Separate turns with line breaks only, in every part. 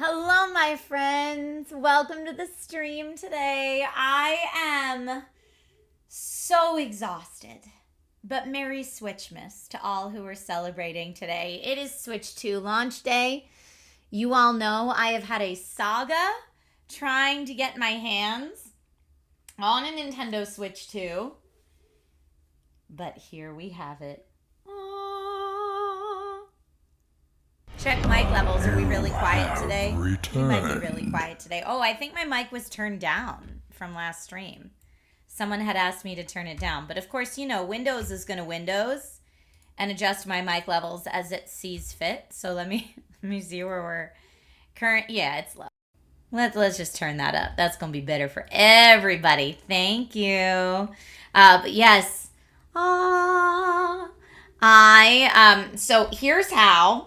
Hello, my friends. Welcome to the stream today. I am so exhausted, but Merry Switchmas to all who are celebrating today. It is Switch 2 launch day. You all know I have had a saga trying to get my hands on a Nintendo Switch 2, but here we have it. Check mic levels. Are we really quiet today? We might be really quiet today. Oh, I think my mic was turned down from last stream. Someone had asked me to turn it down. But of course, you know, Windows is going to Windows and adjust my mic levels as it sees fit. So let me see where we're current. Yeah, it's low. Let's just turn that up. That's going to be better for everybody. Thank you. But yes. So here's how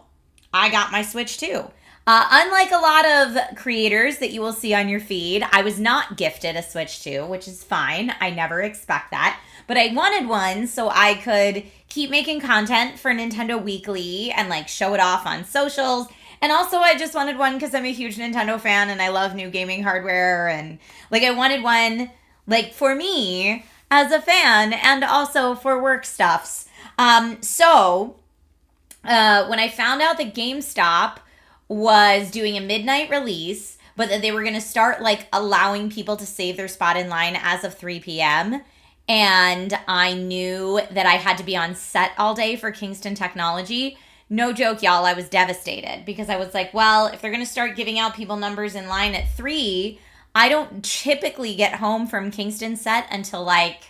I got my Switch 2. Unlike a lot of creators that you will see on your feed, I was not gifted a Switch 2, which is fine. I never expect that. But I wanted one so I could keep making content for Nintendo Weekly and like show it off on socials. And also I just wanted one because I'm a huge Nintendo fan and I love new gaming hardware. And like I wanted one like for me as a fan and also for work stuffs. When I found out that GameStop was doing a midnight release, but that they were going to start like allowing people to save their spot in line as of 3 p.m., and I knew that I had to be on set all day for Kingston Technology, no joke, y'all, I was devastated because I was like, well, if they're going to start giving out people numbers in line at 3, I don't typically get home from Kingston set until like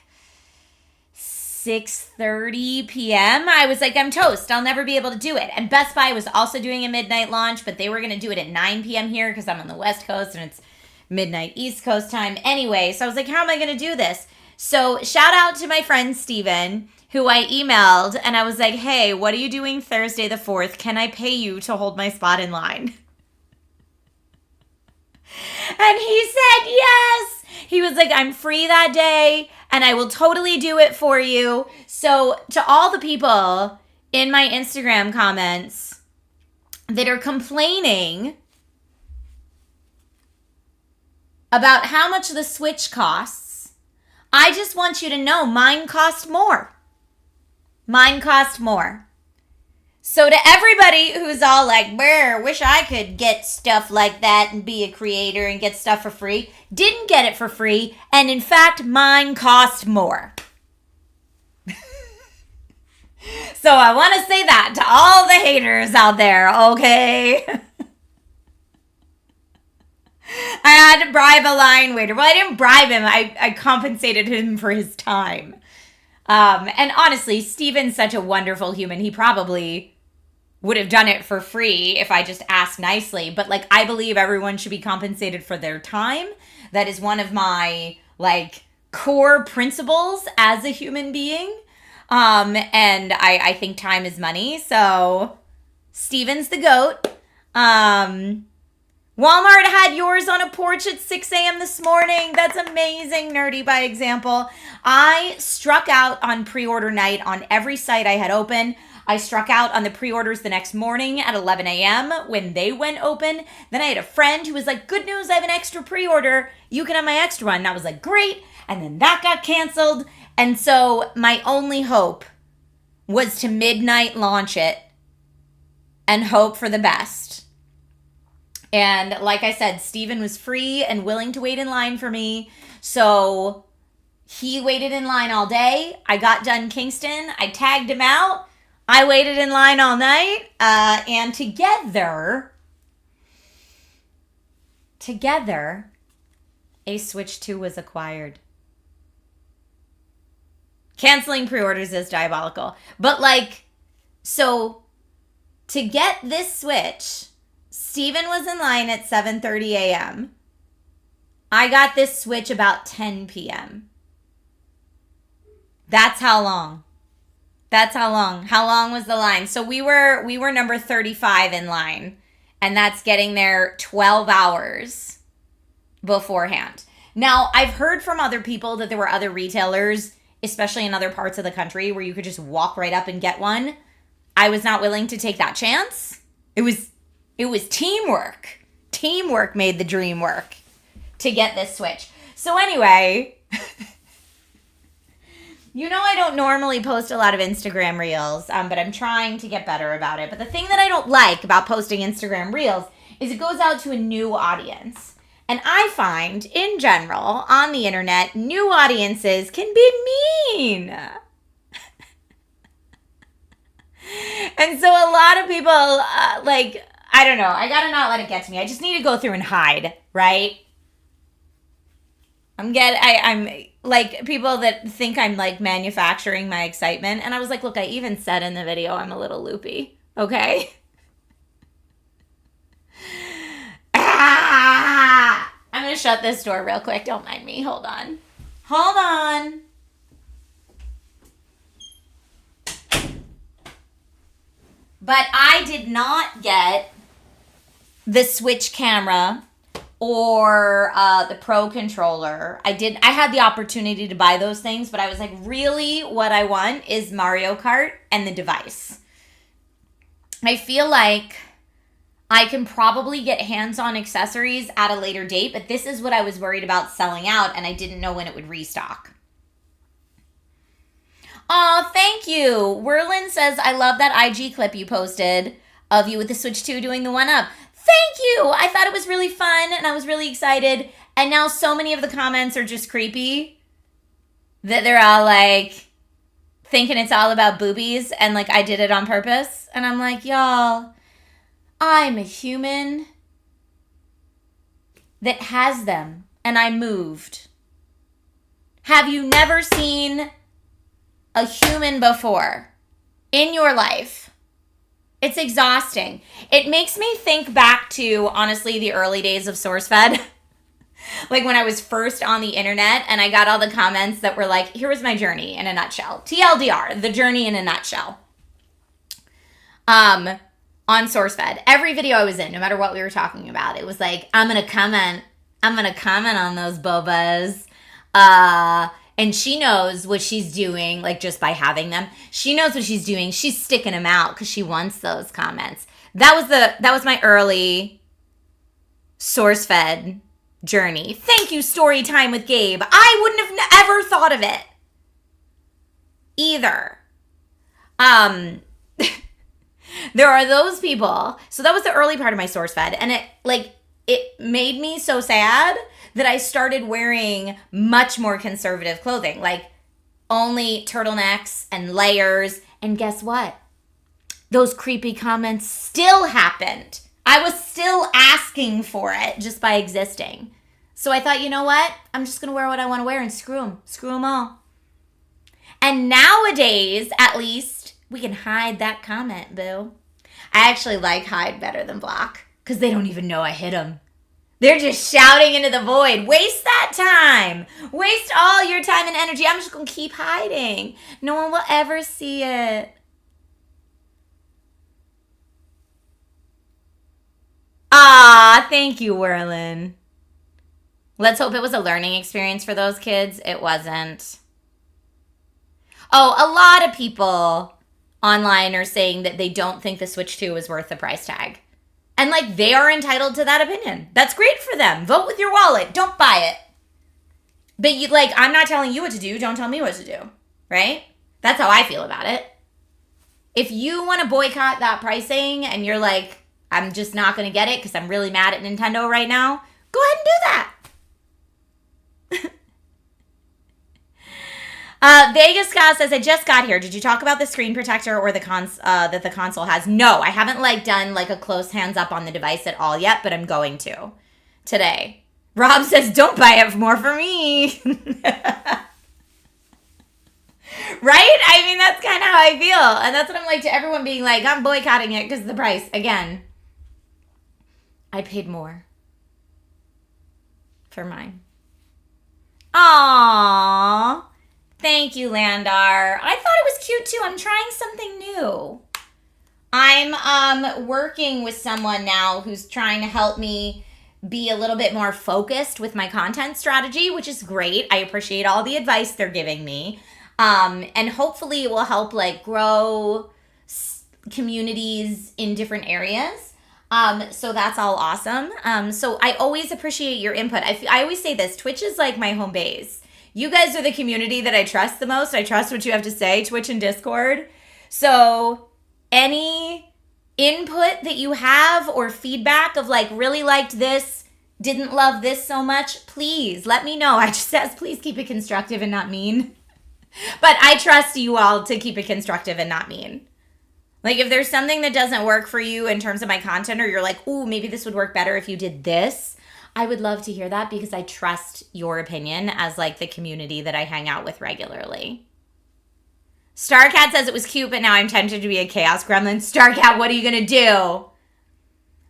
6:30 p.m. I was like, I'm toast. I'll never be able to do it. And Best Buy was also doing a midnight launch, but they were going to do it at 9 p.m. here because I'm on the West Coast and it's midnight East Coast time. Anyway, so I was like, how am I going to do this? So shout out to my friend Steven, who I emailed, and I was like, hey, what are you doing Thursday the 4th? Can I pay you to hold my spot in line? And he said yes. He was like, I'm free that day and I will totally do it for you. So to all the people in my Instagram comments that are complaining about how much the Switch costs, I just want you to know mine cost more. Mine cost more. So to everybody who's all like, brr, wish I could get stuff like that and be a creator and get stuff for free, didn't get it for free, and in fact, mine cost more. So I want to say that to all the haters out there, okay? I had to bribe a line waiter. Well, I didn't bribe him. I compensated him for his time. And honestly, Steven's such a wonderful human. He probably would have done it for free if I just asked nicely. But like, I believe everyone should be compensated for their time. That is one of my like core principles as a human being. And I think time is money. So Steven's the GOAT. Walmart had yours on a porch at 6 a.m. this morning. That's amazing, Nerdy by example. I struck out on pre-order night on every site I had open. I struck out on the pre-orders the next morning at 11 a.m. when they went open. Then I had a friend who was like, good news, I have an extra pre-order. You can have my extra one. And I was like, great. And then that got canceled. And so my only hope was to midnight launch it and hope for the best. And like I said, Steven was free and willing to wait in line for me. So he waited in line all day. I got done Kingston. I tagged him out. I waited in line all night. And together, a Switch 2 was acquired. Canceling pre-orders is diabolical. But like, so to get this Switch, Steven was in line at 7:30 a.m. I got this Switch about 10 p.m. That's how long. How long was the line? So we were number 35 in line, and that's getting there 12 hours beforehand. Now, I've heard from other people that there were other retailers, especially in other parts of the country, where you could just walk right up and get one. I was not willing to take that chance. It was teamwork. teamwork made the dream work to get this Switch. So anyway, you know I don't normally post a lot of Instagram Reels, but I'm trying to get better about it. But the thing that I don't like about posting Instagram Reels is it goes out to a new audience. And I find, in general, on the internet, new audiences can be mean. And so a lot of people, I don't know, I gotta not let it get to me. I just need to go through and hide, right? I'm like people that think I'm like manufacturing my excitement. And I was like, look, I even said in the video I'm a little loopy, okay? I'm going to shut this door real quick. Don't mind me. Hold on. Hold on. But I did not get the Switch camera or the Pro controller. I had the opportunity to buy those things, but I was like, really what I want is Mario Kart and the device. I feel like I can probably get hands-on accessories at a later date, but this is what I was worried about selling out, and I didn't know when it would restock. Oh, thank you. Werlin says, I love that IG clip you posted of you with the Switch 2 doing the 1-up. Thank you. I thought it was really fun, and I was really excited, and now so many of the comments are just creepy that they're all like thinking it's all about boobies, and like I did it on purpose, and I'm like, y'all, I'm a human that has them, and I moved. Have you never seen a human before in your life? It's exhausting. It makes me think back to, honestly, the early days of SourceFed. Like when I was first on the internet and I got all the comments that were like, here was my journey in a nutshell. TLDR, the journey in a nutshell. On SourceFed. Every video I was in, no matter what we were talking about, it was like, I'm going to comment on those bobas. And she knows what she's doing, like just by having them. She knows what she's doing. She's sticking them out because she wants those comments. That was my early SourceFed journey. Thank you, Story Time with Gabe. I wouldn't have ever thought of it either. There are those people. So that was the early part of my SourceFed, and it made me so sad that I started wearing much more conservative clothing, like only turtlenecks and layers. And guess what? Those creepy comments still happened. I was still asking for it just by existing. So I thought, you know what? I'm just going to wear what I want to wear and screw them. Screw them all. And nowadays, at least, we can hide that comment, boo. I actually like hide better than block because they don't even know I hit them. They're just shouting into the void. Waste that time. Waste all your time and energy. I'm just going to keep hiding. No one will ever see it. Ah, thank you, Werlin. Let's hope it was a learning experience for those kids. It wasn't. Oh, a lot of people online are saying that they don't think the Switch 2 is worth the price tag. And like they are entitled to that opinion. That's great for them. Vote with your wallet. Don't buy it. But you I'm not telling you what to do. Don't tell me what to do. Right? That's how I feel about it. If you want to boycott that pricing and you're like, I'm just not going to get it because I'm really mad at Nintendo right now, go ahead and do that. Vegas Scott says, I just got here. Did you talk about the screen protector or the that the console has? No, I haven't done a close hands up on the device at all yet, but I'm going to today. Rob says, don't buy it more for me. Right? I mean, that's kind of how I feel. And that's what I'm like to everyone being like, I'm boycotting it because of the price. Again, I paid more for mine. Aww. Thank you, Landar. I thought it was cute too. I'm trying something new. I'm working with someone now who's trying to help me be a little bit more focused with my content strategy, which is great. I appreciate all the advice they're giving me. And hopefully it will help grow communities in different areas. So that's all awesome. So I always appreciate your input. I always say this, Twitch is like my home base. You guys are the community that I trust the most. I trust what you have to say, Twitch and Discord. So any input that you have or feedback of like, really liked this, didn't love this so much, please let me know. I just says, please keep it constructive and not mean. But I trust you all to keep it constructive and not mean. Like if there's something that doesn't work for you in terms of my content, or you're like, ooh, maybe this would work better if you did this, I would love to hear that because I trust your opinion as like the community that I hang out with regularly. Starcat says it was cute, but now I'm tempted to be a chaos gremlin. Starcat, what are you going to do?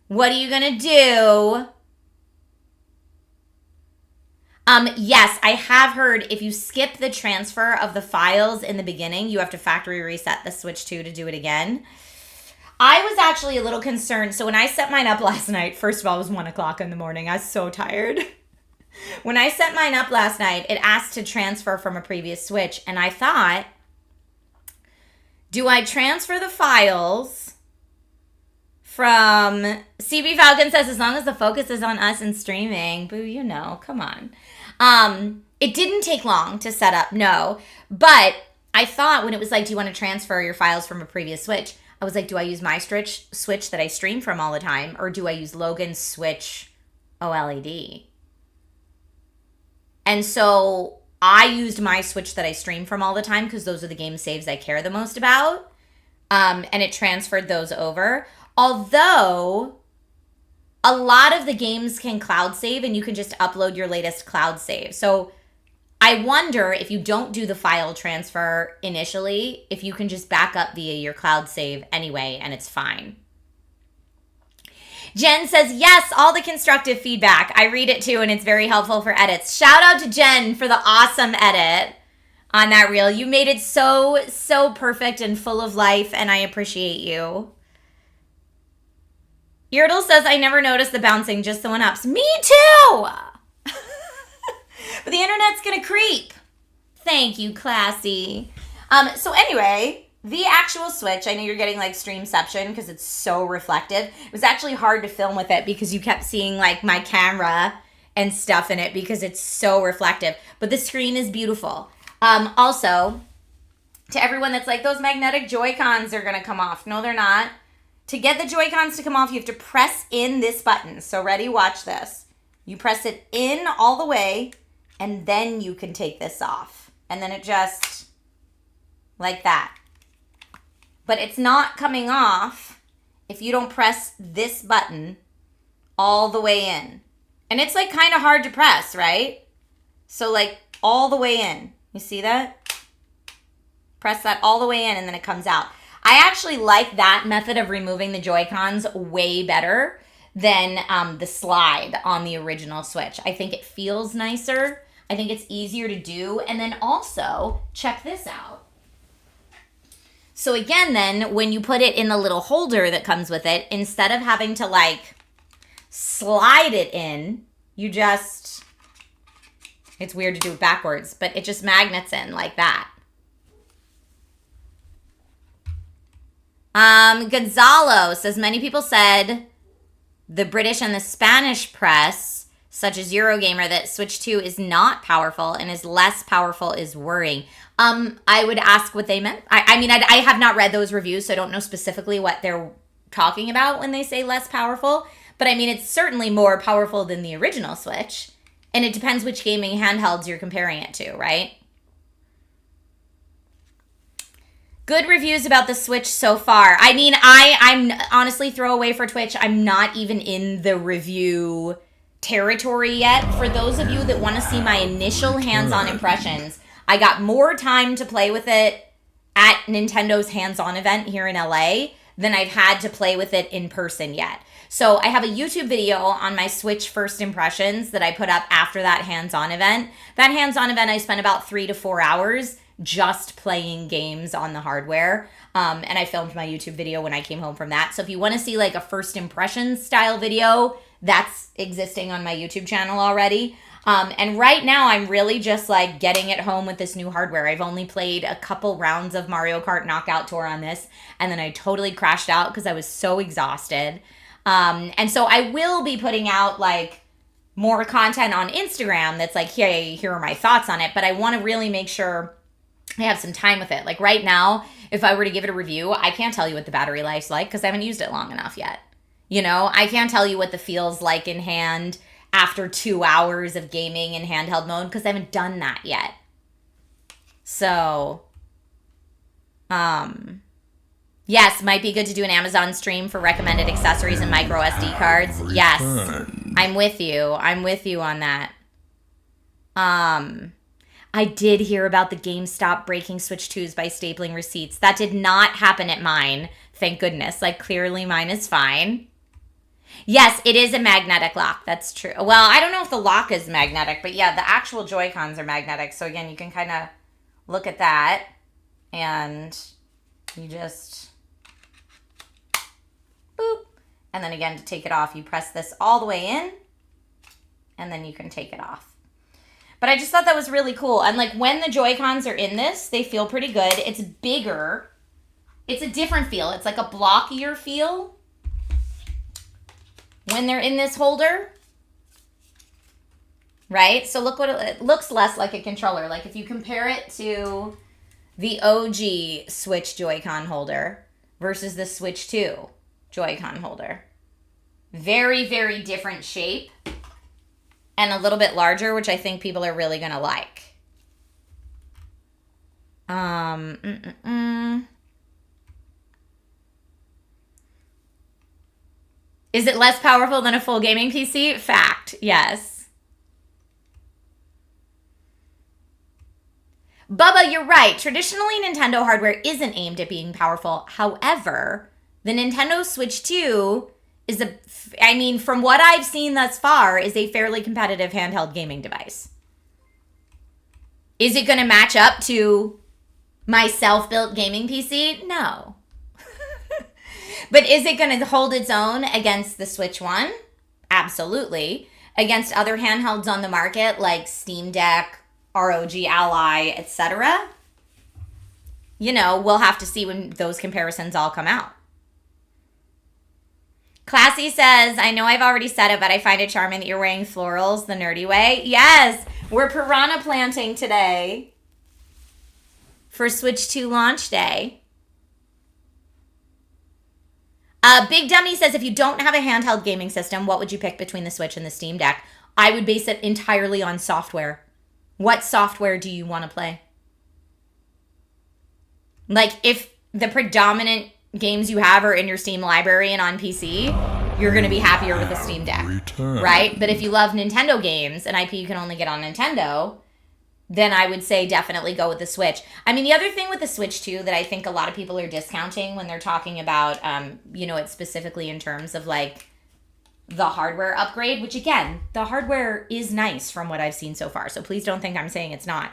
What are you going to do? Yes, I have heard if you skip the transfer of the files in the beginning, you have to factory reset the Switch 2 to do it again. I was actually a little concerned. So when I set mine up last night, first of all, it was 1 o'clock in the morning. I was so tired. When I set mine up last night, it asked to transfer from a previous Switch. And I thought, do I transfer the files from... CB Falcon says, as long as the focus is on us and streaming. Boo, you know, come on. It didn't take long to set up, no. But I thought when it was like, do you want to transfer your files from a previous Switch? I was like, do I use my Switch that I stream from all the time? Or do I use Logan's Switch OLED? And so I used my Switch that I stream from all the time because those are the game saves I care the most about. And it transferred those over. Although a lot of the games can cloud save and you can just upload your latest cloud save. So I wonder if you don't do the file transfer initially, if you can just back up via your cloud save anyway, and it's fine. Jen says, yes, all the constructive feedback. I read it too, and it's very helpful for edits. Shout out to Jen for the awesome edit on that reel. You made it so, so perfect and full of life, and I appreciate you. Yerdle says, I never noticed the bouncing, just the one-ups. Me too! But the internet's gonna creep. Thank you, classy. So anyway, the actual Switch, I know you're getting like streamception because it's so reflective. It was actually hard to film with it because you kept seeing like my camera and stuff in it because it's so reflective. But the screen is beautiful. Also, to everyone that's like, those magnetic Joy-Cons are gonna come off. No, they're not. To get the Joy-Cons to come off, you have to press in this button. So ready, watch this. You press it in all the way, and then you can take this off. And then it just, like that. But it's not coming off if you don't press this button all the way in. And it's like kind of hard to press, right? So like all the way in. You see that? Press that all the way in and then it comes out. I actually like that method of removing the Joy-Cons way better than the slide on the original Switch. I think it feels nicer. I think it's easier to do. And then also, check this out. So again then, when you put it in the little holder that comes with it, instead of having to like slide it in, you just, it's weird to do it backwards, but it just magnets in like that. Gonzalo says, many people said the British and the Spanish press, such as Eurogamer, that Switch 2 is not powerful and is less powerful is worrying. I would ask what they meant. I mean, I have not read those reviews, so I don't know specifically what they're talking about when they say less powerful. But I mean, it's certainly more powerful than the original Switch. And it depends which gaming handhelds you're comparing it to, right? Good reviews about the Switch so far. I mean, I'm honestly throwaway for Twitch. I'm not even in the review territory yet. For those of you that want to see my initial hands-on impressions, I got more time to play with it at Nintendo's hands-on event here in LA than I've had to play with it in person yet. So I have a YouTube video on my Switch first impressions that I put up after that hands-on event. That hands-on event, I spent about 3 to 4 hours just playing games on the hardware. And I filmed my YouTube video when I came home from that. So if you want to see like a first impressions style video, that's existing on my YouTube channel already. And right now I'm really just like getting it home with this new hardware. I've only played a couple rounds of Mario Kart Knockout Tour on this, and then I totally crashed out because I was so exhausted. And so I will be putting out like more content on Instagram that's like, hey, here are my thoughts on it. But I want to really make sure I have some time with it. Like right now, if I were to give it a review, I can't tell you what the battery life's like because I haven't used it long enough yet. You know, I can't tell you what the feels like in hand after 2 hours of gaming in handheld mode because I haven't done that yet. So, yes, might be good to do an Amazon stream for recommended accessories and micro SD cards. Yes, I'm with you. I'm with you on that. I did hear about the GameStop breaking Switch 2s by stapling receipts. That did not happen at mine. Thank goodness. Like, clearly mine is fine. Yes, it is a magnetic lock. That's true. Well, I don't know if the lock is magnetic, but yeah, the actual Joy-Cons are magnetic. So again, you can kind of look at that and you just boop. And then again, to take it off, you press this all the way in and then you can take it off. But I just thought that was really cool. And like when the Joy-Cons are in this, they feel pretty good. It's bigger. It's a different feel. It's like a blockier feel when they're in this holder. Right? So look what it looks less like a controller. Like if you compare it to the OG Switch Joy-Con holder versus the Switch 2 Joy-Con holder. Very, very different shape. And a little bit larger, which I think people are really going to like. Is it less powerful than a full gaming PC? Fact, yes. Bubba, you're right. Traditionally, Nintendo hardware isn't aimed at being powerful. However, the Nintendo Switch 2 is from what I've seen thus far, is a fairly competitive handheld gaming device. Is it going to match up to my self-built gaming PC? No. But is it going to hold its own against the Switch 1? Absolutely. Against other handhelds on the market like Steam Deck, ROG Ally, etc.? You know, we'll have to see when those comparisons all come out. Classy says, I know I've already said it, but I find it charming that you're wearing florals the nerdy way. Yes, we're piranha planting today for Switch 2 launch day. Big Dummy says, if you don't have a handheld gaming system, what would you pick between the Switch and the Steam Deck? I would base it entirely on software. What software do you want to play? Like, if the predominant games you have are in your Steam library and on PC, you're going to be happier with the Steam Deck, right? But if you love Nintendo games, an IP you can only get on Nintendo, then I would say definitely go with the Switch. I mean, the other thing with the Switch, too, that I think a lot of people are discounting when they're talking about, it specifically in terms of, like, the hardware upgrade, which, again, the hardware is nice from what I've seen so far, so please don't think I'm saying it's not,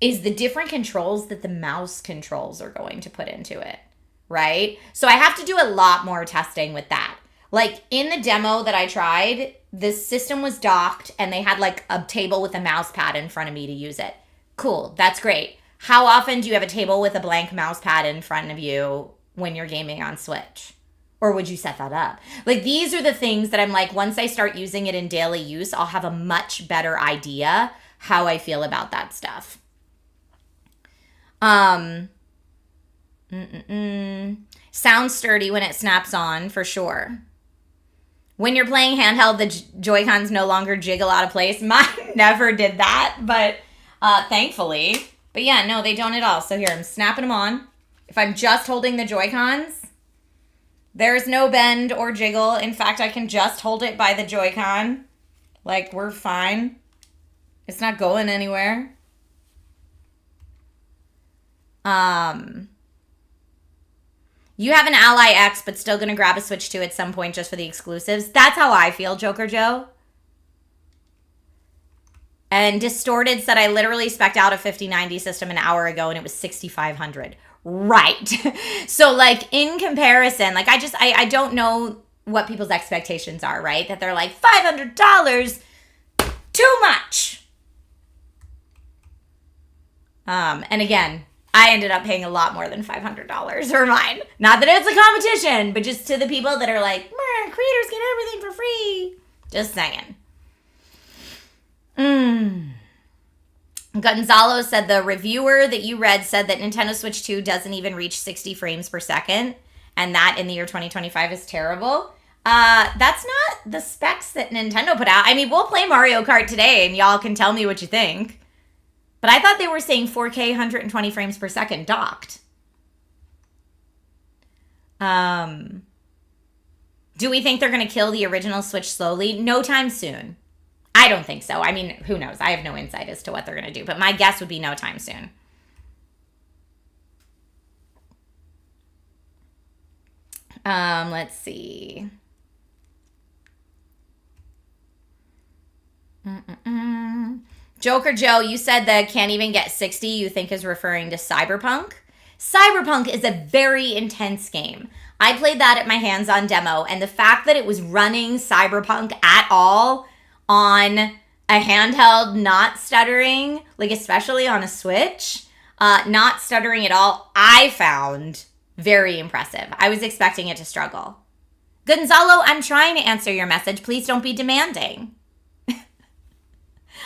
is the different controls that the mouse controls are going to put into it, right? So I have to do a lot more testing with that. Like, in the demo that I tried, the system was docked and they had like a table with a mouse pad in front of me to use it. Cool, that's great. How often do you have a table with a blank mouse pad in front of you when you're gaming on Switch? Or would you set that up? Like, these are the things that I'm like, once I start using it in daily use, I'll have a much better idea how I feel about that stuff. Sounds sturdy when it snaps on, for sure. When you're playing handheld, the Joy-Cons no longer jiggle out of place. Mine never did that, but thankfully. But yeah, no, they don't at all. So here, I'm snapping them on. If I'm just holding the Joy-Cons, there's no bend or jiggle. In fact, I can just hold it by the Joy-Con. Like, we're fine. It's not going anywhere. You have an Ally X, but still going to grab a Switch 2 at some point just for the exclusives. That's how I feel, Joker Joe. And Distorted said, I literally spec'd out a 5090 system an hour ago and it was $6,500. Right. So, like, in comparison, like, I don't know what people's expectations are, right? That they're like, $500, too much. And again, I ended up paying a lot more than $500 for mine. Not that it's a competition, but just to the people that are like, creators get everything for free. Just saying. Gonzalo said the reviewer that you read said that Nintendo Switch 2 doesn't even reach 60 frames per second, and that in the year 2025 is terrible. That's not the specs that Nintendo put out. I mean, we'll play Mario Kart today, and y'all can tell me what you think. But I thought they were saying 4K 120 frames per second docked. Do we think they're going to kill the original Switch slowly? No time soon. I don't think so. I mean, who knows? I have no insight as to what they're going to do. But my guess would be no time soon. Let's see. Joker Joe, you said that can't even get 60 you think is referring to Cyberpunk. Cyberpunk is a very intense game. I played that at my hands-on demo, and the fact that it was running Cyberpunk at all on a handheld, not stuttering, like especially on a Switch, not stuttering at all, I found very impressive. I was expecting it to struggle. Gonzalo, I'm trying to answer your message. Please don't be demanding.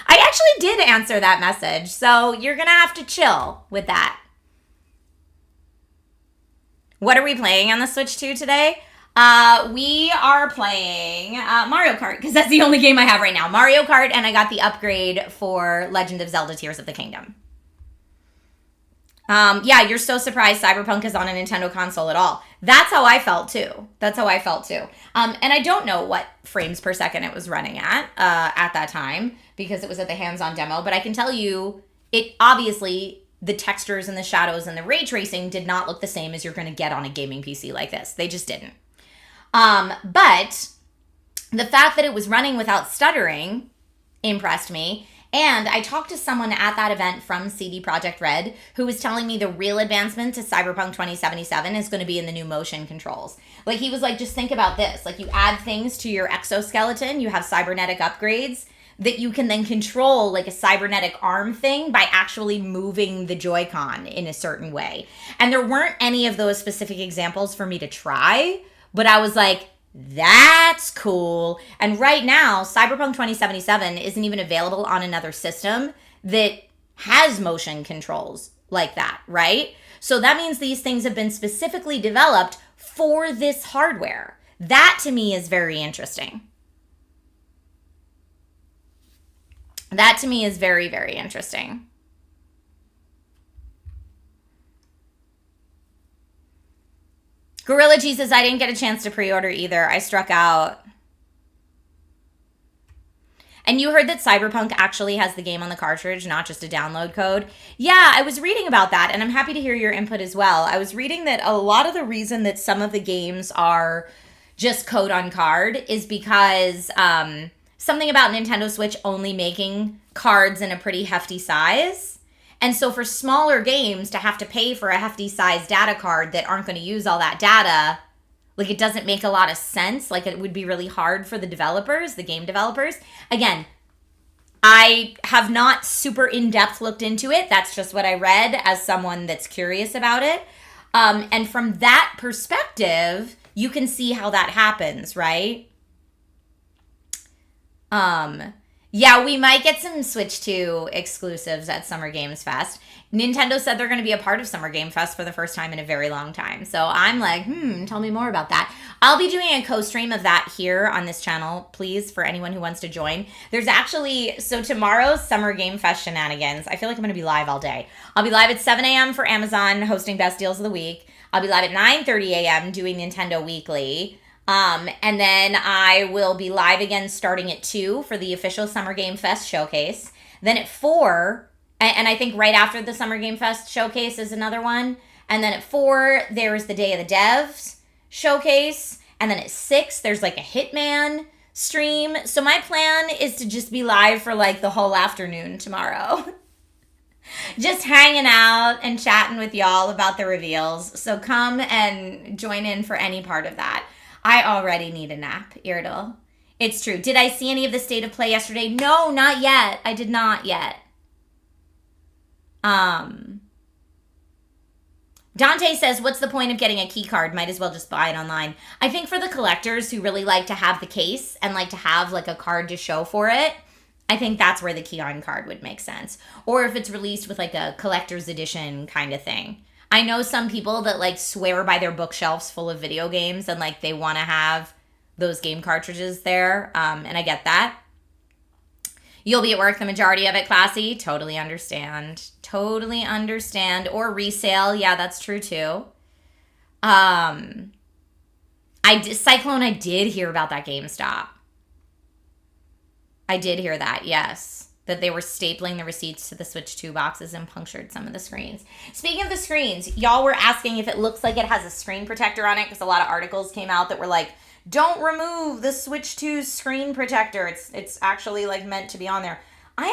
I actually did answer that message, so you're going to have to chill with that. What are we playing on the Switch 2 today? We are playing Mario Kart, because that's the only game I have right now. Mario Kart, and I got the upgrade for Legend of Zelda Tears of the Kingdom. Yeah, you're so surprised Cyberpunk is on a Nintendo console at all. That's how I felt too. And I don't know what frames per second it was running at that time, because it was at the hands-on demo, but I can tell you it obviously, the textures and the shadows and the ray tracing did not look the same as you're going to get on a gaming PC like this. They just didn't. But the fact that it was running without stuttering impressed me. And I talked to someone at that event from CD Projekt Red who was telling me the real advancement to Cyberpunk 2077 is going to be in the new motion controls. Like, he was like, just think about this. Like, you add things to your exoskeleton, you have cybernetic upgrades that you can then control, like a cybernetic arm thing, by actually moving the Joy-Con in a certain way. And there weren't any of those specific examples for me to try, but I was like, that's cool. And right now, Cyberpunk 2077 isn't even available on another system that has motion controls like that, right? So that means these things have been specifically developed for this hardware. That to me is very interesting. That to me is very, very interesting. Gorilla Jesus, I didn't get a chance to pre-order either. I struck out. And you heard that Cyberpunk actually has the game on the cartridge, not just a download code. Yeah, I was reading about that, and I'm happy to hear your input as well. I was reading that a lot of the reason that some of the games are just code on card is because something about Nintendo Switch only making cards in a pretty hefty size. And so for smaller games to have to pay for a hefty size data card that aren't going to use all that data, like, it doesn't make a lot of sense. Like, it would be really hard for the developers, the game developers. Again, I have not super in-depth looked into it. That's just what I read as someone that's curious about it. And from that perspective, you can see how that happens, right? Yeah, we might get some Switch 2 exclusives at Summer Games Fest. Nintendo said they're going to be a part of Summer Game Fest for the first time in a very long time. So I'm like, tell me more about that. I'll be doing a co-stream of that here on this channel, please, for anyone who wants to join. There's actually, so tomorrow's Summer Game Fest shenanigans, I feel like I'm going to be live all day. I'll be live at 7 a.m. for Amazon, hosting Best Deals of the Week. I'll be live at 9:30 a.m. doing Nintendo Weekly. And then I will be live again starting at 2 for the official Summer Game Fest showcase. Then at 4, and I think right after the Summer Game Fest showcase is another one. And then at 4, there's the Day of the Devs showcase. And then at 6, there's like a Hitman stream. So my plan is to just be live for like the whole afternoon tomorrow. Just hanging out and chatting with y'all about the reveals. So come and join in for any part of that. I already need a nap, Irdal. It's true. Did I see any of the state of play yesterday? No, not yet. I did not yet. Dante says, what's the point of getting a key card? Might as well just buy it online. I think for the collectors who really like to have the case and like to have like a card to show for it, I think that's where the key on card would make sense. Or if it's released with like a collector's edition kind of thing. I know some people that like swear by their bookshelves full of video games and like they want to have those game cartridges there. And I get that. You'll be at work the majority of it, Classy. Totally understand. Totally understand. Or resale. Yeah, that's true too. Cyclone, I did hear about that GameStop. I did hear that, yes. That they were stapling the receipts to the Switch 2 boxes and punctured some of the screens. Speaking of the screens, y'all were asking if it looks like it has a screen protector on it because a lot of articles came out that were like, don't remove the Switch 2's screen protector. It's actually like meant to be on there. I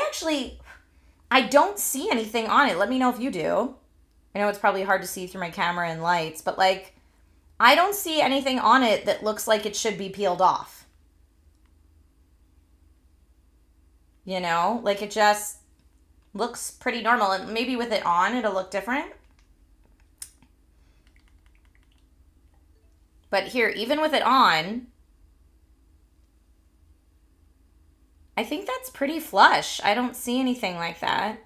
don't see anything on it. Let me know if you do. I know it's probably hard to see through my camera and lights, but like, I don't see anything on it that looks like it should be peeled off. You know, like it just looks pretty normal. And maybe with it on, it'll look different. But here, even with it on, I think that's pretty flush. I don't see anything like that.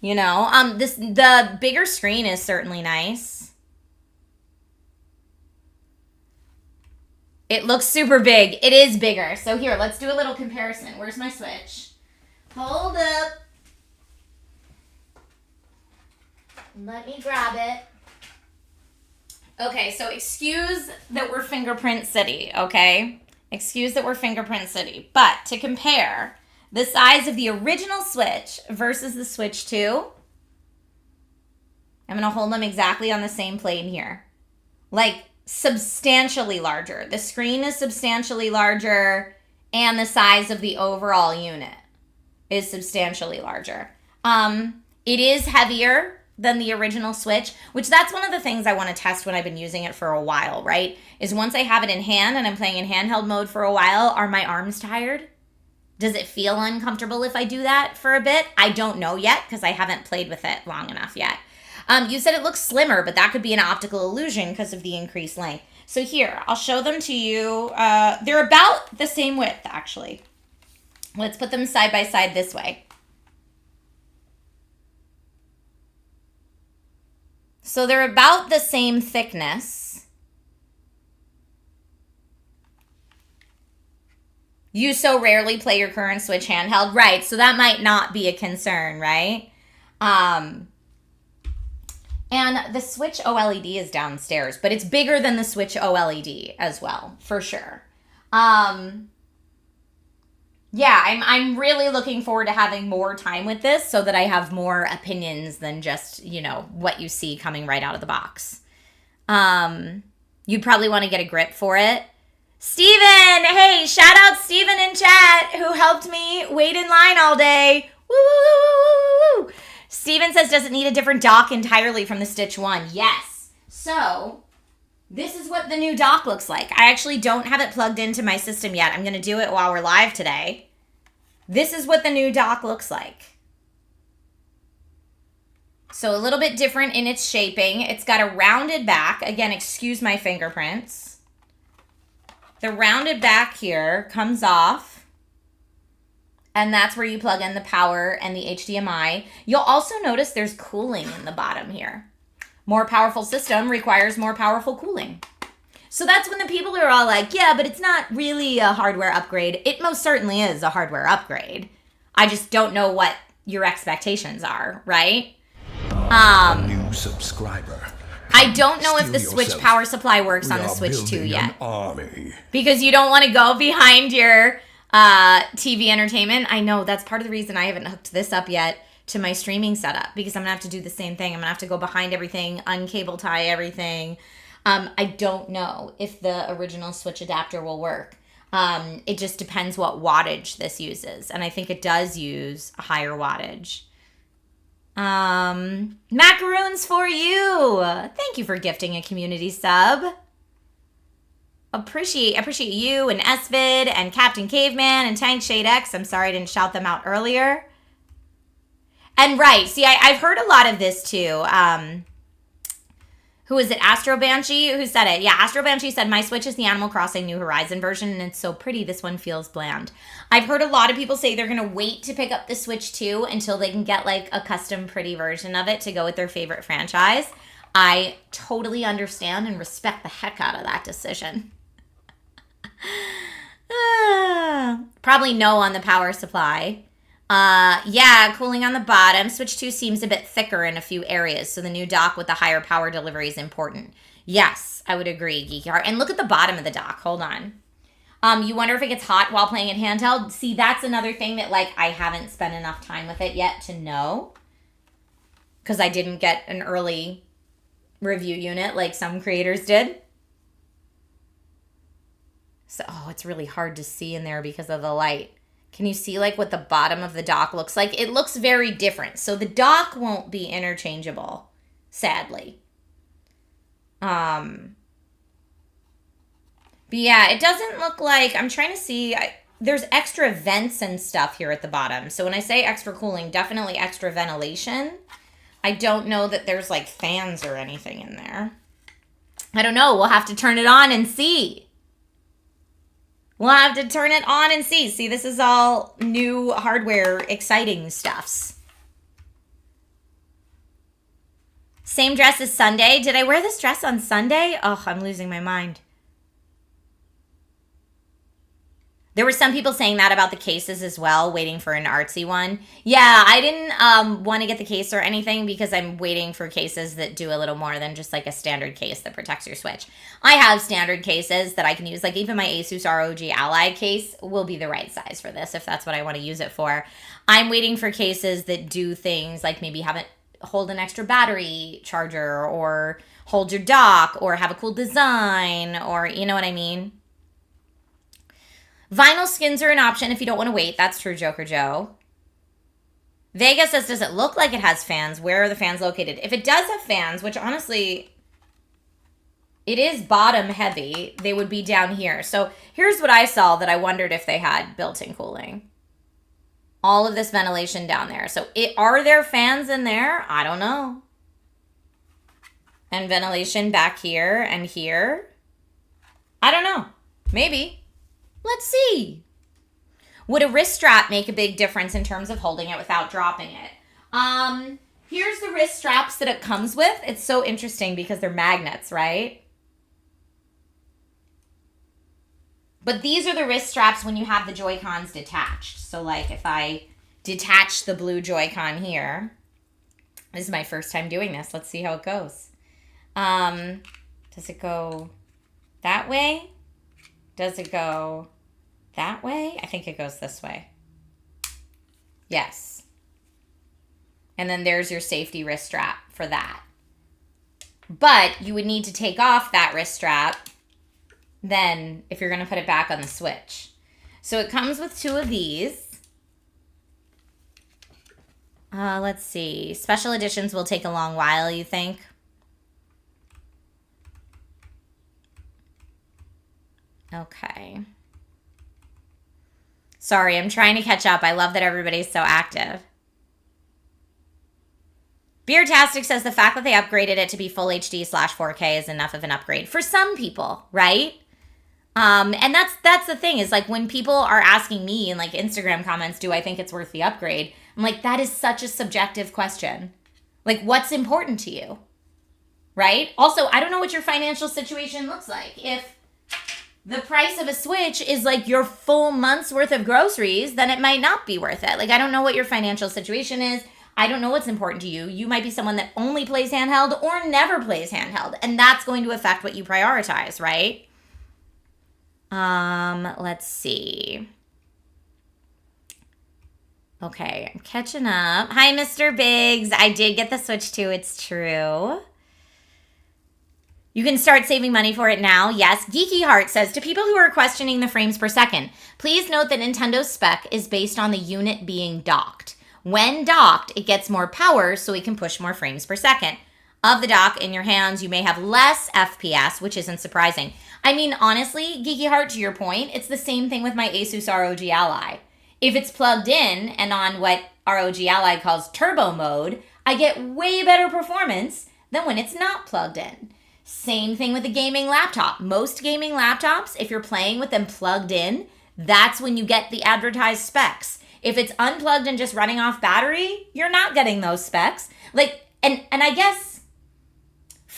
You know, the bigger screen is certainly nice. It looks super big. It is bigger. So here, let's do a little comparison. Where's my Switch? Hold up. Let me grab it. Okay, so excuse that we're Fingerprint City, okay? Excuse that we're Fingerprint City. But to compare the size of the original Switch versus the Switch 2, I'm going to hold them exactly on the same plane here. Like, substantially larger. The screen is substantially larger, and the size of the overall unit is substantially larger. It is heavier than the original Switch, which that's one of the things I want to test when I've been using it for a while, right? Is once I have it in hand and I'm playing in handheld mode for a while, are my arms tired? Does it feel uncomfortable if I do that for a bit? I don't know yet because I haven't played with it long enough yet. You said it looks slimmer, but that could be an optical illusion because of the increased length. So here, I'll show them to you. They're about the same width, actually. Let's put them side by side this way. So they're about the same thickness. You so rarely play your current Switch handheld. Right, so that might not be a concern, right? And the Switch OLED is downstairs, but it's bigger than the Switch OLED as well, for sure. Yeah, I'm really looking forward to having more time with this so that I have more opinions than just, you know, what you see coming right out of the box. You'd probably want to get a grip for it. Steven! Hey, shout out Steven in chat who helped me wait in line all day. Woo, woo, woo, woo, woo. Steven says, does it need a different dock entirely from the Stitch 1? Yes. So, this is what the new dock looks like. I actually don't have it plugged into my system yet. I'm going to do it while we're live today. This is what the new dock looks like. So a little bit different in its shaping. It's got a rounded back. Again, excuse my fingerprints. The rounded back here comes off. And that's where you plug in the power and the HDMI. You'll also notice there's cooling in the bottom here. More powerful system requires more powerful cooling. So that's when the people are all like, yeah, but it's not really a hardware upgrade. It most certainly is a hardware upgrade. I just don't know what your expectations are, right?
New subscriber.
I don't know if the Switch power supply works on the Switch 2 yet. Because you don't want to go behind your TV entertainment. I know that's part of the reason I haven't hooked this up yet to my streaming setup, because I'm gonna have to do the same thing. I'm gonna have to go behind everything, uncable tie everything. I don't know if the original Switch adapter will work. It just depends what wattage this uses, and I think it does use a higher wattage. Macaroons for you. Thank you for gifting a community sub. Appreciate you and SVid and Captain Caveman and Tank Shade X. I'm sorry I didn't shout them out earlier. And right, see, I've heard a lot of this too. Who is it? Astro Banshee who said it. Yeah, Astro Banshee said, my Switch is the Animal Crossing New Horizon version, and it's so pretty. This one feels bland. I've heard a lot of people say they're going to wait to pick up the Switch 2 until they can get like a custom pretty version of it to go with their favorite franchise. I totally understand and respect the heck out of that decision. Probably no on the power supply. Yeah, cooling on the bottom. Switch 2 seems a bit thicker in a few areas, so the new dock with the higher power delivery is important. Yes, I would agree, Geeky Heart. And look at the bottom of the dock. Hold on. You wonder if it gets hot while playing it handheld? See, that's another thing that, like, I haven't spent enough time with it yet to know. Because I didn't get an early review unit like some creators did. So, it's really hard to see in there because of the light. Can you see like what the bottom of the dock looks like? It looks very different. So the dock won't be interchangeable, sadly. But yeah, it doesn't look like, I'm trying to see, there's extra vents and stuff here at the bottom. So when I say extra cooling, definitely extra ventilation. I don't know that there's like fans or anything in there. I don't know. We'll have to turn it on and see. We'll have to turn it on and see. See, this is all new hardware, exciting stuffs. Same dress as Sunday. Did I wear this dress on Sunday? Oh, I'm losing my mind. There were some people saying that about the cases as well, waiting for an artsy one. Yeah, I didn't want to get the case or anything because I'm waiting for cases that do a little more than just like a standard case that protects your Switch. I have standard cases that I can use. Like even my Asus ROG Ally case will be the right size for this if that's what I want to use it for. I'm waiting for cases that do things like maybe have it hold an extra battery charger or hold your dock or have a cool design or you know what I mean? Vinyl skins are an option if you don't want to wait. That's true, Joker Joe. Vega says, does it look like it has fans? Where are the fans located? If it does have fans, which honestly, it is bottom heavy, they would be down here. So here's what I saw that I wondered if they had built-in cooling. All of this ventilation down there. So are there fans in there? I don't know. And ventilation back here and here? I don't know. Maybe. Let's see. Would a wrist strap make a big difference in terms of holding it without dropping it? Here's the wrist straps that it comes with. It's so interesting because they're magnets, right? But these are the wrist straps when you have the Joy-Cons detached. So like if I detach the blue Joy-Con here, this is my first time doing this. Let's see how it goes. Does it go that way? Does it go that way? I think it goes this way. Yes. And then there's your safety wrist strap for that. But you would need to take off that wrist strap then if you're going to put it back on the Switch. So it comes with two of these. Let's see. Special editions will take a long while, you think? Okay. Sorry, I'm trying to catch up. I love that everybody's so active. Beertastic says the fact that they upgraded it to be full HD/4K is enough of an upgrade for some people, right? And that's the thing is like when people are asking me in like Instagram comments, do I think it's worth the upgrade? I'm like, that is such a subjective question. Like, what's important to you? Right? Also, I don't know what your financial situation looks like. If the price of a Switch is like your full month's worth of groceries, then it might not be worth it. Like, I don't know what your financial situation is. I don't know what's important to you. You might be someone that only plays handheld or never plays handheld, and that's going to affect what you prioritize, right? Let's see. Okay, I'm catching up. Hi, Mr. Biggs. I did get the Switch 2. It's true. You can start saving money for it now. Yes. Geeky Heart says, to people who are questioning the frames per second, please note that Nintendo's spec is based on the unit being docked. When docked, it gets more power so it can push more frames per second. Of the dock in your hands, you may have less FPS, which isn't surprising. I mean, honestly, Geeky Heart, to your point, it's the same thing with my Asus ROG Ally. If it's plugged in and on what ROG Ally calls turbo mode, I get way better performance than when it's not plugged in. Same thing with a gaming laptop. Most gaming laptops, if you're playing with them plugged in, that's when you get the advertised specs. If it's unplugged and just running off battery, you're not getting those specs. Like, and I guess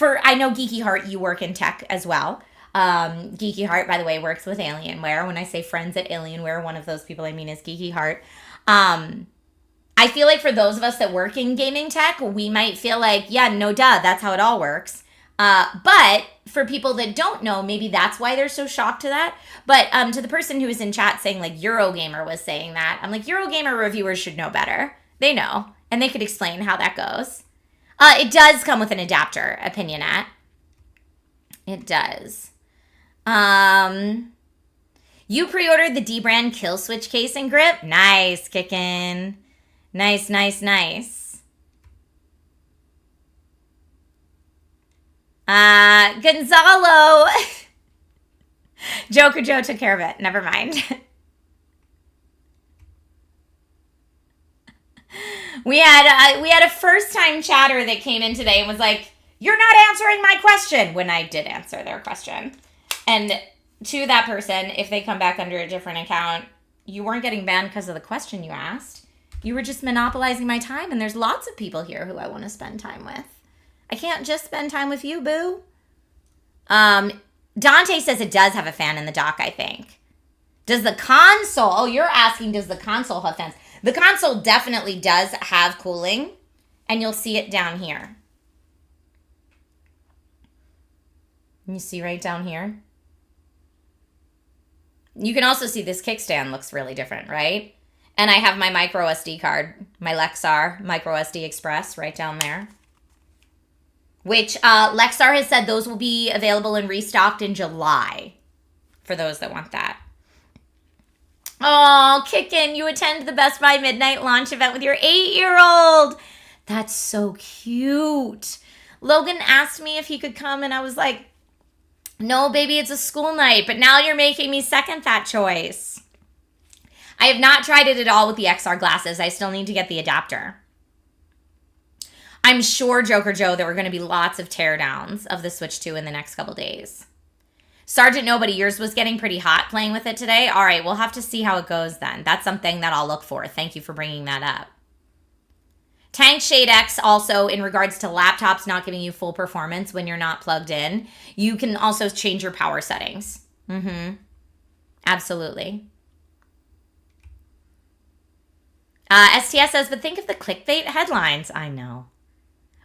I know Geeky Heart, you work in tech as well. Geeky Heart, by the way, works with Alienware. When I say friends at Alienware, one of those people I mean is Geeky Heart. I feel like for those of us that work in gaming tech, we might feel like, yeah, no duh, that's how it all works. But for people that don't know, maybe that's why they're so shocked to that. But to the person who was in chat saying like Eurogamer was saying that, I'm like, Eurogamer reviewers should know better. They know, and they could explain how that goes. It does come with an adapter, Opinionat. It does. You pre-ordered the D-brand kill switch case and grip. Nice, kickin'. Nice. Gonzalo. Joker Joe took care of it. Never mind. We had a first-time chatter that came in today and was like, "You're not answering my question," when I did answer their question. And to that person, if they come back under a different account, you weren't getting banned because of the question you asked. You were just monopolizing my time, and there's lots of people here who I want to spend time with. I can't just spend time with you, boo. Dante says it does have a fan in the dock, I think. Does the console... Oh, you're asking, does the console have fans? The console definitely does have cooling, and you'll see it down here. You see right down here? You can also see this kickstand looks really different, right? And I have my micro SD card, my Lexar micro SD Express right down there. Which Lexar has said those will be available and restocked in July for those that want that. Oh, Kickin', you attend the Best Buy Midnight launch event with your 8-year-old. That's so cute. Logan asked me if he could come, and I was like, no, baby, it's a school night. But now you're making me second that choice. I have not tried it at all with the XR glasses. I still need to get the adapter. I'm sure, Joker Joe, there are going to be lots of teardowns of the Switch 2 in the next couple days. Sergeant Nobody, yours was getting pretty hot playing with it today. All right, we'll have to see how it goes then. That's something that I'll look for. Thank you for bringing that up. Tank Shade X also, in regards to laptops not giving you full performance when you're not plugged in, you can also change your power settings. Absolutely. STS says, but think of the clickbait headlines. I know.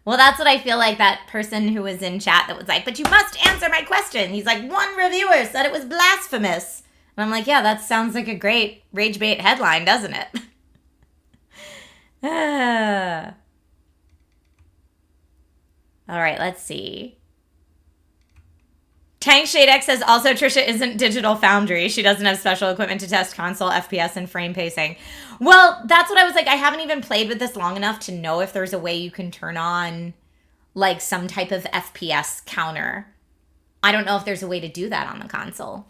Well, that's what I feel like that person who was in chat that was like, but you must answer my question. He's like, one reviewer said it was blasphemous. And I'm like, yeah, that sounds like a great rage bait headline, doesn't it? All right, let's see. Tank Shade X says, also, Trisha isn't Digital Foundry. She doesn't have special equipment to test console FPS and frame pacing. Well, that's what I was like. I haven't even played with this long enough to know if there's a way you can turn on like some type of FPS counter. I don't know if there's a way to do that on the console.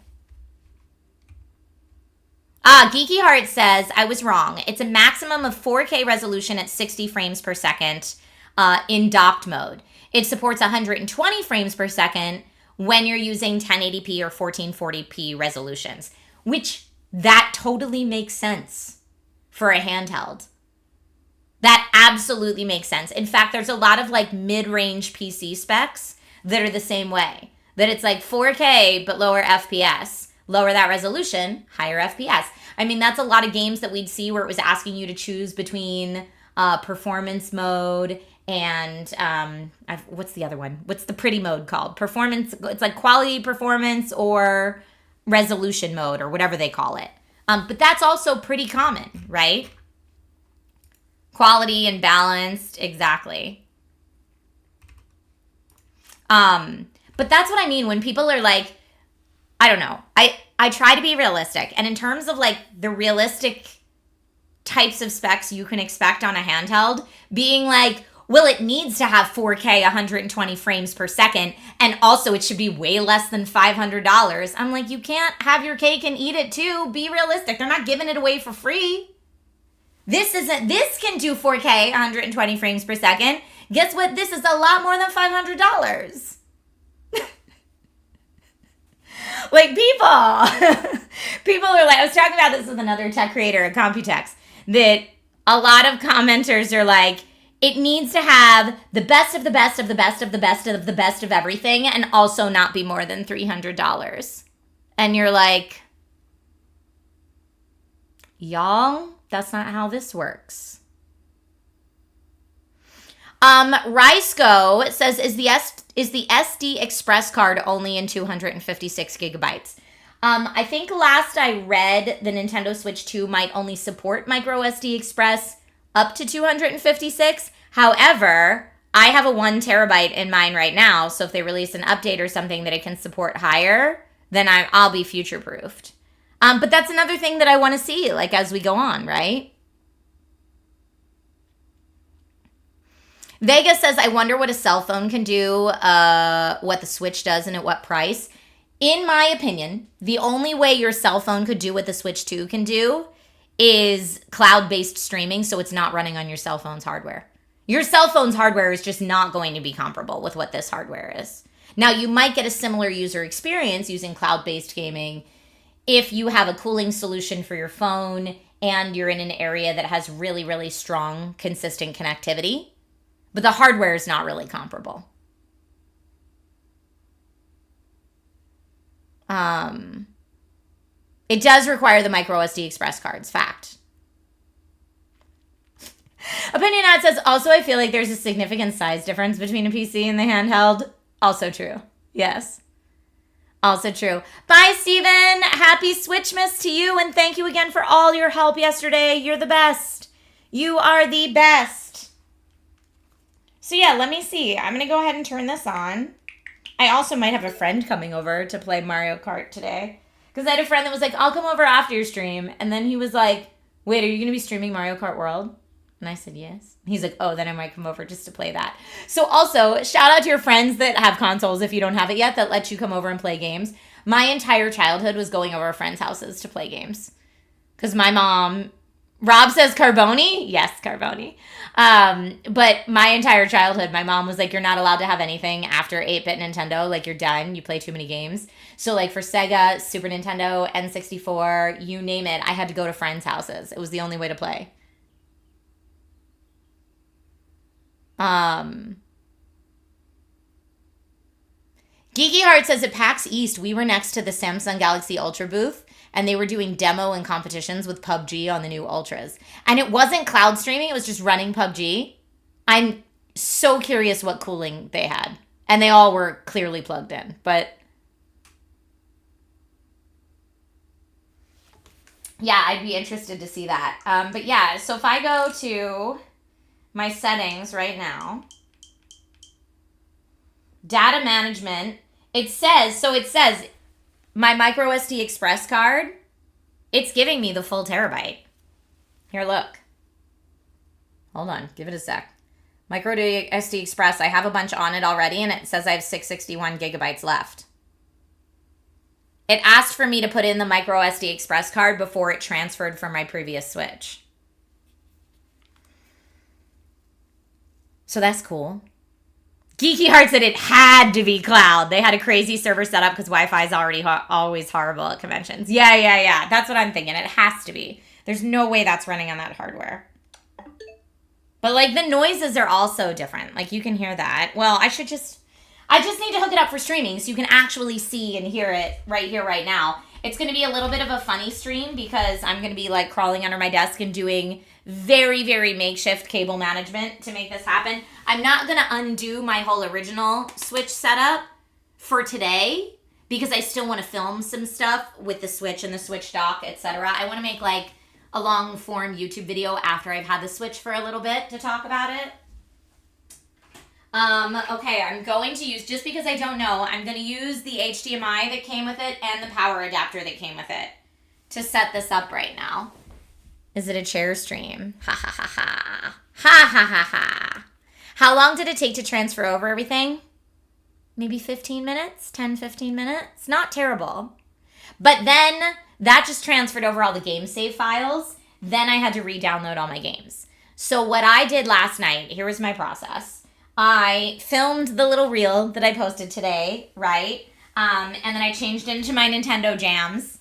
Geeky Heart says, I was wrong. It's a maximum of 4K resolution at 60 frames per second in docked mode. It supports 120 frames per second when you're using 1080p or 1440p resolutions, which that totally makes sense for a handheld. That absolutely makes sense. In fact, there's a lot of like mid-range PC specs that are the same way. That it's like 4K, but lower FPS. Lower that resolution, higher FPS. I mean, that's a lot of games that we'd see where it was asking you to choose between performance mode and what's the other one? What's the pretty mode called? Performance. It's like quality performance or resolution mode or whatever they call it. But that's also pretty common, right? Quality and balanced, exactly. But that's what I mean when people are like, I don't know. I try to be realistic. And in terms of like the realistic types of specs you can expect on a handheld, being like, well, it needs to have 4K 120 frames per second, and also it should be way less than $500. I'm like, you can't have your cake and eat it too. Be realistic. They're not giving it away for free. This can do 4K 120 frames per second. Guess what? This is a lot more than $500. Like, people are like, I was talking about this with another tech creator at Computex, that a lot of commenters are like, it needs to have the best of the best of the best of the best of the best of everything, and also not be more than $300. And you're like, y'all, that's not how this works. Rysco says, is the SD Express card only in 256 gigabytes? I think last I read, the Nintendo Switch 2 might only support micro SD Express up to 256. However, I have a 1 terabyte in mine right now, so if they release an update or something that it can support higher, then I'll be future-proofed. But that's another thing that I want to see, like, as we go on, right? Vega says, I wonder what a cell phone can do, what the Switch does, and at what price. In my opinion, the only way your cell phone could do what the Switch 2 can do is cloud-based streaming, so it's not running on your cell phone's hardware. Your cell phone's hardware is just not going to be comparable with what this hardware is. Now, you might get a similar user experience using cloud-based gaming if you have a cooling solution for your phone and you're in an area that has really, really strong, consistent connectivity. But the hardware is not really comparable. It does require the micro SD Express cards, fact. Opinionat says, also I feel like there's a significant size difference between a PC and the handheld. Also true. Yes. Also true. Bye, Steven. Happy Switchmas to you, and thank you again for all your help yesterday. You're the best. You are the best. So yeah, let me see. I'm going to go ahead and turn this on. I also might have a friend coming over to play Mario Kart today. Because I had a friend that was like, I'll come over after your stream. And then he was like, wait, are you going to be streaming Mario Kart World? And I said, yes. He's like, oh, then I might come over just to play that. So also, shout out to your friends that have consoles if you don't have it yet, that let you come over and play games. My entire childhood was going over friends' houses to play games. Because my mom... Rob says Carboni? Yes, Carboni. But my entire childhood, my mom was like, you're not allowed to have anything after 8-bit Nintendo. Like, you're done. You play too many games. So, like, for Sega, Super Nintendo, N64, you name it, I had to go to friends' houses. It was the only way to play. Geeky Heart says, at PAX East, we were next to the Samsung Galaxy Ultra booth, and they were doing demo and competitions with PUBG on the new Ultras. And it wasn't cloud streaming, it was just running PUBG. I'm so curious what cooling they had. And they all were clearly plugged in, but... yeah, I'd be interested to see that. But yeah, so if I go to my settings right now, data management, it says my micro SD Express card, it's giving me the full terabyte. Here, look. Hold on, give it a sec. Micro SD Express, I have a bunch on it already, and it says I have 661 gigabytes left. It asked for me to put in the micro SD Express card before it transferred from my previous Switch. So that's cool. Geeky Heart said it had to be cloud. They had a crazy server setup because Wi-Fi is already always horrible at conventions. Yeah. That's what I'm thinking. It has to be. There's no way that's running on that hardware. But, like, the noises are also different. Like, you can hear that. Well, I just need to hook it up for streaming so you can actually see and hear it right here, right now. It's going to be a little bit of a funny stream because I'm going to be, like, crawling under my desk and doing very, very makeshift cable management to make this happen. I'm not going to undo my whole original Switch setup for today because I still want to film some stuff with the Switch and the Switch dock, etc. I want to make, like, a long-form YouTube video after I've had the Switch for a little bit to talk about it. Okay, I'm going to use, just because I don't know, I'm going to use the HDMI that came with it and the power adapter that came with it to set this up right now. Is it a chair stream? Ha ha ha ha. Ha ha ha ha. How long did it take to transfer over everything? Maybe 15 minutes, 10, 15 minutes. Not terrible. But then that just transferred over all the game save files. Then I had to re-download all my games. So what I did last night, here was my process. I filmed the little reel that I posted today, right? And then I changed into my Nintendo jams.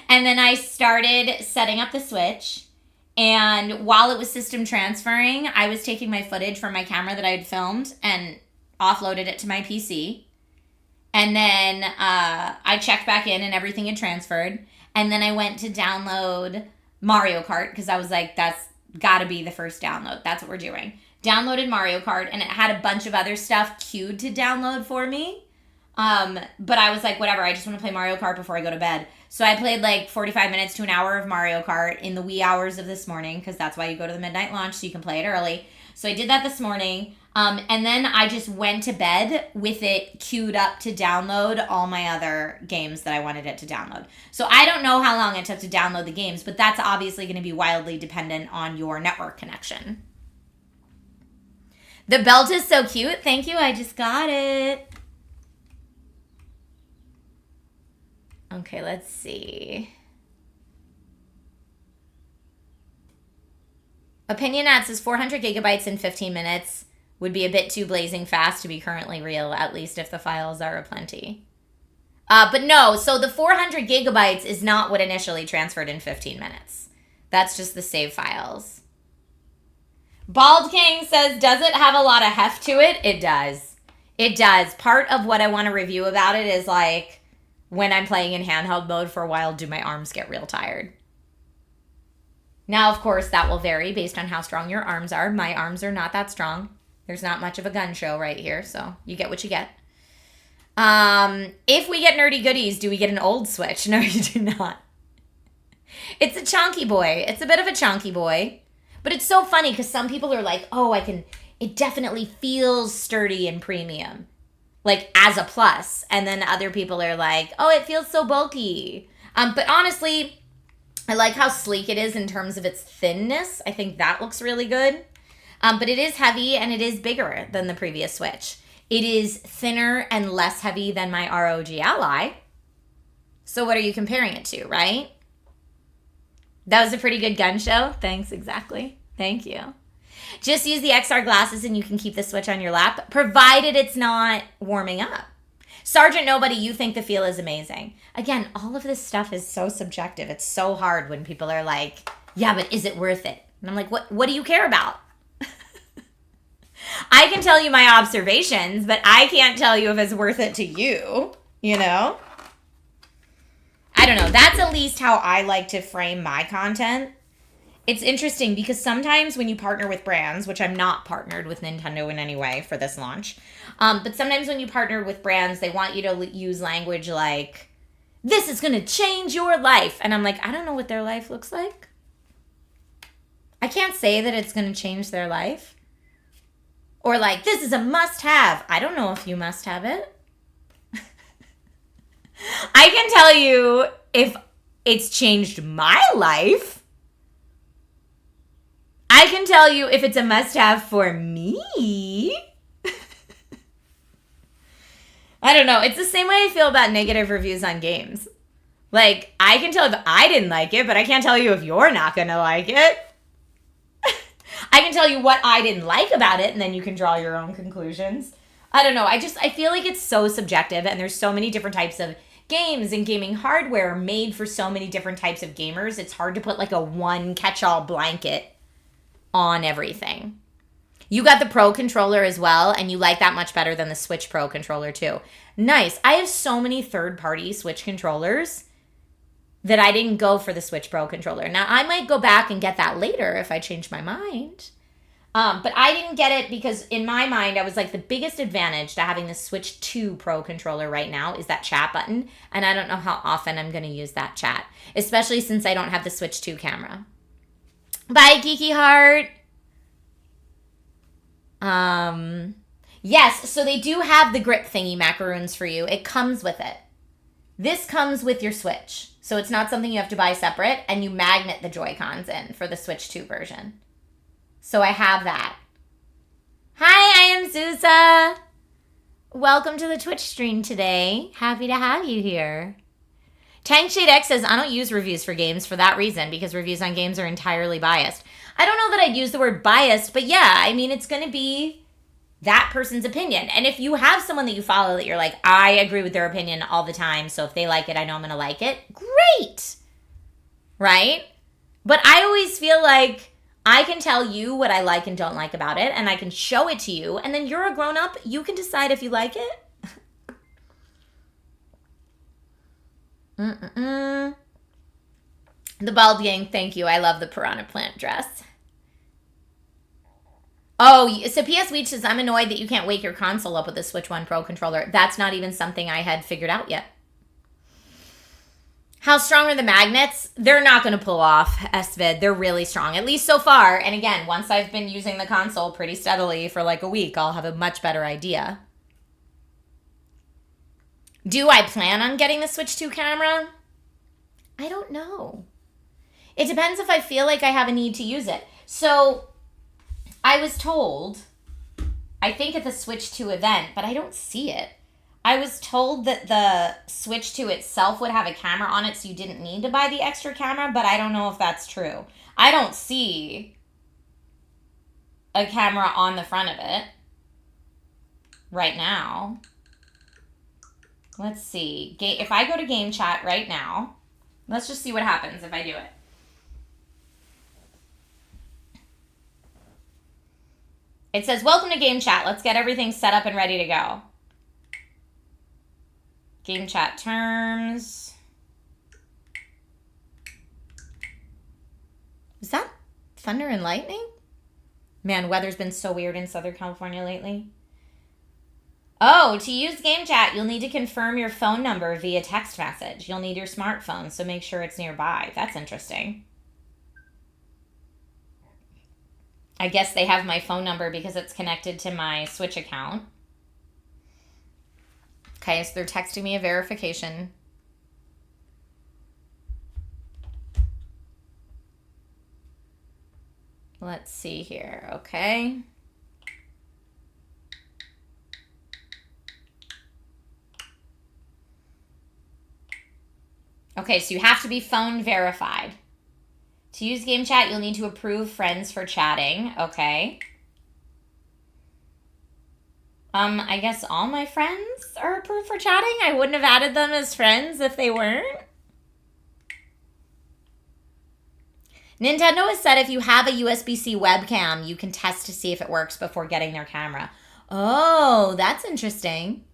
And then I started setting up the Switch. And while it was system transferring, I was taking my footage from my camera that I had filmed and offloaded it to my PC. And then I checked back in and everything had transferred. And then I went to download Mario Kart because I was like, that's got to be the first download. That's what we're doing. Downloaded Mario Kart, and it had a bunch of other stuff queued to download for me. But I was like, whatever, I just want to play Mario Kart before I go to bed. So I played like 45 minutes to an hour of Mario Kart in the wee hours of this morning, because that's why you go to the midnight launch, so you can play it early. So I did that this morning. And then I just went to bed with it queued up to download all my other games that I wanted it to download. So I don't know how long it took to download the games, but that's obviously going to be wildly dependent on your network connection. The belt is so cute. Thank you. I just got it. Okay, let's see. Opinionat says 400 gigabytes in 15 minutes would be a bit too blazing fast to be currently real, at least if the files are aplenty. But no, so the 400 gigabytes is not what initially transferred in 15 minutes. That's just the save files. Bald King says, does it have a lot of heft to it? It does. It does. Part of what I want to review about it is like, when I'm playing in handheld mode for a while, do my arms get real tired? Now, of course, that will vary based on how strong your arms are. My arms are not that strong. There's not much of a gun show right here, so you get what you get. If we get nerdy goodies, do we get an old Switch? No, you do not. It's a chonky boy. It's a bit of a chonky boy. But it's so funny because some people are like, oh, it definitely feels sturdy and premium. Like, as a plus. And then other people are like, oh, it feels so bulky. But honestly, I like how sleek it is in terms of its thinness. I think that looks really good. But it is heavy and it is bigger than the previous Switch. It is thinner and less heavy than my ROG Ally. So what are you comparing it to, right? That was a pretty good gun show. Thanks, exactly. Thank you. Just use the XR glasses and you can keep the Switch on your lap, provided it's not warming up. Sergeant Nobody, you think the feel is amazing. Again, all of this stuff is so subjective. It's so hard when people are like, yeah, but is it worth it? And I'm like, what do you care about? I can tell you my observations, but I can't tell you if it's worth it to you, you know? I don't know. That's at least how I like to frame my content. It's interesting because sometimes when you partner with brands, which I'm not partnered with Nintendo in any way for this launch, but sometimes when you partner with brands, they want you to use language like, this is going to change your life. And I'm like, I don't know what their life looks like. I can't say that it's going to change their life. Or like, this is a must-have. I don't know if you must have it. I can tell you if it's changed my life. I can tell you if it's a must-have for me. I don't know. It's the same way I feel about negative reviews on games. Like, I can tell if I didn't like it, but I can't tell you if you're not going to like it. I can tell you what I didn't like about it, and then you can draw your own conclusions. I don't know. I feel like it's so subjective, and there's so many different types of games and gaming hardware made for so many different types of gamers. It's hard to put like a one catch-all blanket on everything. You got the Pro controller as well, and you like that much better than the Switch Pro controller too. Nice. I have so many third-party Switch controllers that I didn't go for the Switch Pro controller. Now, I might go back and get that later if I change my mind. But I didn't get it because in my mind, I was like, the biggest advantage to having the Switch 2 Pro controller right now is that chat button. And I don't know how often I'm going to use that chat, especially since I don't have the Switch 2 camera. Bye, Geeky Heart. Yes, so they do have the grip thingy macaroons for you. It comes with it. This comes with your Switch. So it's not something you have to buy separate, and you magnet the Joy-Cons in for the Switch 2 version. So I have that. Hi, I am Zuza. Welcome to the Twitch stream today. Happy to have you here. Tankshade X says, I don't use reviews for games for that reason, because reviews on games are entirely biased. I don't know that I'd use the word biased, but yeah, I mean, it's going to be that person's opinion. And if you have someone that you follow that you're like, I agree with their opinion all the time, so if they like it, I know I'm going to like it, great. Right? But I always feel like I can tell you what I like and don't like about it, and I can show it to you, and then you're a grown-up, you can decide if you like it. The Bald Gang, thank you. I love the piranha plant dress. Oh, so PS Weech says, I'm annoyed that you can't wake your console up with the Switch 1 Pro controller. That's not even something I had figured out yet. How strong are the magnets? They're not going to pull off, SVID. They're really strong, at least so far. And again, once I've been using the console pretty steadily for like a week, I'll have a much better idea. Do I plan on getting the Switch 2 camera? I don't know. It depends if I feel like I have a need to use it. So I was told, I think at the Switch 2 event, but I don't see it. I was told that the Switch 2 itself would have a camera on it, so you didn't need to buy the extra camera, but I don't know if that's true. I don't see a camera on the front of it right now. Let's see. If I go to game chat right now, let's just see what happens if I do it. It says, welcome to game chat. Let's get everything set up and ready to go. Game chat terms. Is that thunder and lightning? Man, weather's been so weird in Southern California lately. Oh, to use game chat, you'll need to confirm your phone number via text message. You'll need your smartphone, so make sure it's nearby. That's interesting. I guess they have my phone number because it's connected to my Switch account. Okay, so they're texting me a verification. Let's see here, okay. Okay, so you have to be phone verified. To use game chat, you'll need to approve friends for chatting, okay. I guess all my friends are approved for chatting. I wouldn't have added them as friends if they weren't. Nintendo has said if you have a USB-C webcam, you can test to see if it works before getting their camera. Oh, that's interesting.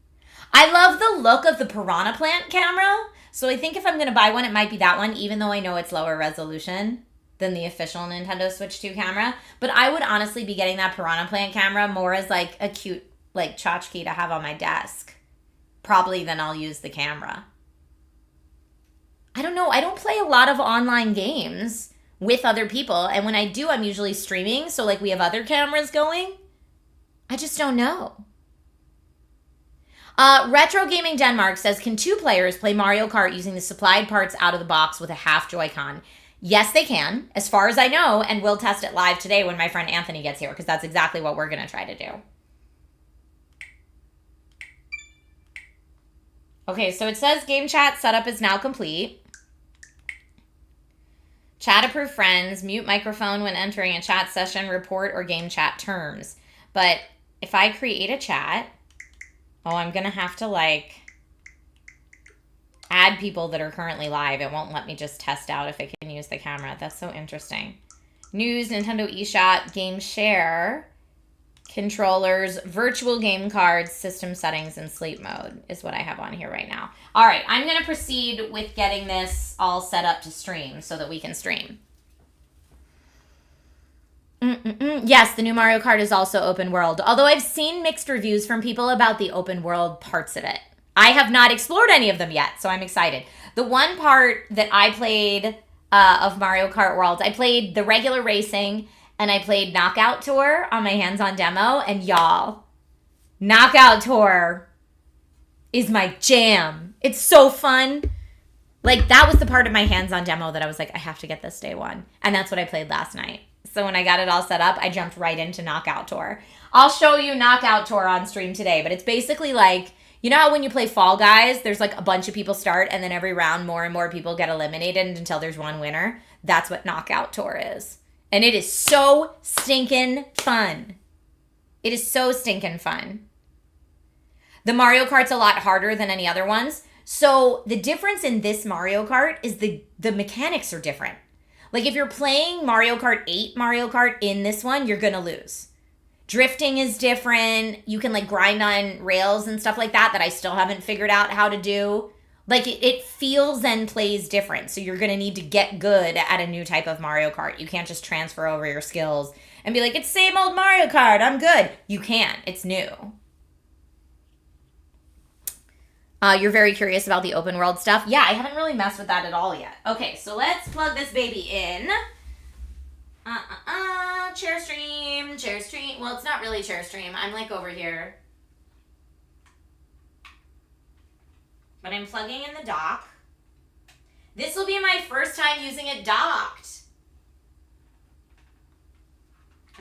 I love the look of the piranha plant camera. So I think if I'm going to buy one, it might be that one, even though I know it's lower resolution than the official Nintendo Switch 2 camera. But I would honestly be getting that piranha plant camera more as like a cute like tchotchke to have on my desk, probably than I'll use the camera. I don't know. I don't play a lot of online games with other people, and when I do, I'm usually streaming, so like we have other cameras going. I just don't know. Retro Gaming Denmark says, can two players play Mario Kart using the supplied parts out of the box with a half Joy-Con? Yes, they can, as far as I know, and we'll test it live today when my friend Anthony gets here, because that's exactly what we're going to try to do. Okay, so it says game chat setup is now complete. Chat approved friends, mute microphone when entering a chat session, report or game chat terms. But if I create a chat, oh, I'm going to have to like add people that are currently live. It won't let me just test out if it can use the camera. That's so interesting. News, Nintendo eShop, game share, controllers, virtual game cards, system settings, and sleep mode is what I have on here right now. All right, I'm going to proceed with getting this all set up to stream so that we can stream. Yes, the new Mario Kart is also open world, although I've seen mixed reviews from people about the open world parts of it. I have not explored any of them yet, so I'm excited. The one part that I played of Mario Kart World, I played the regular racing, and I played Knockout Tour on my hands-on demo, and y'all, Knockout Tour is my jam. It's so fun. Like, that was the part of my hands-on demo that I was like, I have to get this day one. And that's what I played last night. So when I got it all set up, I jumped right into Knockout Tour. I'll show you Knockout Tour on stream today, but it's basically like, you know how when you play Fall Guys, there's like a bunch of people start and then every round more and more people get eliminated until there's one winner? That's what Knockout Tour is. And it is so stinking fun. It is so stinking fun. The Mario Kart's a lot harder than any other ones. So the difference in this Mario Kart is the mechanics are different. Like if you're playing Mario Kart 8 Mario Kart in this one, you're going to lose. Drifting is different. You can like grind on rails and stuff like that I still haven't figured out how to do. Like it feels and plays different. So you're going to need to get good at a new type of Mario Kart. You can't just transfer over your skills and be like, it's same old Mario Kart, I'm good. You can't. It's new. You're very curious about the open world stuff. Yeah, I haven't really messed with that at all yet. Okay, so let's plug this baby in. Chair stream. Well, it's not really chair stream. I'm like over here. But I'm plugging in the dock. This will be my first time using it docked.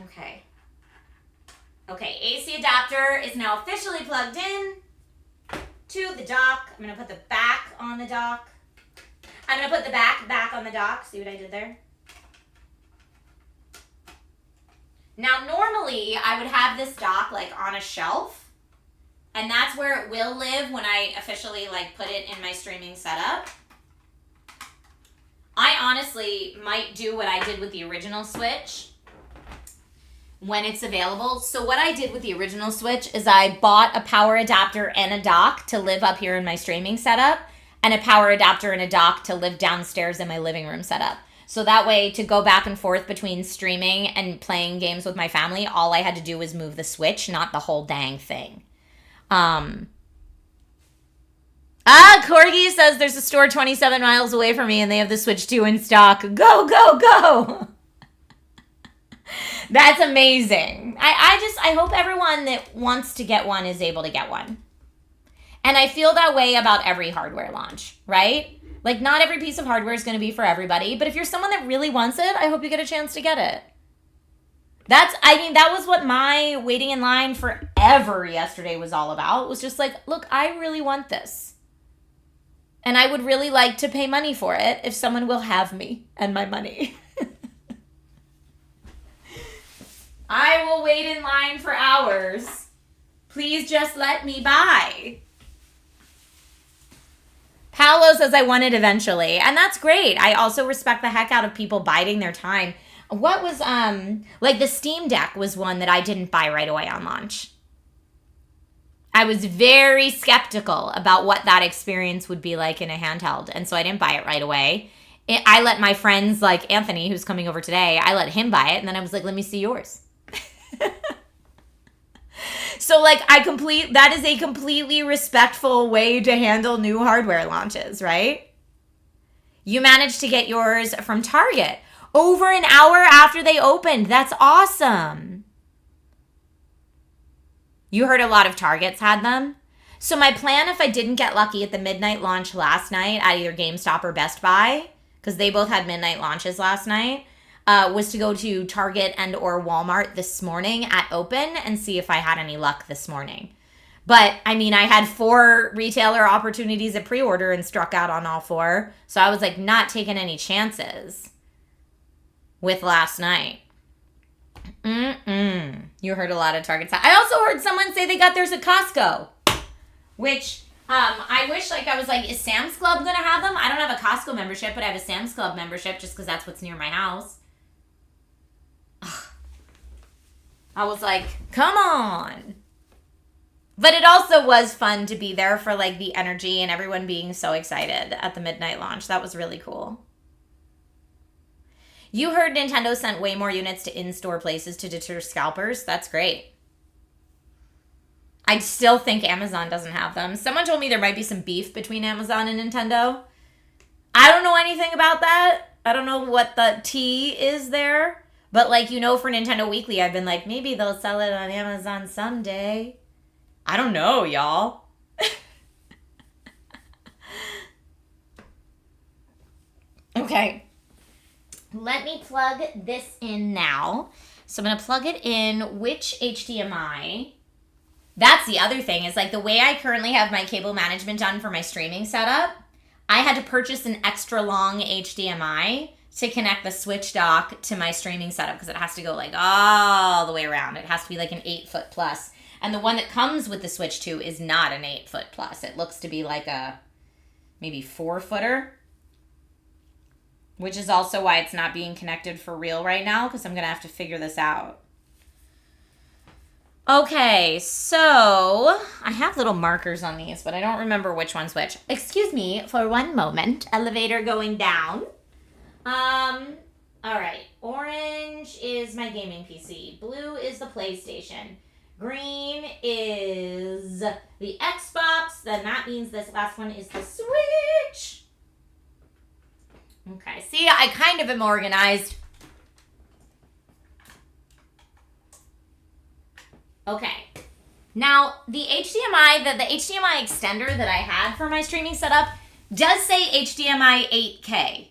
Okay. Okay, AC adapter is now officially plugged in to the dock. I'm going to put the back on the dock. I'm going to put the back on the dock. See what I did there? Now, normally, I would have this dock, like, on a shelf. And that's where it will live when I officially, like, put it in my streaming setup. I honestly might do what I did with the original Switch when it's available. So what I did with the original Switch is I bought a power adapter and a dock to live up here in my streaming setup, and a power adapter and a dock to live downstairs in my living room setup. So that way, to go back and forth between streaming and playing games with my family, all I had to do was move the Switch, not the whole dang thing. Corgi says there's a store 27 miles away from me and they have the Switch 2 in stock. Go, go, go! That's amazing. I hope everyone that wants to get one is able to get one. And I feel that way about every hardware launch, right? Like, not every piece of hardware is going to be for everybody, but if you're someone that really wants it, I hope you get a chance to get it. That was what my waiting in line forever yesterday was all about. It was just like, look, I really want this. And I would really like to pay money for it if someone will have me and my money. I will wait in line for hours. Please just let me buy. Paolo says I want it eventually. And that's great. I also respect the heck out of people biding their time. What was, like the Steam Deck was one that I didn't buy right away on launch. I was very skeptical about what that experience would be like in a handheld. And so I didn't buy it right away. I let my friends, like Anthony, who's coming over today, I let him buy it. And then I was like, let me see yours. So like that is a completely respectful way to handle new hardware launches, right? You managed to get yours from Target over an hour after they opened. That's awesome. You heard a lot of Targets had them. So my plan, if I didn't get lucky at the midnight launch last night at either GameStop or Best Buy, because they both had midnight launches last night, was to go to Target and or Walmart this morning at open and see if I had any luck this morning. But, I mean, I had 4 retailer opportunities at pre-order and struck out on all 4. So I was, like, not taking any chances with last night. You heard a lot of Targets. I also heard someone say they got theirs at Costco, which I wish, like, I was like, is Sam's Club going to have them? I don't have a Costco membership, but I have a Sam's Club membership just because that's what's near my house. I was like, come on. But it also was fun to be there for, like, the energy and everyone being so excited at the midnight launch. That was really cool. You heard Nintendo sent way more units to in-store places to deter scalpers. That's great. I still think Amazon doesn't have them. Someone told me there might be some beef between Amazon and Nintendo. I don't know anything about that. I don't know what the tea is there. But, like, you know, for Nintendo Weekly, I've been like, maybe they'll sell it on Amazon someday. I don't know, y'all. Okay. let me plug this in now. So I'm going to plug it in. Which HDMI? That's the other thing is like the way I currently have my cable management done for my streaming setup, I had to purchase an extra long HDMI to connect the switch dock to my streaming setup because it has to go like all the way around. It has to be like an 8-foot plus. And the one that comes with the Switch 2 is not an 8-foot plus. It looks to be like a maybe 4-footer. Which is also why it's not being connected for real right now, because I'm going to have to figure this out. Okay, so I have little markers on these, but I don't remember which one's which. Excuse me for one moment. Elevator going down. All right. Orange is my gaming PC. Blue is the PlayStation. Green is the Xbox. Then that means this last one is the Switch. Okay, see, I kind of am organized. Okay, now the HDMI, the HDMI extender that I had for my streaming setup does say HDMI 8K.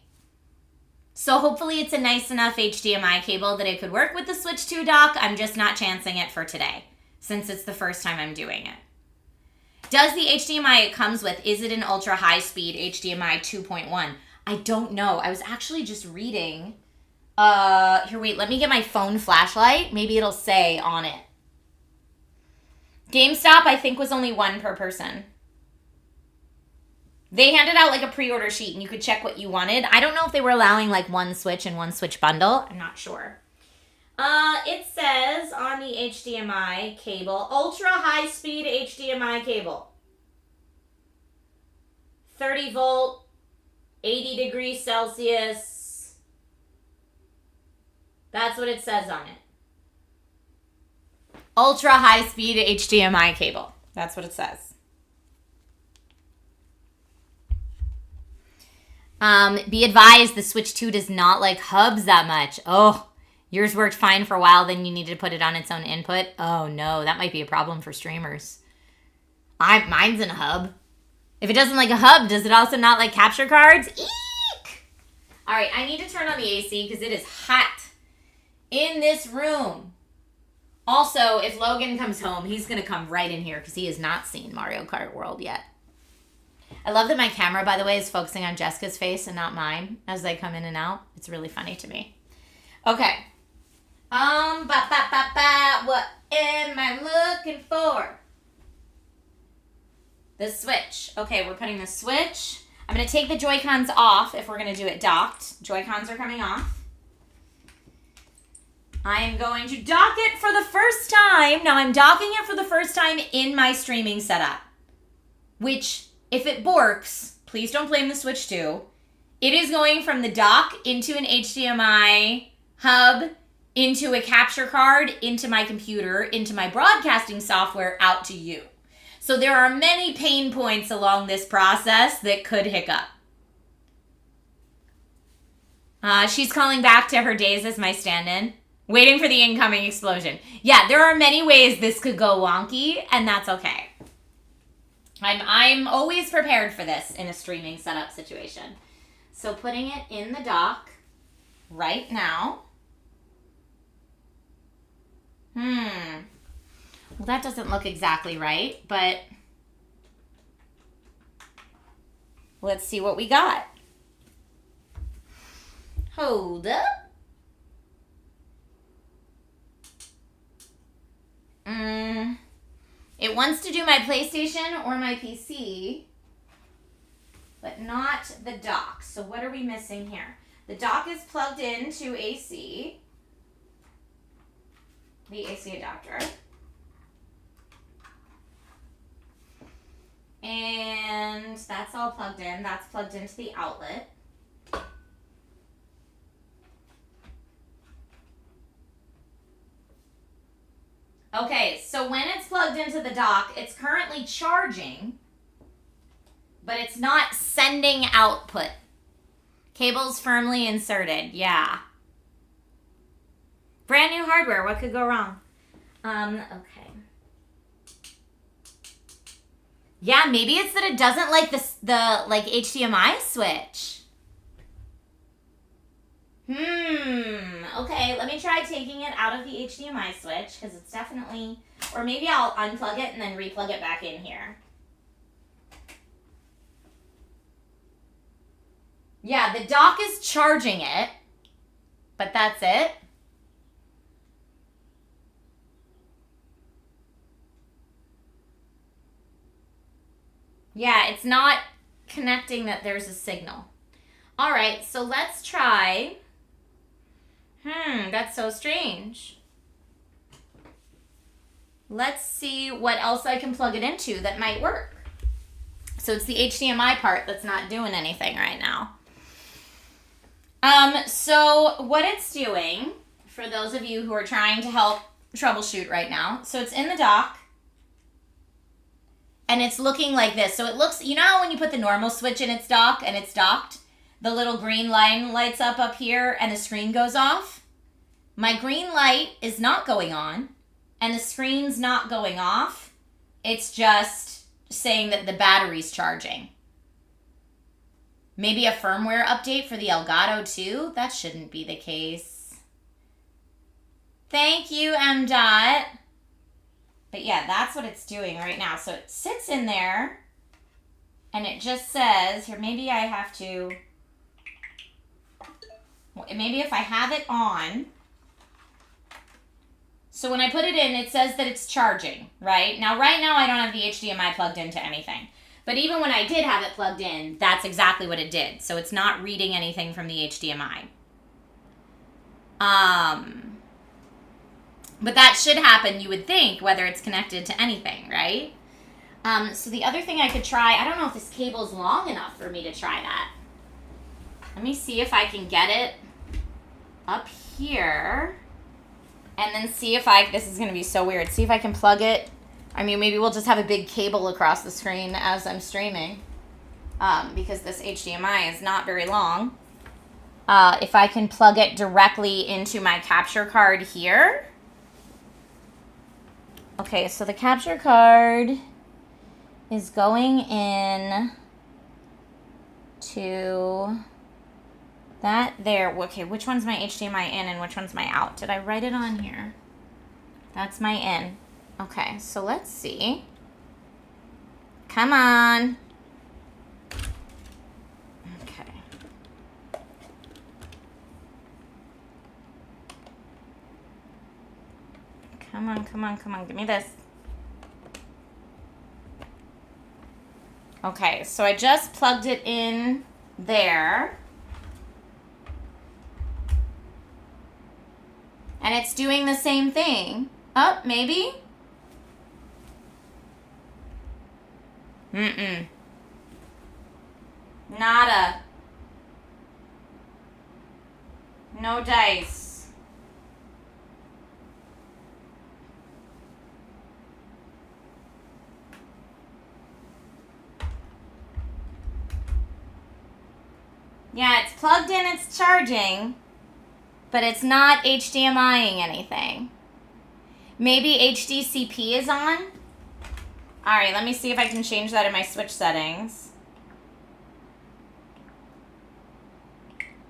So hopefully it's a nice enough HDMI cable that it could work with the Switch 2 dock. I'm just not chancing it for today, since it's the first time I'm doing it. Does the HDMI it comes with, is it an ultra high speed HDMI 2.1? I don't know. I was actually just reading. Here, wait, let me get my phone flashlight. Maybe it'll say on it. GameStop, I think, was only one per person. They handed out like a pre-order sheet and you could check what you wanted. I don't know if they were allowing like one Switch and one Switch bundle. I'm not sure. It says on the HDMI cable, ultra high speed HDMI cable. 30 volt. 80 degrees Celsius. That's what it says on it. Ultra high speed HDMI cable. That's what it says. Be advised, the Switch 2 does not like hubs that much. Oh, yours worked fine for a while, then you needed to put it on its own input. Oh no, that might be a problem for streamers. Mine's in a hub. If it doesn't like a hub, does it also not like capture cards? Eek! All right, I need to turn on the AC because it is hot in this room. Also, if Logan comes home, he's going to come right in here because he has not seen Mario Kart World yet. I love that my camera, by the way, is focusing on Jessica's face and not mine as they come in and out. It's really funny to me. Okay. What am I looking for? The Switch. Okay, we're putting the Switch. I'm going to take the Joy-Cons off if we're going to do it docked. Joy-Cons are coming off. I am going to dock it for the first time. Now, I'm docking it for the first time in my streaming setup. Which, if it borks, please don't blame the Switch 2. It is going from the dock into an HDMI hub, into a capture card, into my computer, into my broadcasting software, out to you. So there are many pain points along this process that could hiccup. She's calling back to her days as my stand-in, waiting for the incoming explosion. Yeah, there are many ways this could go wonky, and that's okay. I'm always prepared for this in a streaming setup situation. So putting it in the dock right now. Well, that doesn't look exactly right, but let's see what we got. Hold up. It wants to do my PlayStation or my PC, but not the dock. So what are we missing here? The dock is plugged into AC, the AC adapter. And that's all plugged in. That's plugged into the outlet. Okay, so when it's plugged into the dock, it's currently charging, but it's not sending output. Cable's firmly inserted. Yeah. Brand new hardware. What could go wrong? Okay. Yeah, maybe it's that it doesn't like the HDMI switch. Okay, let me try taking it out of the HDMI switch because it's definitely, or maybe I'll unplug it and then replug it back in here. Yeah, the dock is charging it, but that's it. Yeah, it's not connecting that there's a signal. All right, so let's try. That's so strange. Let's see what else I can plug it into that might work. So it's the HDMI part that's not doing anything right now. So what it's doing, for those of you who are trying to help troubleshoot right now, so it's in the dock, and it's looking like this. So it looks, you know how when you put the normal switch in its dock and it's docked, the little green line lights up here and the screen goes off? My green light is not going on, and the screen's not going off. It's just saying that the battery's charging. Maybe a firmware update for the Elgato too? That shouldn't be the case. Thank you, M.Dot. But yeah, that's what it's doing right now. So it sits in there, and it just says, here, maybe I have to, maybe if I have it on, so when I put it in, it says that it's charging, right? Now, right now, I don't have the HDMI plugged into anything. But even when I did have it plugged in, that's exactly what it did. So it's not reading anything from the HDMI. But that should happen, you would think, whether it's connected to anything, right? So the other thing I could try, I don't know if this cable's long enough for me to try that. Let me see if I can get it up here. And then see if this is going to be so weird. See if I can plug it. I mean, maybe we'll just have a big cable across the screen as I'm streaming. Because this HDMI is not very long. If I can plug it directly into my capture card here. Okay, so the capture card is going in to that there. Okay, which one's my HDMI in and which one's my out? Did I write it on here? That's my in. Okay, so let's see. Come on. Okay. Come on, come on, come on. Give me this. Okay, so I just plugged it in there. And it's doing the same thing. Oh, maybe? Nada. No dice. Yeah, it's plugged in, it's charging, but it's not HDMIing anything. Maybe HDCP is on? Alright, let me see if I can change that in my switch settings.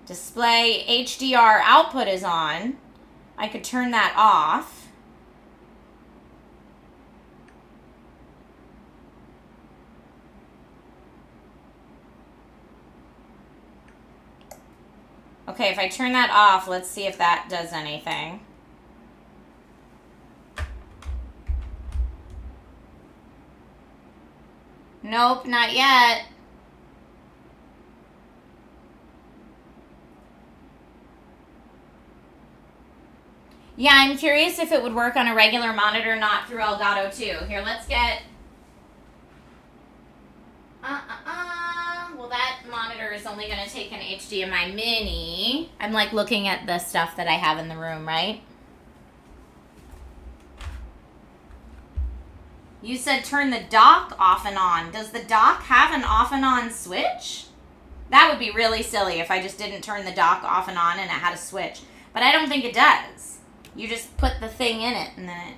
Display HDR output is on. I could turn that off. Okay, if I turn that off, let's see if that does anything. Nope, not yet. Yeah, I'm curious if it would work on a regular monitor, not through Elgato too. Here, let's get... Well, that monitor is only going to take an HDMI mini. I'm like looking at the stuff that I have in the room, right? You said turn the dock off and on. Does the dock have an off and on switch? That would be really silly if I just didn't turn the dock off and on and it had a switch. But I don't think it does. You just put the thing in it and then it...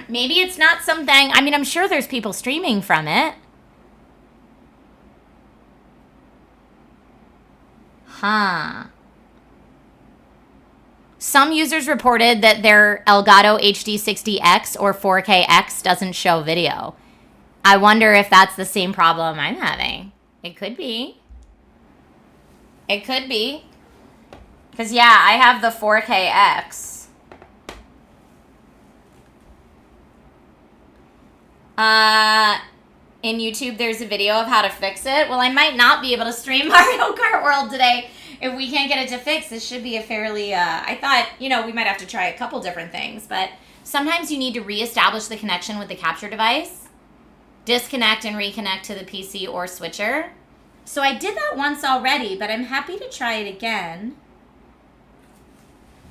Maybe it's not something... I mean, I'm sure there's people streaming from it. Huh. Some users reported that their Elgato HD60X or 4KX doesn't show video. I wonder if that's the same problem I'm having. It could be. It could be. Because, yeah, I have the 4KX. In YouTube, there's a video of how to fix it. Well, I might not be able to stream Mario Kart World today. If we can't get it to fix, this should be a fairly, I thought, you know, we might have to try a couple different things, but sometimes you need to reestablish the connection with the capture device, disconnect and reconnect to the PC or switcher. So I did that once already, but I'm happy to try it again.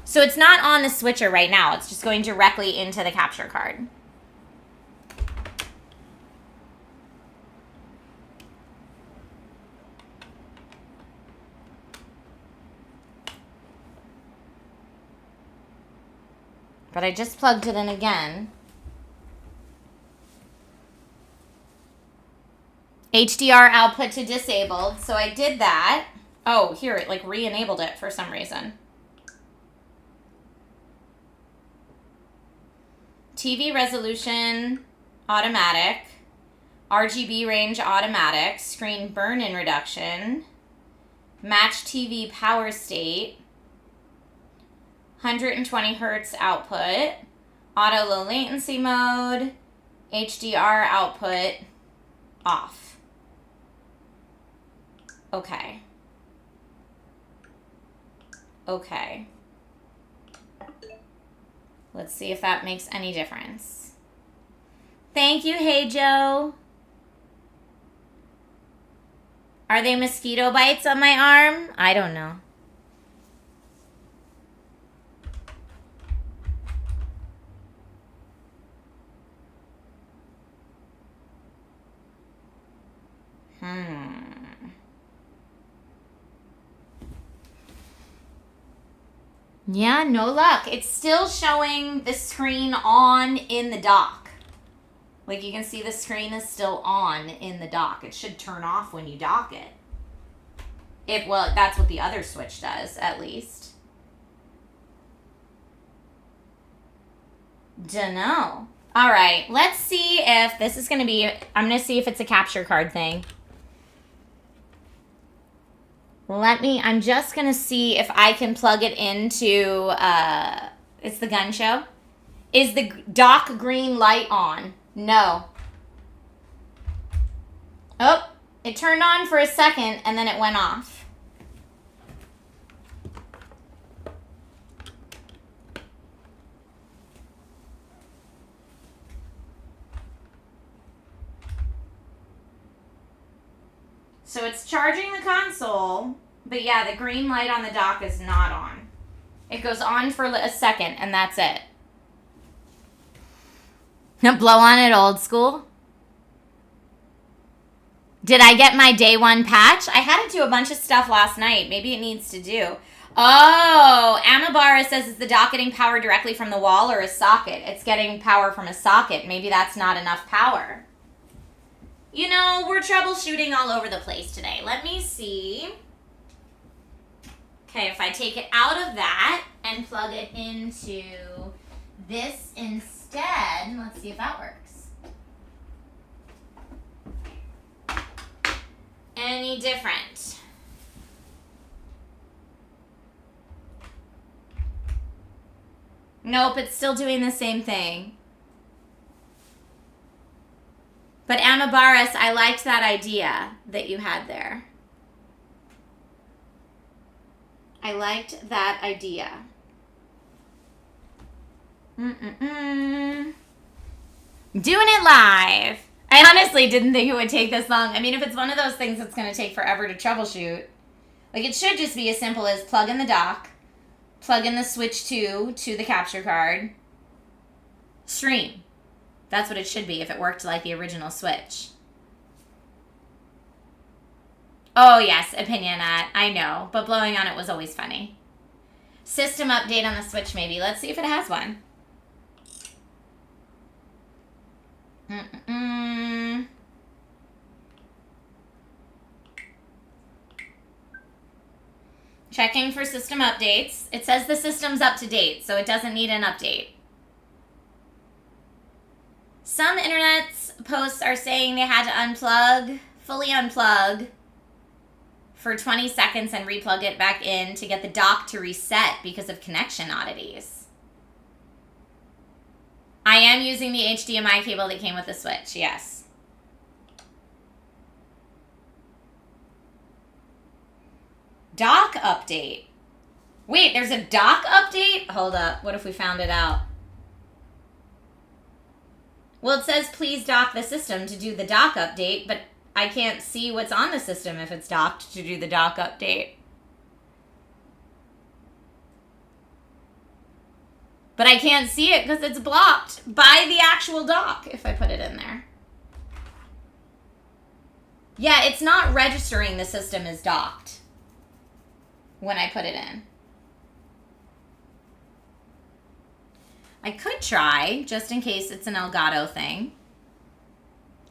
So it's not on the switcher right now. It's just going directly into the capture card. But I just plugged it in again. HDR output to disabled. So I did that. Oh, here, it like re-enabled it for some reason. TV resolution, automatic. RGB range, automatic. Screen burn-in reduction. Match TV power state. 120 hertz output, auto low latency mode, HDR output off. Okay. Okay. Let's see if that makes any difference. Thank you, Hey Joe. Are they mosquito bites on my arm? I don't know. Yeah, no luck. It's still showing the screen on in the dock. Like you can see the screen is still on in the dock. It should turn off when you dock it. Well, that's what the other switch does, at least. Dunno. All right, let's see if this is going to be... I'm going to see if it's a capture card thing. I'm just going to see if I can plug it into, it's the gun show. Is the dock green light on? No. Oh, it turned on for a second and then it went off. So it's charging the console, but yeah, the green light on the dock is not on. It goes on for a second, and that's it. Blow on it old school. Did I get my day one patch? I had to do a bunch of stuff last night. Maybe it needs to do. Oh, Amabara says, is the dock getting power directly from the wall or a socket? It's getting power from a socket. Maybe that's not enough power. You know, we're troubleshooting all over the place today. Let me see. Okay, if I take it out of that and plug it into this instead, let's see if that works. Any different? Nope, it's still doing the same thing. But Amabaris, I liked that idea that you had there. I liked that idea. Doing it live. I honestly didn't think it would take this long. I mean, if it's one of those things that's going to take forever to troubleshoot, like it should just be as simple as plug in the dock, plug in the switch 2 to the capture card, stream. That's what it should be if it worked like the original Switch. Oh, yes, Opinionat. I know, but blowing on it was always funny. System update on the Switch, maybe. Let's see if it has one. Checking for system updates. It says the system's up to date, so it doesn't need an update. Some internet posts are saying they had to unplug, fully unplug for 20 seconds and replug it back in to get the dock to reset because of connection oddities. I am using the HDMI cable that came with the Switch, yes. Dock update. Wait, there's a dock update? Hold up. What if we found it out? Well, it says please dock the system to do the dock update, but I can't see what's on the system if it's docked to do the dock update. But I can't see it because it's blocked by the actual dock if I put it in there. Yeah, it's not registering the system is docked when I put it in. I could try, just in case it's an Elgato thing.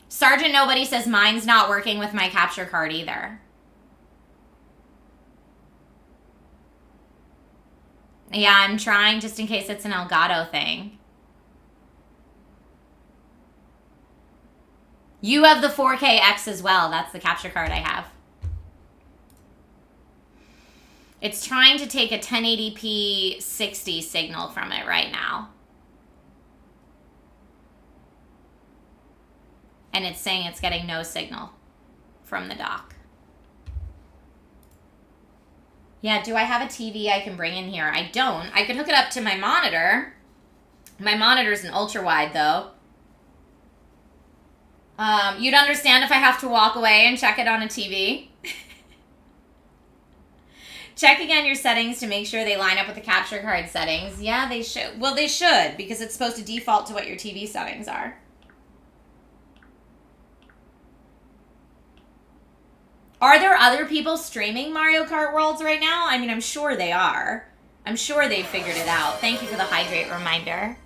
Sergeant Nobody says mine's not working with my capture card either. Yeah, I'm trying just in case it's an Elgato thing. You have the 4KX as well. That's the capture card I have. It's trying to take a 1080p 60 signal from it right now. And it's saying it's getting no signal from the dock. Yeah, do I have a TV I can bring in here? I don't. I could hook it up to my monitor. My monitor's an ultra-wide, though. You'd understand if I have to walk away and check it on a TV. Check again your settings to make sure they line up with the capture card settings. Yeah, they should. Well, they should, because it's supposed to default to what your TV settings are. Are there other people streaming Mario Kart Worlds right now? I mean, I'm sure they are. I'm sure they've figured it out. Thank you for the hydrate reminder.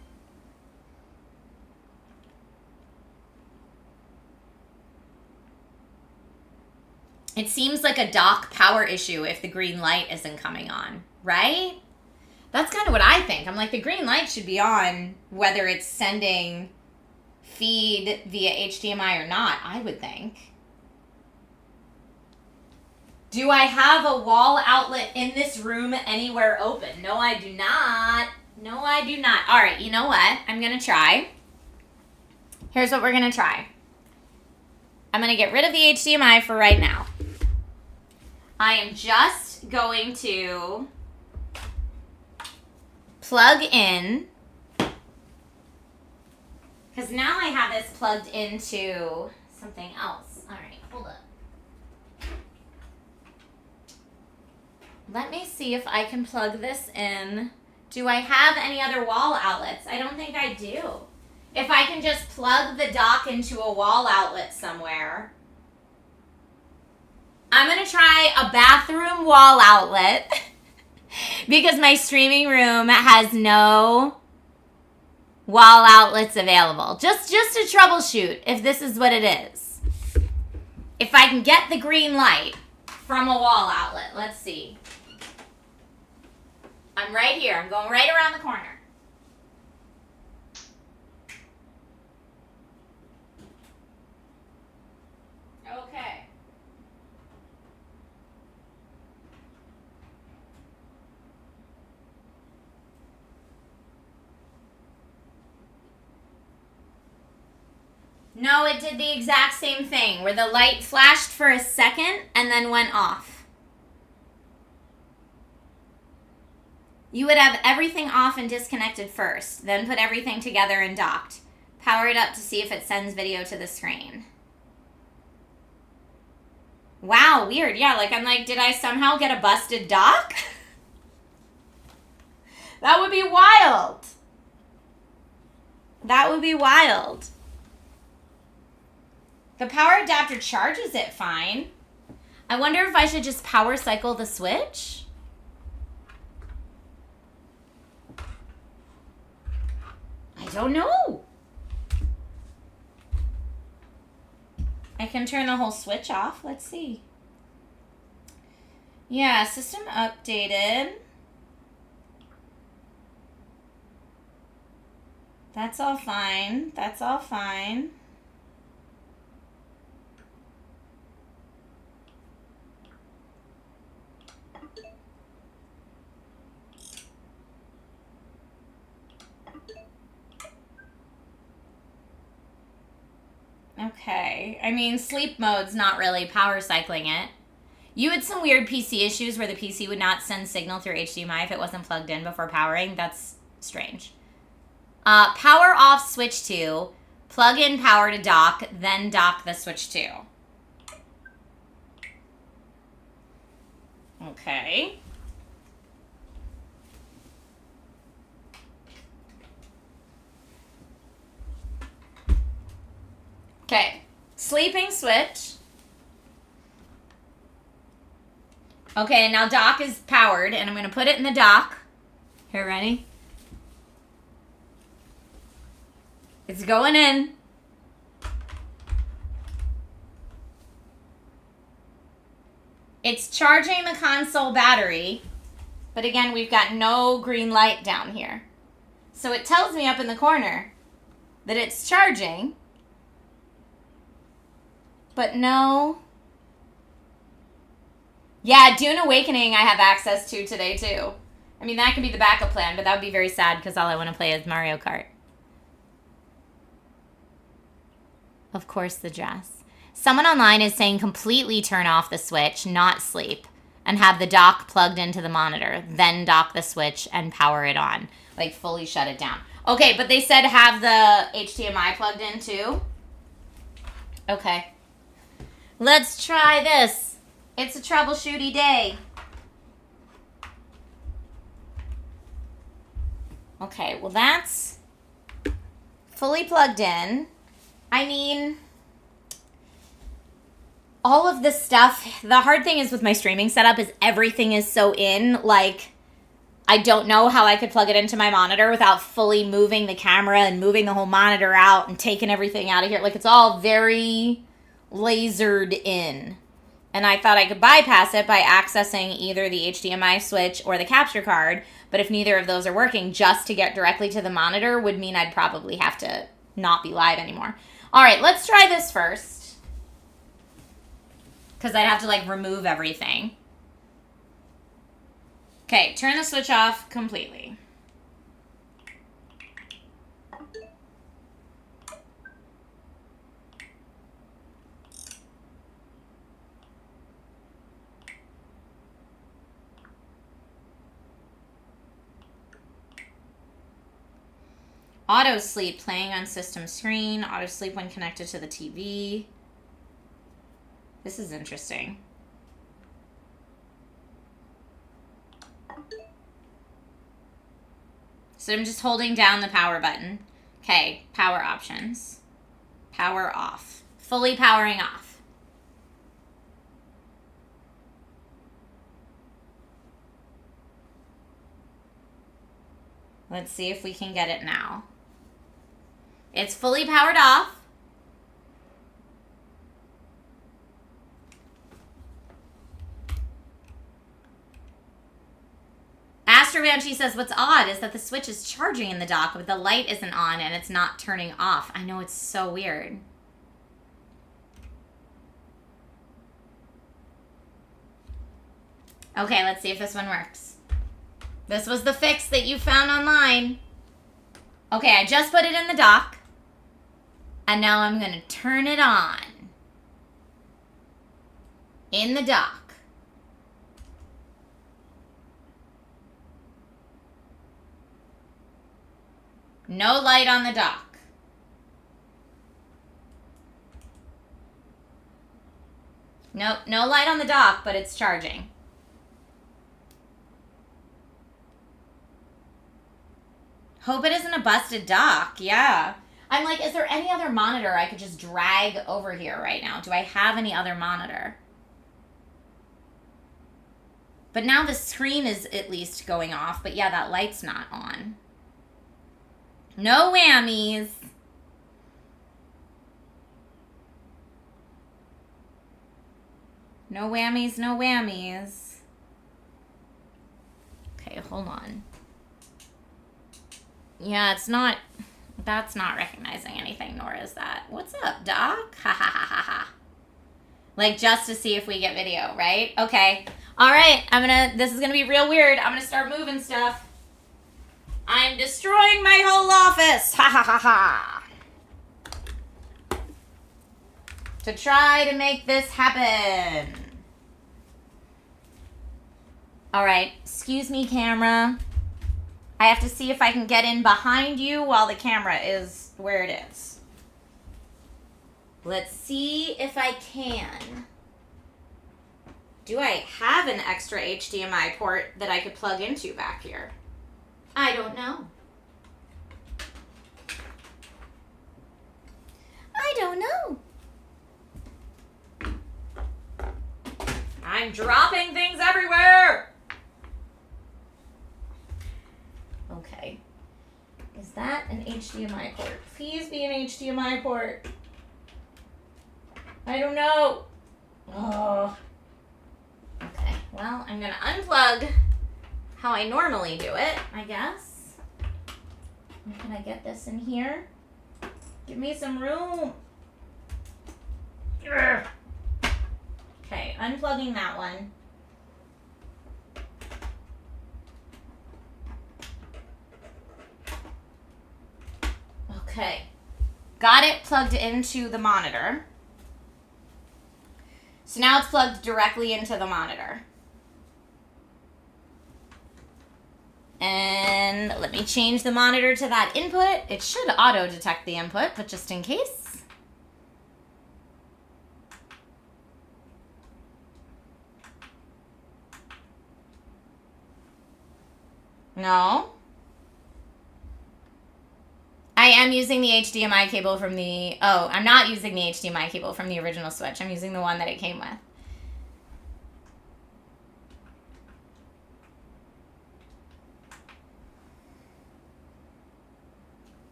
It seems like a dock power issue if the green light isn't coming on, right? That's kind of what I think. I'm like, the green light should be on whether it's sending feed via HDMI or not, I would think. Do I have a wall outlet in this room anywhere open? No, I do not. No, I do not. All right, you know what? I'm going to try. Here's what we're going to try. I'm going to get rid of the HDMI for right now. I am just going to plug in, because now I have this plugged into something else. All right, hold up. Let me see if I can plug this in. Do I have any other wall outlets? I don't think I do. If I can just plug the dock into a wall outlet somewhere. I'm going to try a bathroom wall outlet because my streaming room has no wall outlets available. Just to troubleshoot if this is what it is. If I can get the green light from a wall outlet. Let's see. I'm right here. I'm going right around the corner. Okay. No, it did the exact same thing where the light flashed for a second and then went off. You would have everything off and disconnected first, then put everything together and docked. Power it up to see if it sends video to the screen. Wow, weird. Yeah, like I'm like, did I somehow get a busted dock? That would be wild. That would be wild. The power adapter charges it fine. I wonder if I should just power cycle the Switch? I don't know. I can turn the whole Switch off. Let's see. Yeah, system updated. That's all fine. That's all fine. Okay. I mean, sleep mode's not really power cycling it. You had some weird PC issues where the PC would not send signal through HDMI if it wasn't plugged in before powering. That's strange. Power off switch 2. Plug in power to dock, then dock the switch 2. Okay. Okay. Sleeping switch. Okay, now dock is powered, and I'm going to put it in the dock. Here, ready? It's going in. It's charging the console battery, but again, we've got no green light down here. So it tells me up in the corner that it's charging, but no. Yeah, Dune Awakening I have access to today too. I mean, that could be the backup plan, but that would be very sad because all I want to play is Mario Kart. Of course, the dress. Someone online is saying completely turn off the switch, not sleep, and have the dock plugged into the monitor, then dock the switch and power it on. Like, fully shut it down. Okay, but they said have the HDMI plugged in too. Okay. Let's try this. It's a troubleshooty day. Okay, well that's fully plugged in. I mean, all of this stuff, the hard thing is with my streaming setup is everything is so in, like, I don't know how I could plug it into my monitor without fully moving the camera and moving the whole monitor out and taking everything out of here. Like, it's all very lasered in. And I thought I could bypass it by accessing either the HDMI switch or the capture card. But if neither of those are working, just to get directly to the monitor would mean I'd probably have to not be live anymore. All right, let's try this first. Because I'd have to, like, remove everything. Okay, turn the switch off completely. Auto sleep playing on system screen. Auto sleep when connected to the TV. This is interesting. So I'm just holding down the power button. Okay, power options. Power off. Fully powering off. Let's see if we can get it now. It's fully powered off. Astro Banshee says, what's odd is that the switch is charging in the dock, but the light isn't on and it's not turning off. I know, it's so weird. Okay, let's see if this one works. This was the fix that you found online. Okay, I just put it in the dock. And now I'm going to turn it on. In the dock. No light on the dock. Nope, no light on the dock, but it's charging. Hope it isn't a busted dock. Yeah. I'm like, is there any other monitor I could just drag over here right now? Do I have any other monitor? But now the screen is at least going off. But yeah, that light's not on. No whammies. No whammies, no whammies. hold on. Yeah, it's not, that's not recognizing anything, nor is that. What's up, Doc? Ha ha ha ha ha. Like, just to see if we get video, right? Okay. All right, this is gonna be real weird. I'm gonna start moving stuff. I'm destroying my whole office. Ha ha ha ha. To try to make this happen. All right, excuse me, camera. I have to see if I can get in behind you while the camera is where it is. Let's see if I can. Do I have an extra HDMI port that I could plug into back here? I don't know. I don't know. I'm dropping things everywhere. Okay. Is that an HDMI port? Please be an HDMI port. I don't know. Oh. Okay. Well, I'm going to unplug how I normally do it, I guess. Can I get this in here? Give me some room. Urgh. Okay, unplugging that one. Okay. Got it plugged into the monitor. So now it's plugged directly into the monitor. And let me change the monitor to that input. It should auto-detect the input, but just in case. No. I am using the HDMI cable from the... Oh, I'm not using the HDMI cable from the original Switch. I'm using the one that it came with.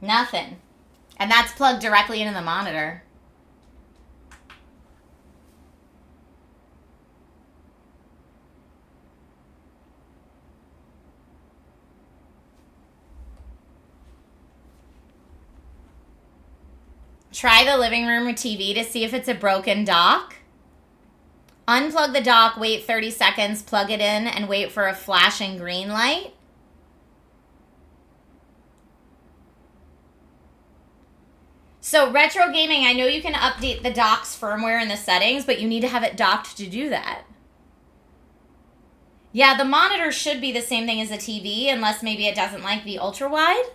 Nothing. And that's plugged directly into the monitor. Try the living room TV to see if it's a broken dock. Unplug the dock, wait 30 seconds, plug it in, and wait for a flashing green light. So retro gaming, I know you can update the dock's firmware in the settings, but you need to have it docked to do that. Yeah, the monitor should be the same thing as a TV, unless maybe it doesn't like the ultra wide.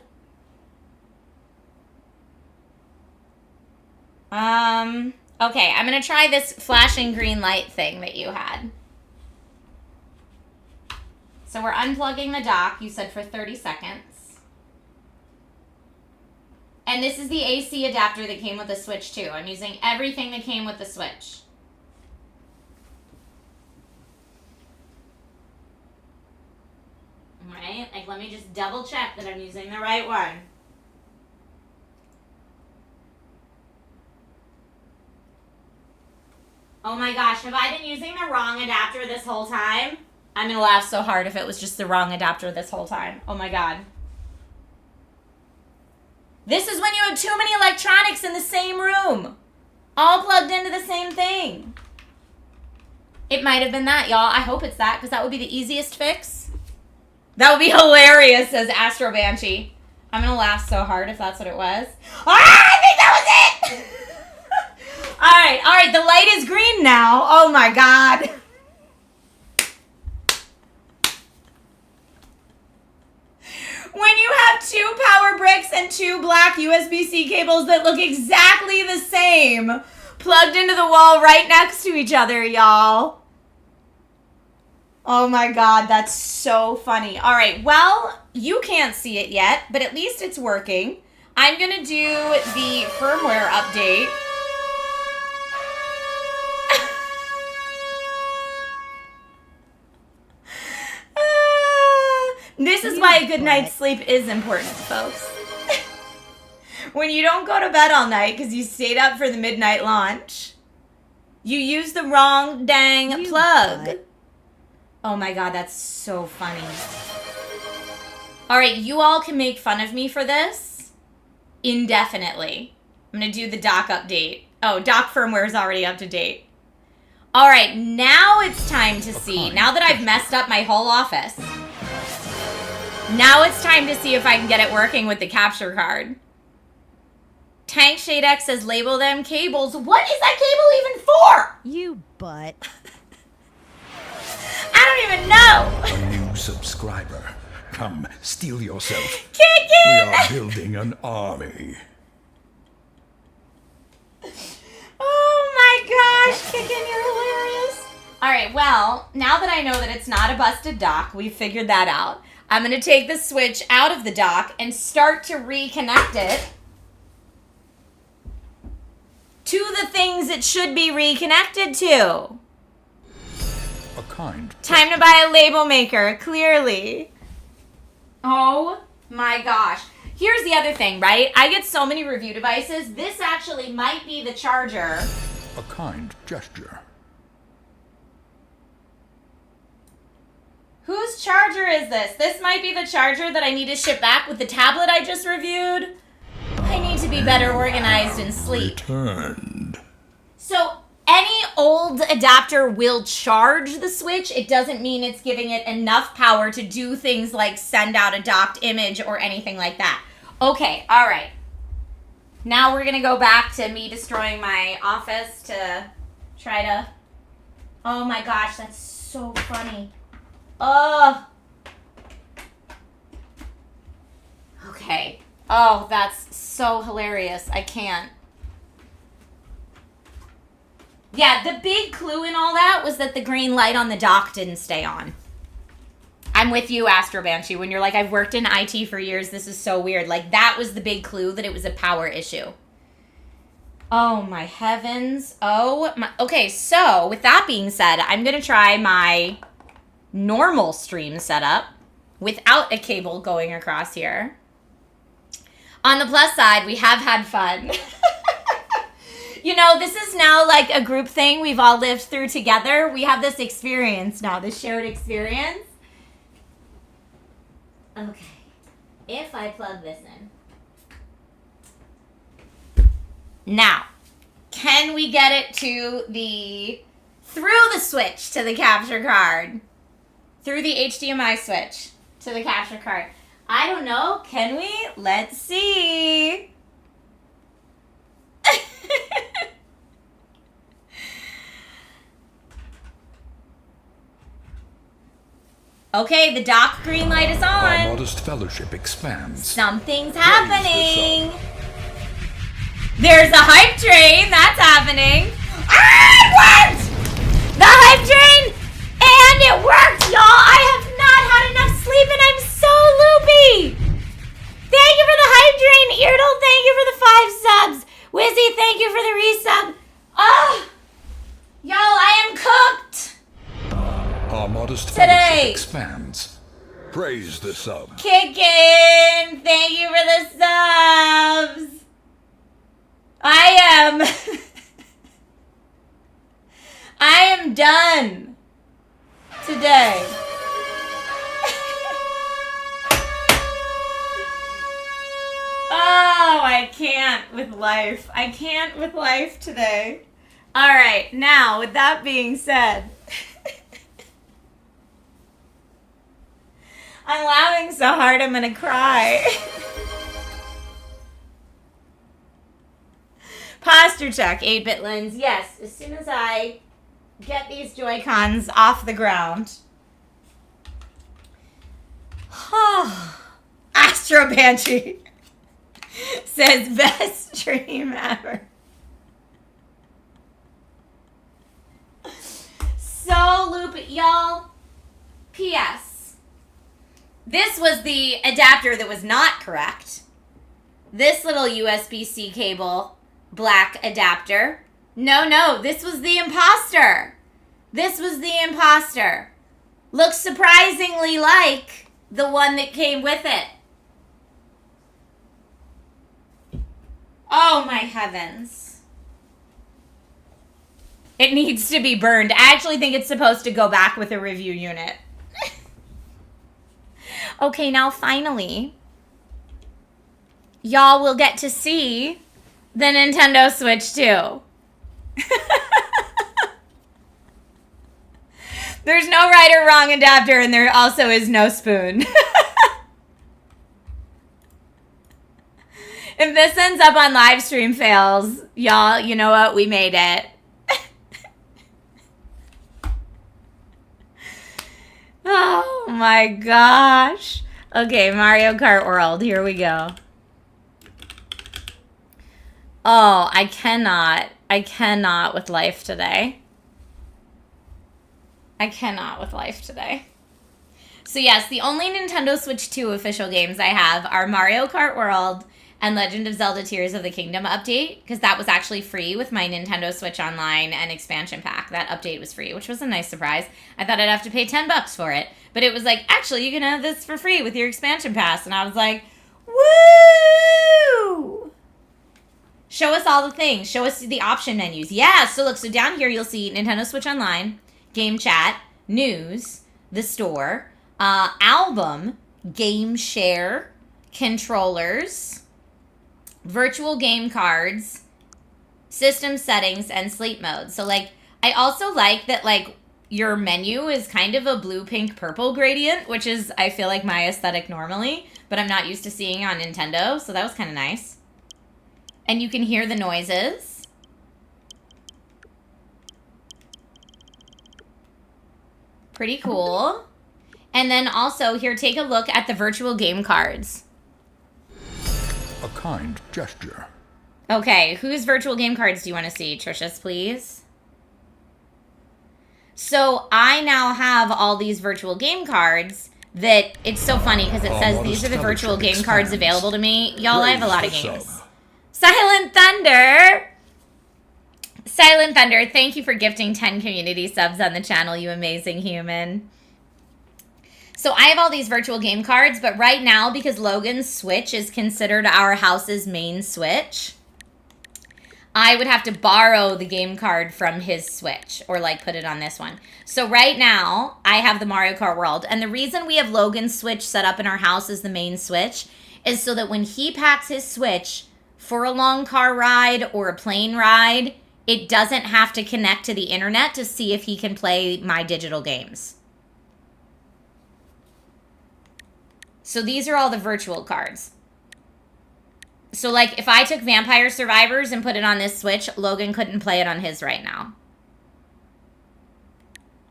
Okay, I'm gonna try this flashing green light thing that you had. So we're unplugging the dock, you said for 30 seconds. And this is the AC adapter that came with the Switch too. I'm using everything that came with the Switch. Alright, like let me just double check that I'm using the right one. Oh my gosh, have I been using the wrong adapter this whole time? I'm gonna laugh so hard if it was just the wrong adapter this whole time. Oh my god. This is when you have too many electronics in the same room. All plugged into the same thing. It might have been that, y'all. I hope it's that, because that would be the easiest fix. That would be hilarious, says Astro Banshee. I'm going to laugh so hard if that's what it was. Ah, I think that was it! All right. The light is green now. Oh, my God. When you have 2 power bricks and 2 black USB-C cables that look exactly the same, plugged into the wall right next to each other, y'all. Oh my God, that's so funny. All right, well, you can't see it yet, but at least it's working. I'm gonna do the firmware update. This is why a good night's sleep is important, folks. When you don't go to bed all night because you stayed up for the midnight launch, you use the wrong dang plug. Oh my god, that's so funny. Alright, you all can make fun of me for this indefinitely. I'm going to do the dock update. Oh, dock firmware is already up to date. Alright, now it's time to see. Now that I've messed up my whole office. Now it's time to see if I can get it working with the capture card. Tank Shade X says label them cables. What is that cable even for?
You butt.
I don't even know.
A new subscriber. Come, steel yourself.
Kick
We
it!
are building an army.
Oh my gosh, Kickin', you're hilarious. Alright, well, now that I know that it's not a busted dock, we figured that out. I'm going to take the switch out of the dock and start to reconnect it to the things it should be reconnected to.
A kind.
Time to buy a label maker, clearly. Oh my gosh. Here's the other thing, right? I get so many review devices. This actually might be the charger.
A kind gesture.
Whose charger is this? This might be the charger that I need to ship back with the tablet I just reviewed. I need to be better organized and sleep.
Returned.
So any old adapter will charge the Switch. It doesn't mean it's giving it enough power to do things like send out a docked image or anything like that. Okay, all right. Now we're going to go back to me destroying my office to try to... Oh my gosh, that's so funny. Oh. Okay. Oh, that's so hilarious. I can't. Yeah, the big clue in all that was that the green light on the dock didn't stay on. I'm with you, Astro Banshee. When you're like, I've worked in IT for years, this is so weird. Like, that was the big clue that it was a power issue. Oh, my heavens. Oh, my. Okay, so with that being said, I'm going to try my normal stream setup without a cable going across here. On the plus side, we have had fun. You know, this is now like a group thing we've all lived through together. We have this experience now, this shared experience. Okay, if I plug this in. Now, can we get it to through the switch to the capture card? Through the HDMI switch to the capture card. I don't know, can we? Let's see. Okay, the dock green light is
Our
on.
modest fellowship expands.
Something's happening. There's a hype train. That's happening. Ah, what? The hype train. And it worked, y'all. I have not had enough sleep and I'm so loopy. Thank you for the hype train. Eardle, thank you for the 5 subs. Wizzy, thank you for the resub. Oh, y'all, I am cooked.
Our modest
Today.
fellowship expands. Praise the sub.
Kickin', thank you for the subs. I am done today. Oh, I can't with life. I can't with life today. All right, now with that being said, I'm laughing so hard I'm gonna cry. Posture check, 8-bit lens. Yes, as soon as I get these Joy-Cons off the ground. Astro Banshee says best stream ever. So loopy, y'all. P.S. This was the adapter that was not correct. This little USB-C cable, black adapter. No, this was the imposter. This was the imposter. Looks surprisingly like The one that came with it. Oh my heavens. It needs to be burned. I actually think it's supposed to go back with a review unit. Okay, now finally, y'all will get to see the Nintendo Switch 2. There's no right or wrong adapter, and there also is no spoon. If this ends up on live stream fails, y'all, you know what? We made it. Oh my gosh. Okay, Mario Kart World. Here we go. Oh, I cannot with life today. I cannot with life today. So yes, the only Nintendo Switch 2 official games I have are Mario Kart World and Legend of Zelda Tears of the Kingdom update, because that was actually free with my Nintendo Switch Online and expansion pack. That update was free, which was a nice surprise. I thought I'd have to pay $10 for it, but it was like, actually, you can have this for free with your expansion pass, and I was like, woo! Show us all the things. Show us the option menus. Yeah, so look, so down here you'll see Nintendo Switch Online, Game Chat, News, the Store, Album, Game Share, Controllers, Virtual Game Cards, System Settings, and Sleep Mode. So, like, I also like that, like, your menu is kind of a blue, pink, purple gradient, which is, I feel like, my aesthetic normally, but I'm not used to seeing on Nintendo, so that was kind of nice. And you can hear the noises. Pretty cool. And then also, here, take a look at the virtual game cards.
A kind gesture.
Okay, whose virtual game cards do you want to see? Trisha's, please. So I now have all these virtual game cards that it's so funny because it says these are the virtual game cards available to me. Y'all, I have a lot of games. Silent Thunder! Silent Thunder, thank you for gifting 10 community subs on the channel, you amazing human. So I have all these virtual game cards, but right now, because Logan's Switch is considered our house's main Switch, I would have to borrow the game card from his Switch or like put it on this one. So right now, I have the Mario Kart World. And the reason we have Logan's Switch set up in our house as the main Switch is so that when he packs his Switch for a long car ride or a plane ride, it doesn't have to connect to the internet to see if he can play my digital games. So these are all the virtual cards. So like if I took Vampire Survivors and put it on this Switch, Logan couldn't play it on his right now.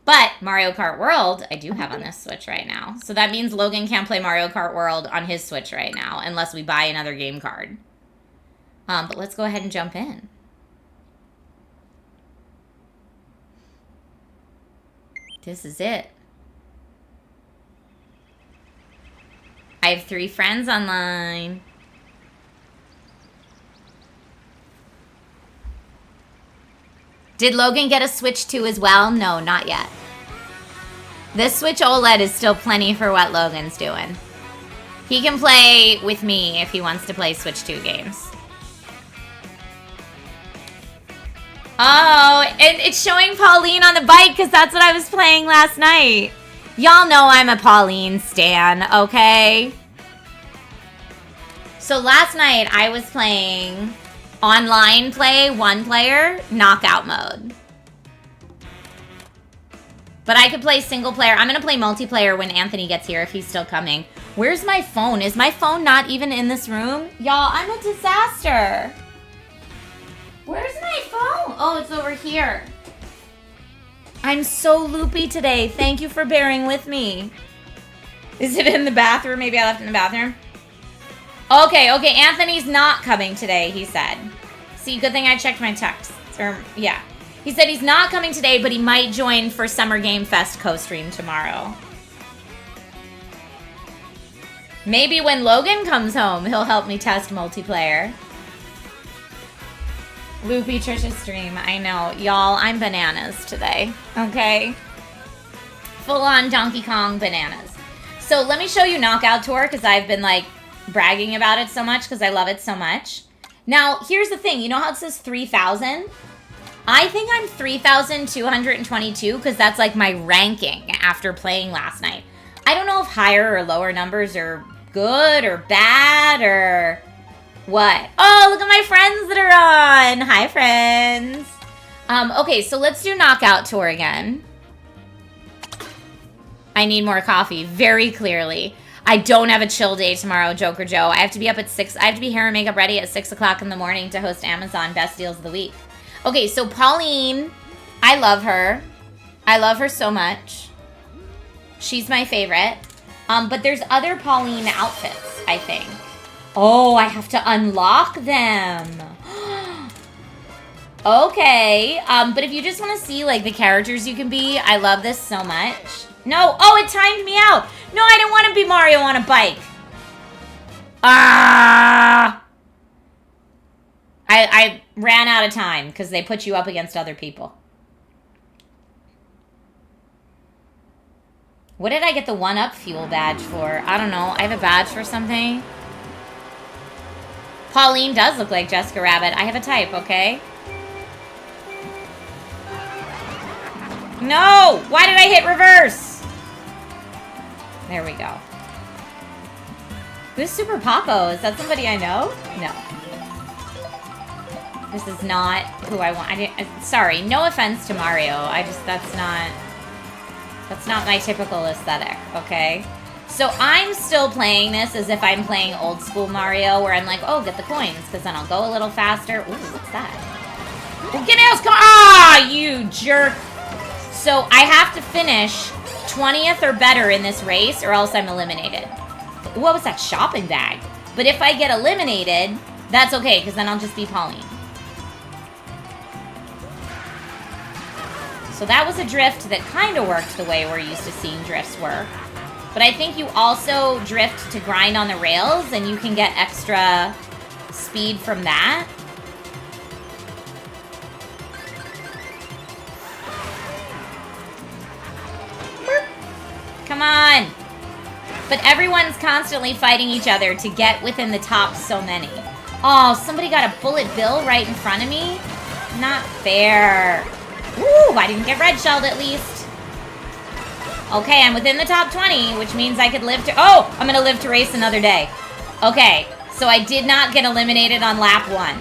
But Mario Kart World, I do have on this Switch right now. So that means Logan can't play Mario Kart World on his Switch right now unless we buy another game card. But let's go ahead and jump in. This is it. I have 3 friends online. Did Logan get a Switch 2 as well? No, not yet. This Switch OLED is still plenty for what Logan's doing. He can play with me if he wants to play Switch 2 games. Oh, it's showing Pauline on the bike because that's what I was playing last night. Y'all know I'm a Pauline stan, okay? So last night I was playing online play, 1 player, knockout mode. But I could play single player. I'm going to play multiplayer when Anthony gets here if he's still coming. Where's my phone? Is my phone not even in this room? Y'all, I'm a disaster. Where's my phone? Oh, it's over here. I'm so loopy today. Thank you for bearing with me. Is it in the bathroom? Maybe I left it in the bathroom. Okay. Anthony's not coming today, he said. See, good thing I checked my texts. Yeah. He said he's not coming today, but he might join for Summer Game Fest co-stream tomorrow. Maybe when Logan comes home, he'll help me test multiplayer. Loopy Trisha stream. I know. Y'all, I'm bananas today. Okay? Full-on Donkey Kong bananas. So let me show you Knockout Tour because I've been like bragging about it so much because I love it so much. Now, here's the thing. You know how it says 3,000? I think I'm 3,222 because that's like my ranking after playing last night. I don't know if higher or lower numbers are good or bad or what. Oh, look at my friends that are on. Hi, friends. Okay, so let's do Knockout Tour again. I need more coffee, very clearly. I don't have a chill day tomorrow, Joker Joe. I have to be up at 6. I have to be hair and makeup ready at 6 o'clock in the morning to host Amazon Best Deals of the Week. Okay, so Pauline, I love her. I love her so much. She's my favorite. But there's other Pauline outfits, I think. Oh, I have to unlock them. Okay. But if you just want to see, like, the characters you can be, I love this so much. No. Oh, it timed me out. No, I didn't want to be Mario on a bike. Ah! I ran out of time because they put you up against other people. What did I get the 1-up fuel badge for? I don't know. I have a badge for something. Pauline does look like Jessica Rabbit. I have a type, okay? No! Why did I hit reverse? There we go. Who's Super Papo? Is that somebody I know? No. This is not who I want. Sorry, no offense to Mario. That's not my typical aesthetic, okay? So I'm still playing this as if I'm playing old school Mario, where I'm like, oh, get the coins, because then I'll go a little faster. Ooh, what's that? Well, get else! Ah, you jerk! So I have to finish 20th or better in this race, or else I'm eliminated. What was that shopping bag? But if I get eliminated, that's okay, because then I'll just be Pauline. So that was a drift that kind of worked the way we're used to seeing drifts work. But I think you also drift to grind on the rails, and you can get extra speed from that. Come on! But everyone's constantly fighting each other to get within the top so many. Oh, somebody got a bullet bill right in front of me? Not fair. Ooh, I didn't get red shelled at least. Okay, I'm within the top 20, which means I could live to... Oh, I'm going to live to race another day. Okay, so I did not get eliminated on lap 1.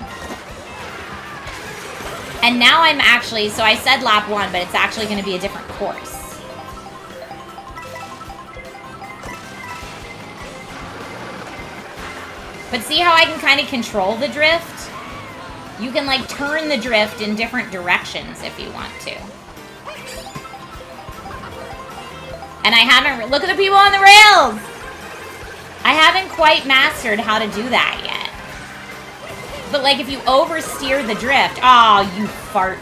And now I'm actually... So I said lap 1, but it's actually going to be a different course. But see how I can kind of control the drift? You can, like, turn the drift in different directions if you want to. And I haven't... Look at the people on the rails! I haven't quite mastered how to do that yet. But, like, if you oversteer the drift... Oh, you fart.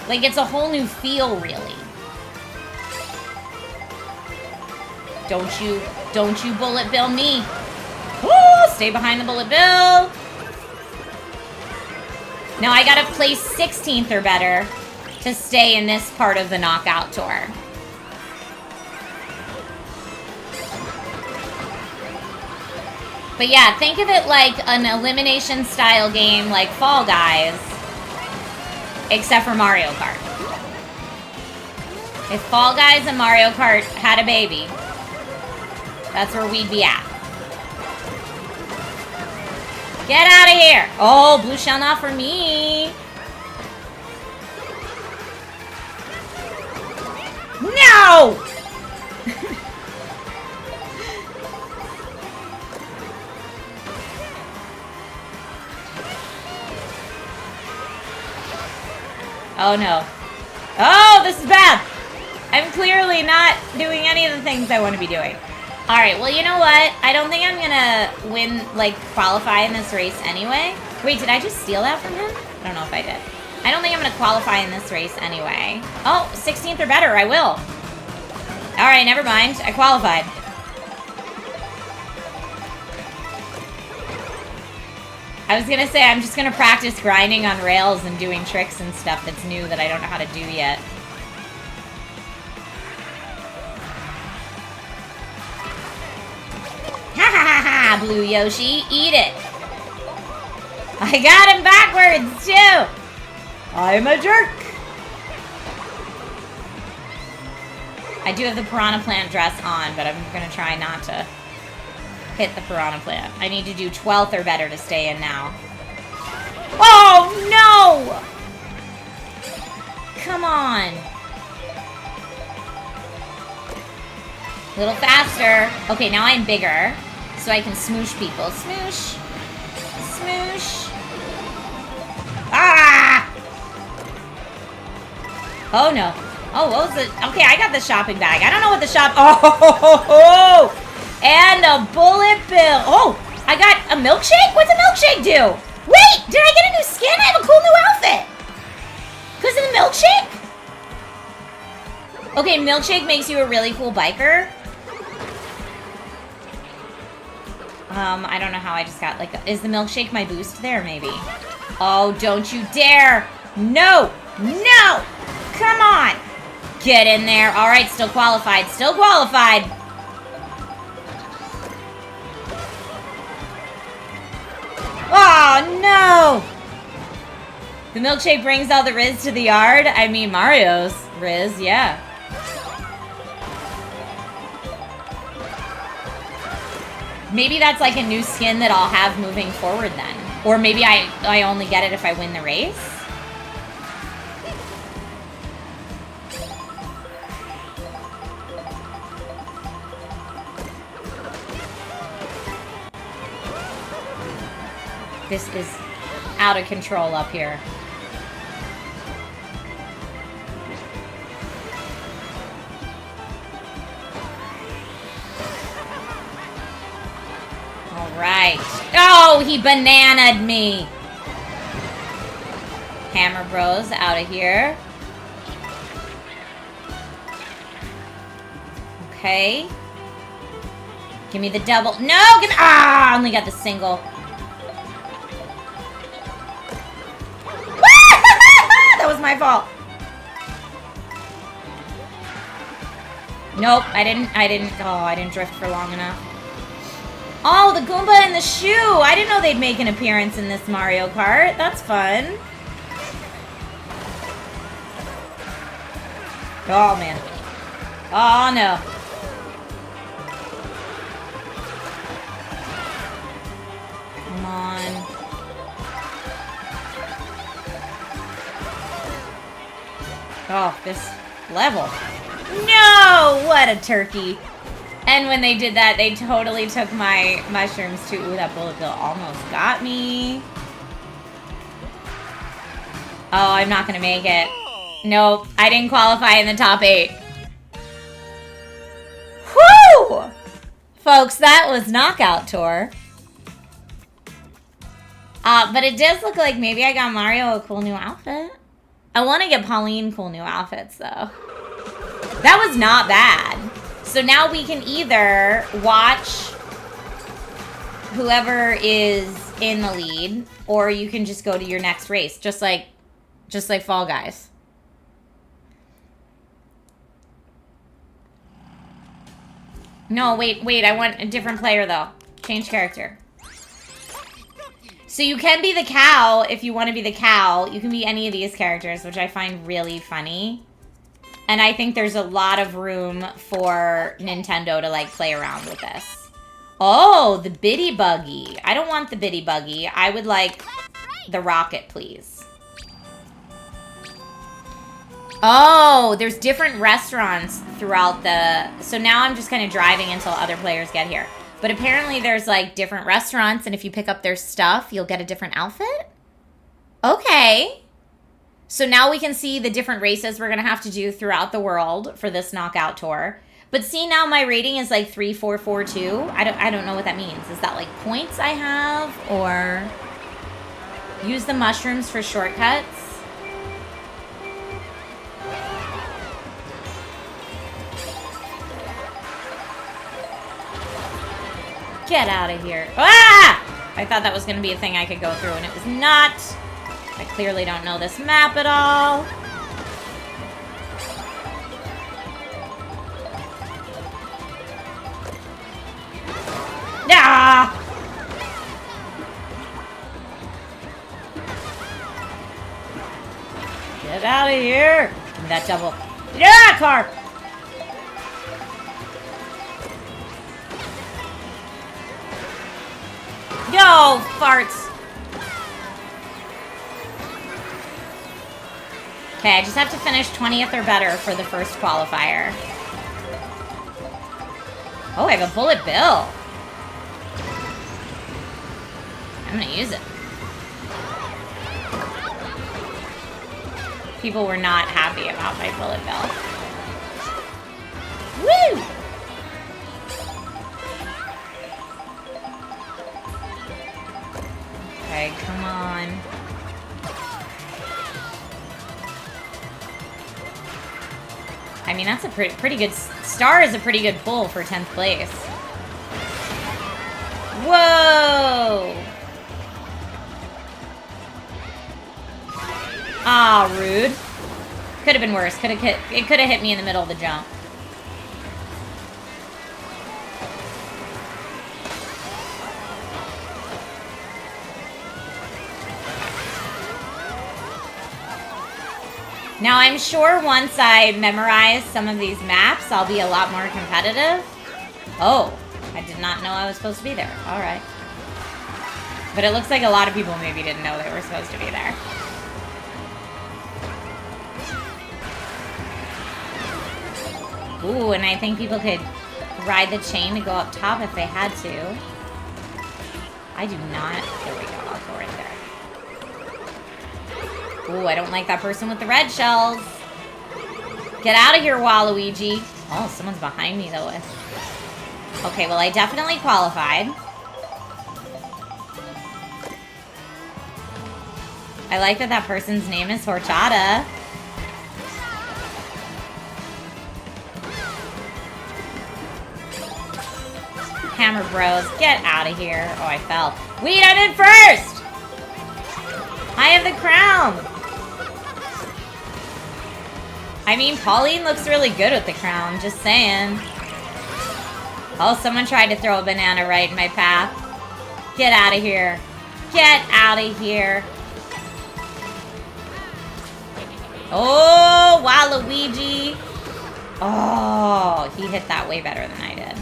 Like, it's a whole new feel, really. Don't you bullet bill me. Woo! Stay behind the bullet bill. Now I gotta place 16th or better to stay in this part of the Knockout Tour. But yeah, think of it like an elimination style game like Fall Guys, except for Mario Kart. If Fall Guys and Mario Kart had a baby, that's where we'd be at. Get out of here! Oh, blue shell not for me. No! Oh no. Oh, this is bad! I'm clearly not doing any of the things I want to be doing. Alright, well, you know what? I don't think I'm gonna win, like, qualify in this race anyway. Wait, did I just steal that from him? I don't know if I did. I don't think I'm gonna qualify in this race anyway. Oh, 16th or better, I will. Alright, never mind. I qualified. I was gonna say, I'm just gonna practice grinding on rails and doing tricks and stuff that's new that I don't know how to do yet. Ha ha ha ha, Blue Yoshi. Eat it. I got him backwards, too. I'm a jerk. I do have the Piranha Plant dress on, but I'm going to try not to hit the Piranha Plant. I need to do 12th or better to stay in now. Oh, no! Come on. A little faster. Okay, now I'm bigger, so I can smoosh people. Smoosh. Smoosh. Ah! Oh, no. Oh, what was it? Okay, I got the shopping bag. I don't know what the shop... Oh! And a bullet bill. Oh, I got a milkshake? What's a milkshake do? Wait, did I get a new skin? I have a cool new outfit. Because of the milkshake? Okay, milkshake makes you a really cool biker. I don't know how I just got like... Is the milkshake my boost there, maybe? Oh, don't you dare. No. No. Come on. Get in there. All right, still qualified. Still qualified. Oh, no. The milkshake brings all the Riz to the yard. I mean, Mario's Riz, yeah. Maybe that's like a new skin that I'll have moving forward then. Or maybe I only get it if I win the race. This is out of control up here. All right. Oh, he bananaed me. Hammer Bros out of here. Okay. Give me the double. No, give me... Ah, I only got the single. That was my fault. Nope, I didn't drift for long enough. Oh, the Goomba and the shoe. I didn't know they'd make an appearance in this Mario Kart. That's fun. Oh, man. Oh, no. Come on. Oh, this level. No! What a turkey. And when they did that, they totally took my mushrooms too. Ooh, that bullet bill almost got me. Oh, I'm not gonna make it. Nope, I didn't qualify in the top 8. Whew! Folks, that was Knockout Tour. But it does look like maybe I got Mario a cool new outfit. I want to get Pauline cool new outfits, though. That was not bad. So now we can either watch whoever is in the lead, or you can just go to your next race, just like Fall Guys. No, wait, I want a different player, though. Change character. So you can be the cow if you want to be the cow. You can be any of these characters, which I find really funny. And I think there's a lot of room for Nintendo to, like, play around with this. Oh, the Bitty Buggy. I don't want the Bitty Buggy. I would like the rocket, please. Oh, there's different restaurants throughout the... So now I'm just kind of driving until other players get here. But apparently there's, like, different restaurants, and if you pick up their stuff, you'll get a different outfit? Okay. So now we can see the different races we're going to have to do throughout the world for this Knockout Tour. But see, now my rating is, like, 3442. I don't know what that means. Is that, like, points I have? Or use the mushrooms for shortcuts? Get out of here. Ah! I thought that was going to be a thing I could go through, and it was not. I clearly don't know this map at all. out of here. Give me that double. Get out of that car. Yo, farts. Okay, I just have to finish 20th or better for the first qualifier. Oh, I have a bullet bill. I'm gonna use it. People were not happy about my bullet bill. Woo! Okay, come on. I mean, that's a pretty good... Star is a pretty good pull for 10th place. Whoa! Ah, rude. Could have been worse. It could have hit me in the middle of the jump. Now, I'm sure once I memorize some of these maps, I'll be a lot more competitive. Oh, I did not know I was supposed to be there. All right. But it looks like a lot of people maybe didn't know they were supposed to be there. Ooh, and I think people could ride the chain to go up top if they had to. I do not. There we go. I'll go right there. Ooh, I don't like that person with the red shells. Get out of here, Waluigi. Oh, someone's behind me, though. Okay, well, I definitely qualified. I like that that person's name is Horchata. Hammer Bros, get out of here. Oh, I fell. Wait, I'm in first! I have the crown. I mean, Pauline looks really good with the crown, just saying. Oh, someone tried to throw a banana right in my path. Get out of here. Get out of here. Oh, Waluigi. Oh, he hit that way better than I did.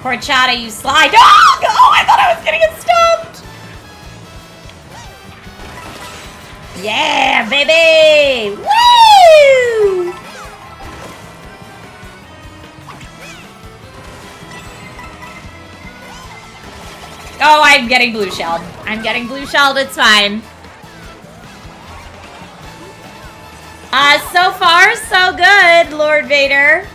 Horchata, you slide. Oh, oh, I thought I was gonna get stumped. Yeah, baby! Woo! Oh, I'm getting blue shelled. I'm getting blue shelled, it's fine. So far, so good, Lord Vader.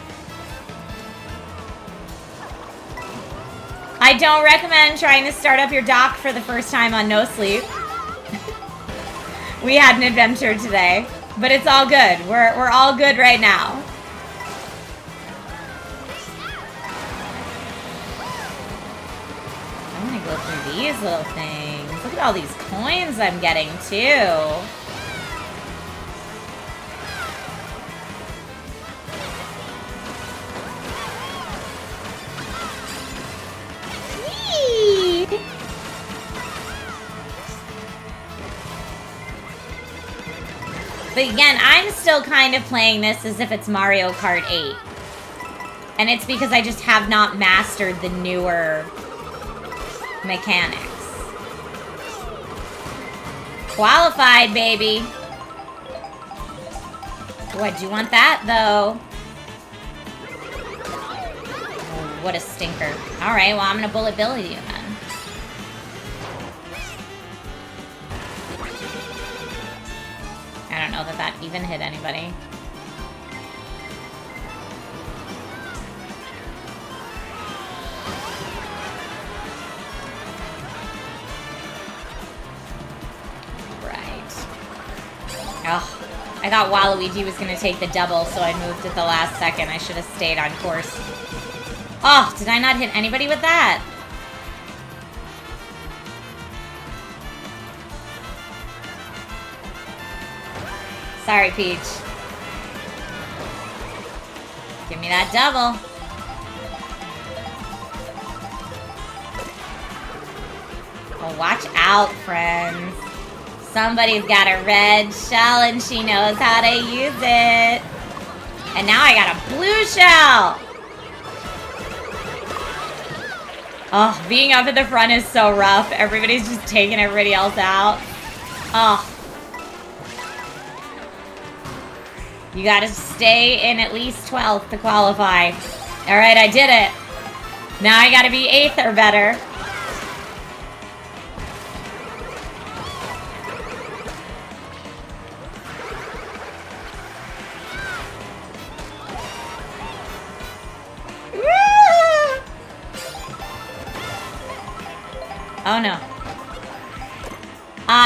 I don't recommend trying to start up your dock for the first time on no sleep. We had an adventure today, but it's all good. We're all good right now. I'm gonna go through these little things. Look at all these coins I'm getting too. Whee! But again, I'm still kind of playing this as if it's Mario Kart 8. And it's because I just have not mastered the newer mechanics. Qualified, baby. Oh, I do want that, though. Oh, what a stinker. Alright, well, I'm gonna bullet bill you then. I don't know that that even hit anybody. Right. Oh, I thought Waluigi was going to take the double, so I moved at the last second. I should have stayed on course. Oh, did I not hit anybody with that? Sorry, Peach. Give me that double. Oh, watch out, friends. Somebody's got a red shell and she knows how to use it. And now I got a blue shell. Oh, being up at the front is so rough. Everybody's just taking everybody else out. Oh. You gotta stay in at least 12th to qualify. Alright, I did it. Now I gotta be 8th or better. Oh no.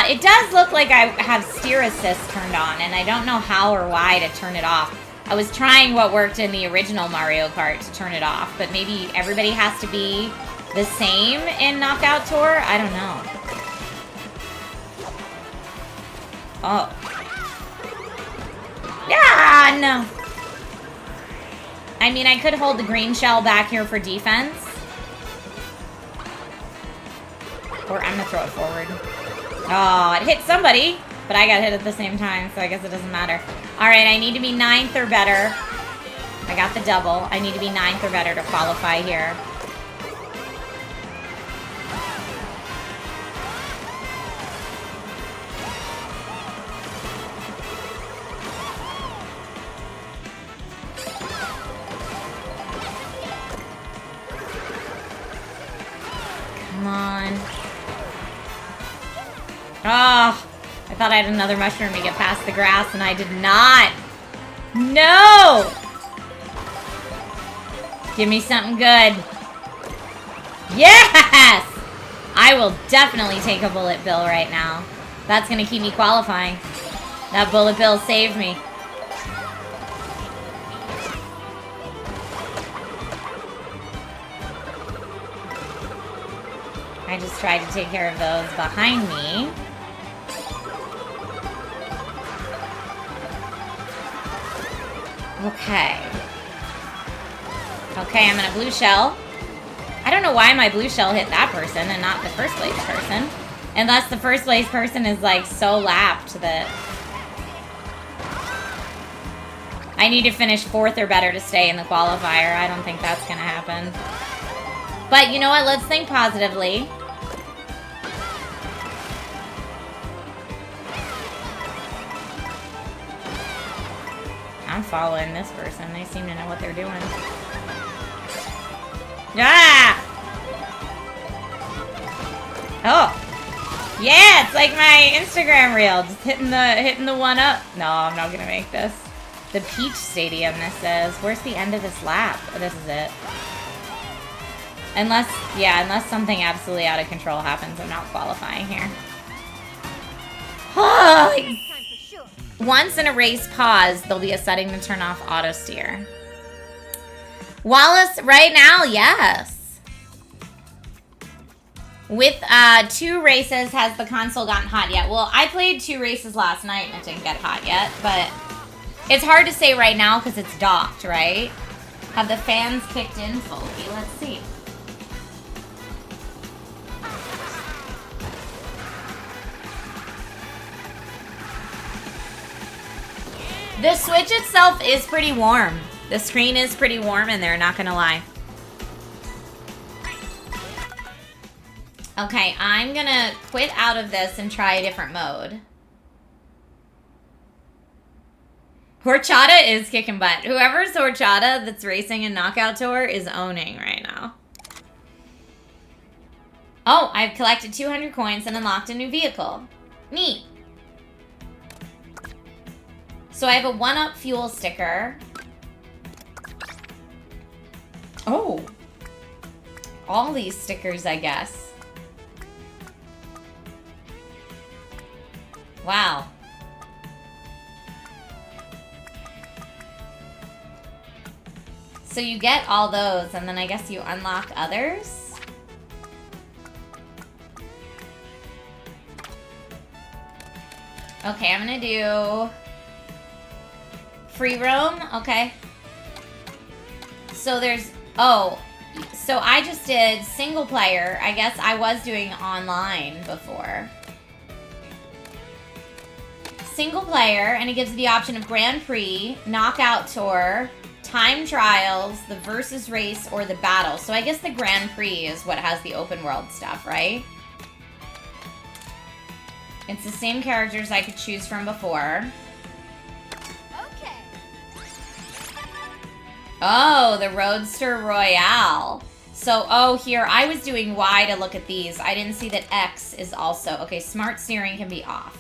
It does look like I have steer assist turned on, and I don't know how or why to turn it off. I was trying what worked in the original Mario Kart to turn it off, but maybe everybody has to be the same in Knockout Tour? I don't know. Oh. Yeah, no. I mean, I could hold the green shell back here for defense. Or I'm gonna throw it forward. Oh, it hit somebody, but I got hit at the same time, so I guess it doesn't matter. Alright, I need to be 9th or better. I got the double. I need to be 9th or better to qualify here. Come on. Oh, I thought I had another mushroom to get past the grass, and I did not. No! Give me something good. Yes! I will definitely take a bullet bill right now. That's going to keep me qualifying. That bullet bill saved me. I just tried to take care of those behind me. Okay. Okay, I'm in a blue shell. I don't know why my blue shell hit that person and not the first place person. Unless the first place person is like so lapped that... I need to finish 4th or better to stay in the qualifier. I don't think that's gonna happen. But you know what? Let's think positively. I'm following this person. They seem to know what they're doing. Ah! Oh! Yeah, it's like my Instagram reel, just hitting the one up. No, I'm not gonna make this. The Peach Stadium, this is. Where's the end of this lap? Oh, this is it. Unless something absolutely out of control happens, I'm not qualifying here. Oh, once in a race pause, there'll be a setting to turn off auto steer. Wallace, right now, yes. With 2 races, has the console gotten hot yet? Well, I played 2 races last night and it didn't get hot yet, but it's hard to say right now because it's docked, right? Have the fans kicked in fully? Let's see. The Switch itself is pretty warm. The screen is pretty warm in there, not gonna lie. Okay, I'm gonna quit out of this and try a different mode. Horchata is kicking butt. Whoever's Horchata that's racing in Knockout Tour is owning right now. Oh, I've collected 200 coins and unlocked a new vehicle. Neat. So I have a 1-up fuel sticker. Oh. All these stickers, I guess. Wow. So you get all those, and then I guess you unlock others? Okay, I'm gonna do... free roam? Okay. So there's... Oh. So I just did single player. I guess I was doing online before. single player, and it gives you the option of Grand Prix, Knockout Tour, Time Trials, the Versus Race, or the Battle. So I guess the Grand Prix is what has the open world stuff, right? It's the same characters I could choose from before.
Okay.
Oh, the Roadster Royale. So, oh, here, I was doing Y to look at these. I didn't see that X is also... Okay, Smart Steering can be off.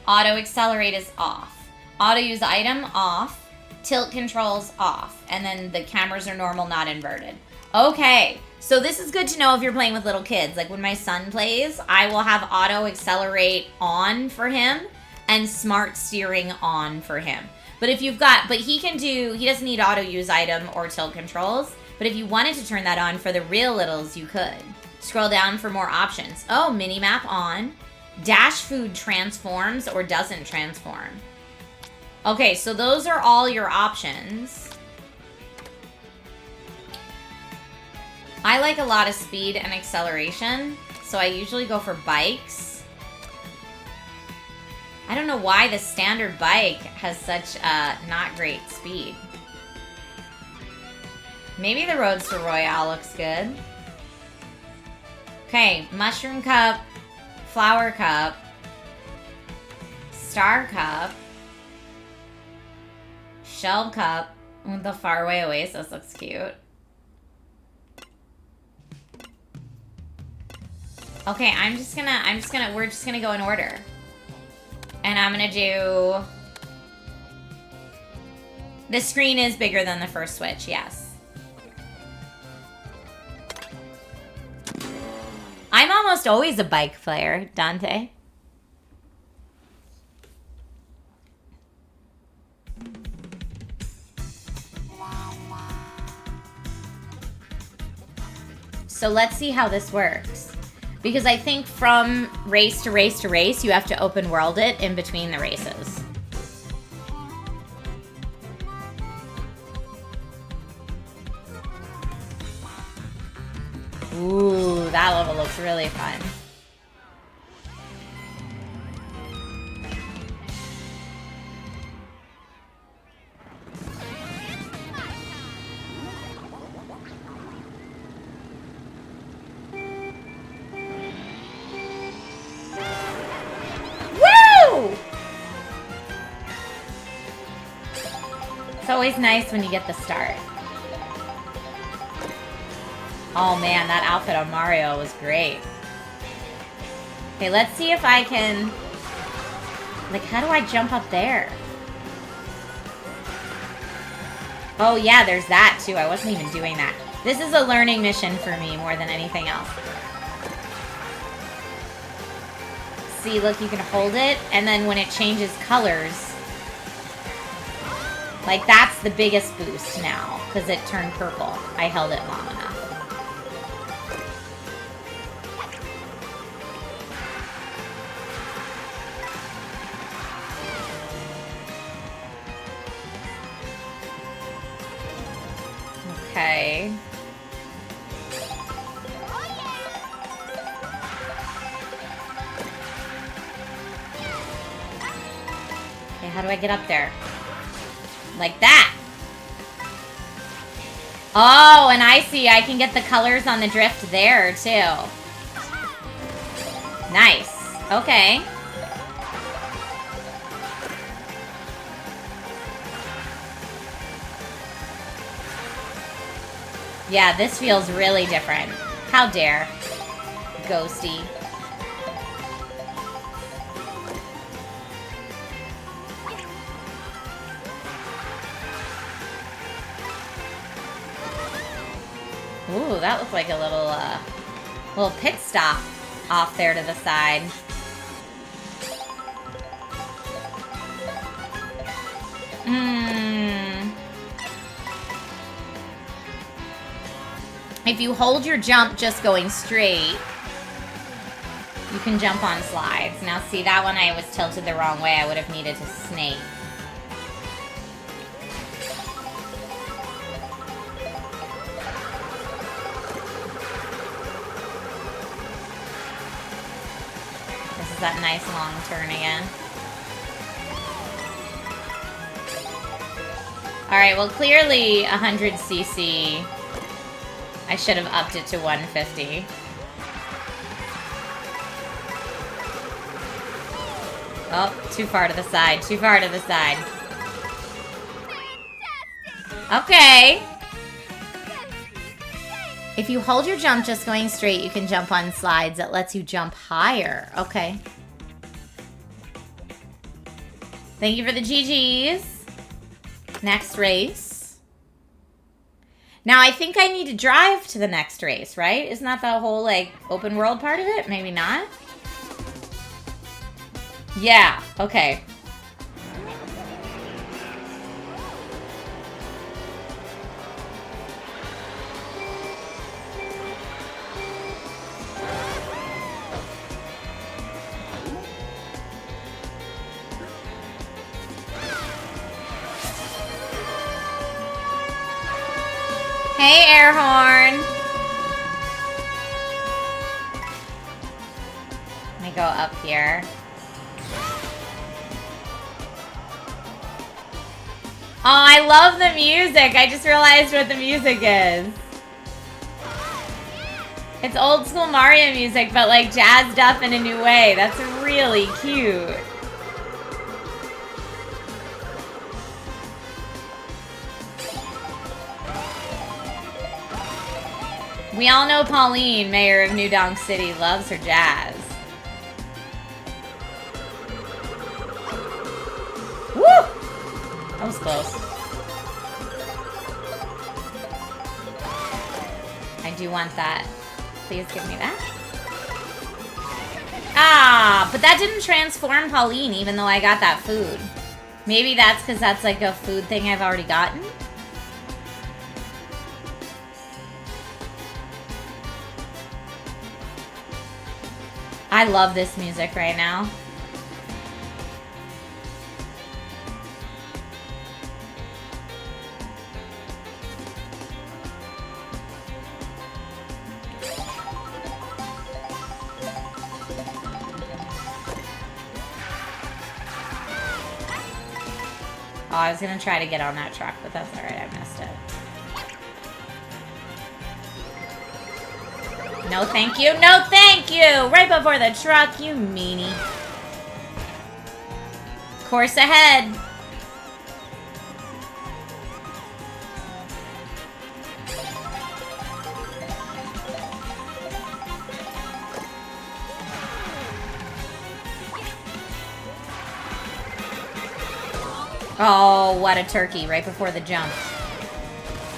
Auto Accelerate is off. Auto Use Item, off. Tilt Controls, off. And then the cameras are normal, not inverted. Okay, so this is good to know if you're playing with little kids. Like when my son plays, I will have Auto Accelerate on for him and Smart Steering on for him. But if you've got... But he can do... He doesn't need Auto Use Item or Tilt Controls. But if you wanted to turn that on for the real littles, you could. Scroll down for more options. Oh, minimap on. Dash Food transforms or doesn't transform. Okay, so those are all your options. I like a lot of speed and acceleration, so I usually go for bikes. I don't know why the standard bike has such not great speed. Maybe the Roadster Royale looks good. Okay, Mushroom Cup, Flower Cup, Star Cup, Shell Cup with the Faraway Oasis looks cute. Okay, we're just gonna go in order. And I'm gonna do... The screen is bigger than the first Switch, yes. I'm almost always a bike player, Dante. So let's see how this works. Because I think from race to race to race, you have to open world it in between the races. Ooh, that level looks really fun. Woo! It's always nice when you get the start. Oh man, that outfit on Mario was great. Okay, let's see if I can... Like, how do I jump up there? Oh yeah, there's that too. I wasn't even doing that. This is a learning mission for me more than anything else. See, look, you can hold it, and then when it changes colors... Like, that's the biggest boost now, because it turned purple. I held it long enough. Okay. Okay, how do I get up there? Like that. Oh, and I see. I can get the colors on the drift there, too. Nice. Okay. Yeah, this feels really different. How dare. Ghosty. Ooh, that looks like a little pit stop off there to the side. If you hold your jump just going straight, you can jump on slides. Now see, that one I was tilted the wrong way. I would have needed to snake. This is that nice long turn again. Alright, well clearly 100cc. I should have upped it to 150. Oh, too far to the side. Too far to the side. Okay. If you hold your jump just going straight, you can jump on slides. That lets you jump higher. Okay. Thank you for the GGs. Next race. Now, I think I need to drive to the next race, right? Isn't that the whole, like, open world part of it? Maybe not? Yeah, okay. Hey, air horn. Let me go up here. Oh, I love the music. I just realized what the music is. It's old school Mario music, but like jazzed up in a new way. That's really cute. We all know Pauline, mayor of New Donk City, loves her jazz. Woo! That was close. I do want that. Please give me that. Ah, but that didn't transform Pauline, even though I got that food. Maybe that's because that's like a food thing I've already gotten? I love this music right now. Oh, I was gonna try to get on that truck, but that's alright, I missed it. No thank you, no thank you! Right before the truck, you meanie. Course ahead. Oh, what a turkey, right before the jump.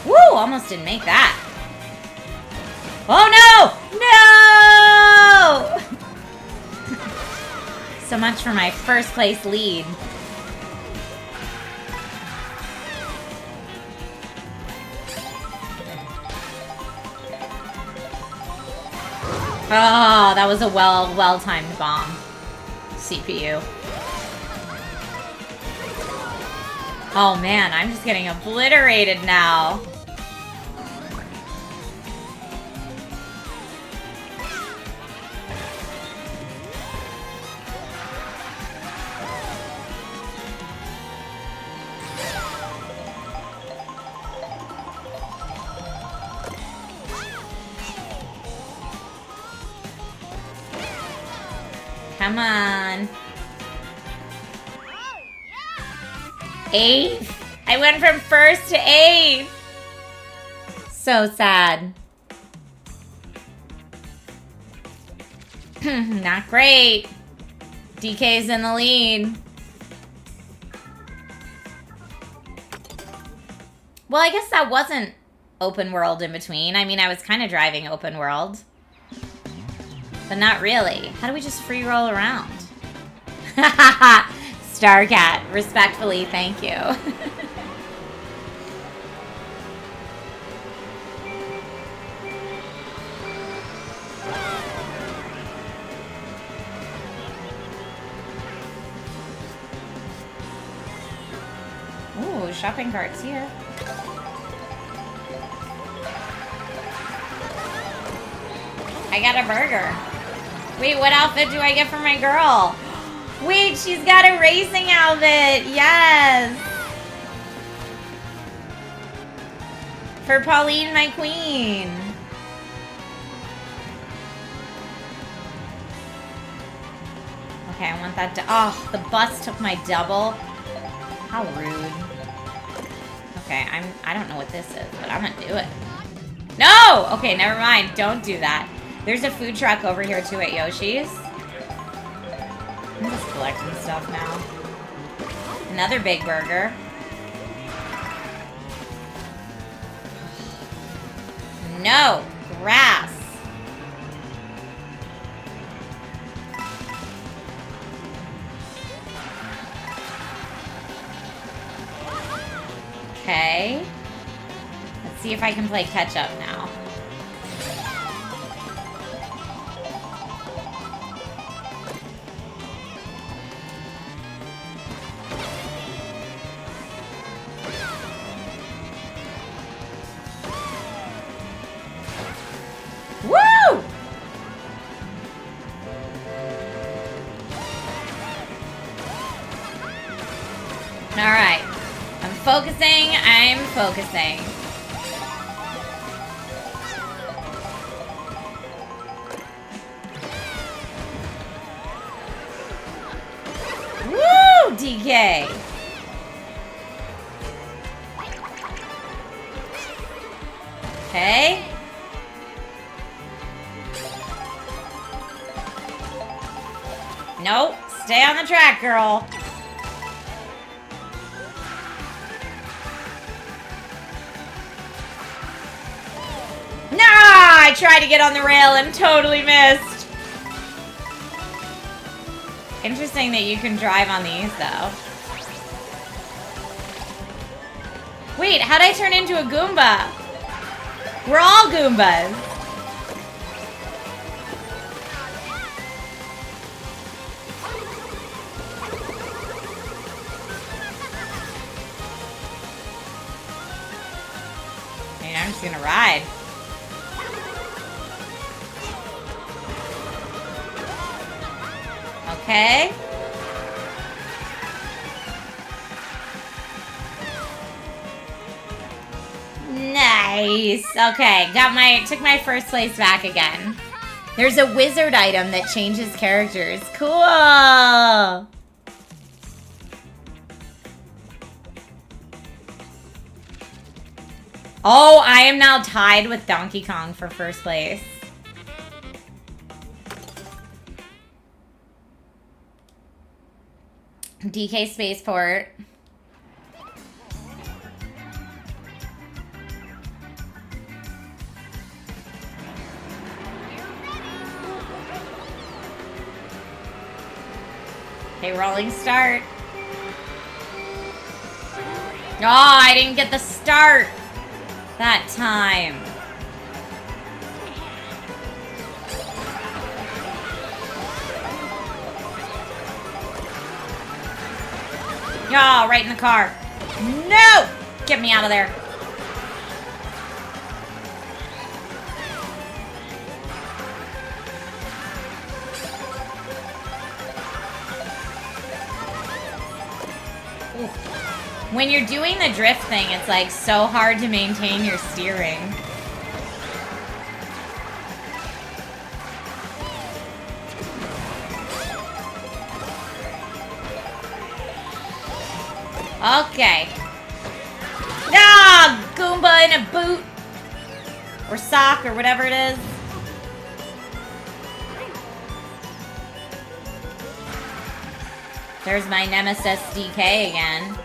Woo, almost didn't make that. Oh no! No! So much for my first place lead. Oh, that was a well-timed bomb. CPU. Oh man, I'm just getting obliterated now. Come on. 8th? I went from 1st to 8th. So sad. Not great. DK's in the lead. Well, I guess that wasn't open world in between. I mean, I was kind of driving open world. But not really. How do we just free roll around? Starcat, respectfully, thank you. Ooh, shopping cart's here. I got a burger. Wait, what outfit do I get for my girl? Wait, she's got a racing outfit. Yes. For Pauline, my queen. Okay, I want that. Oh, the bus took my double. How rude. Okay, I don't know what this is, but I'm gonna do it. No! Okay, never mind. Don't do that. There's a food truck over here too at Yoshi's. I'm just collecting stuff now. Another big burger. No! Grass! Okay. Let's see if I can play catch up now. Woo! All right. I'm focusing. I'm focusing. Woo! DK. Okay. Nope. Stay on the track, girl. Nah! I tried to get on the rail and totally missed. Interesting that you can drive on these, though. Wait, how'd I turn into a Goomba? We're all Goombas. I'm just gonna ride. Okay. Nice. Okay, took my first place back again. There's a wizard item that changes characters. Cool. Oh, I am now tied with Donkey Kong for first place. DK Spaceport. Okay, rolling start. Oh, I didn't get the start that time. Oh, right in the car. No! Get me out of there. When you're doing the drift thing, it's like so hard to maintain your steering. Okay. Ah, Goomba in a boot. Or sock or whatever it is. There's my nemesis DK again.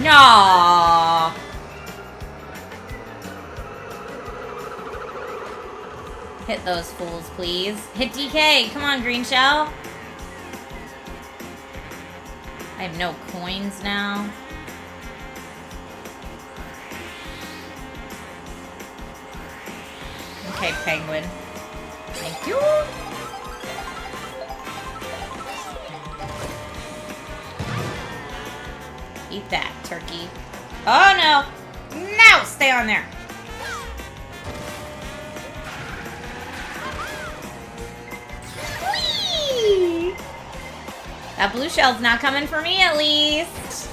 No. Hit those fools, please. Hit DK. Come on, Green Shell. I have no coins now. Okay, Penguin. Thank you. Eat that, turkey. Oh, no. No, stay on there. Whee! That blue shell's not coming for me, at least.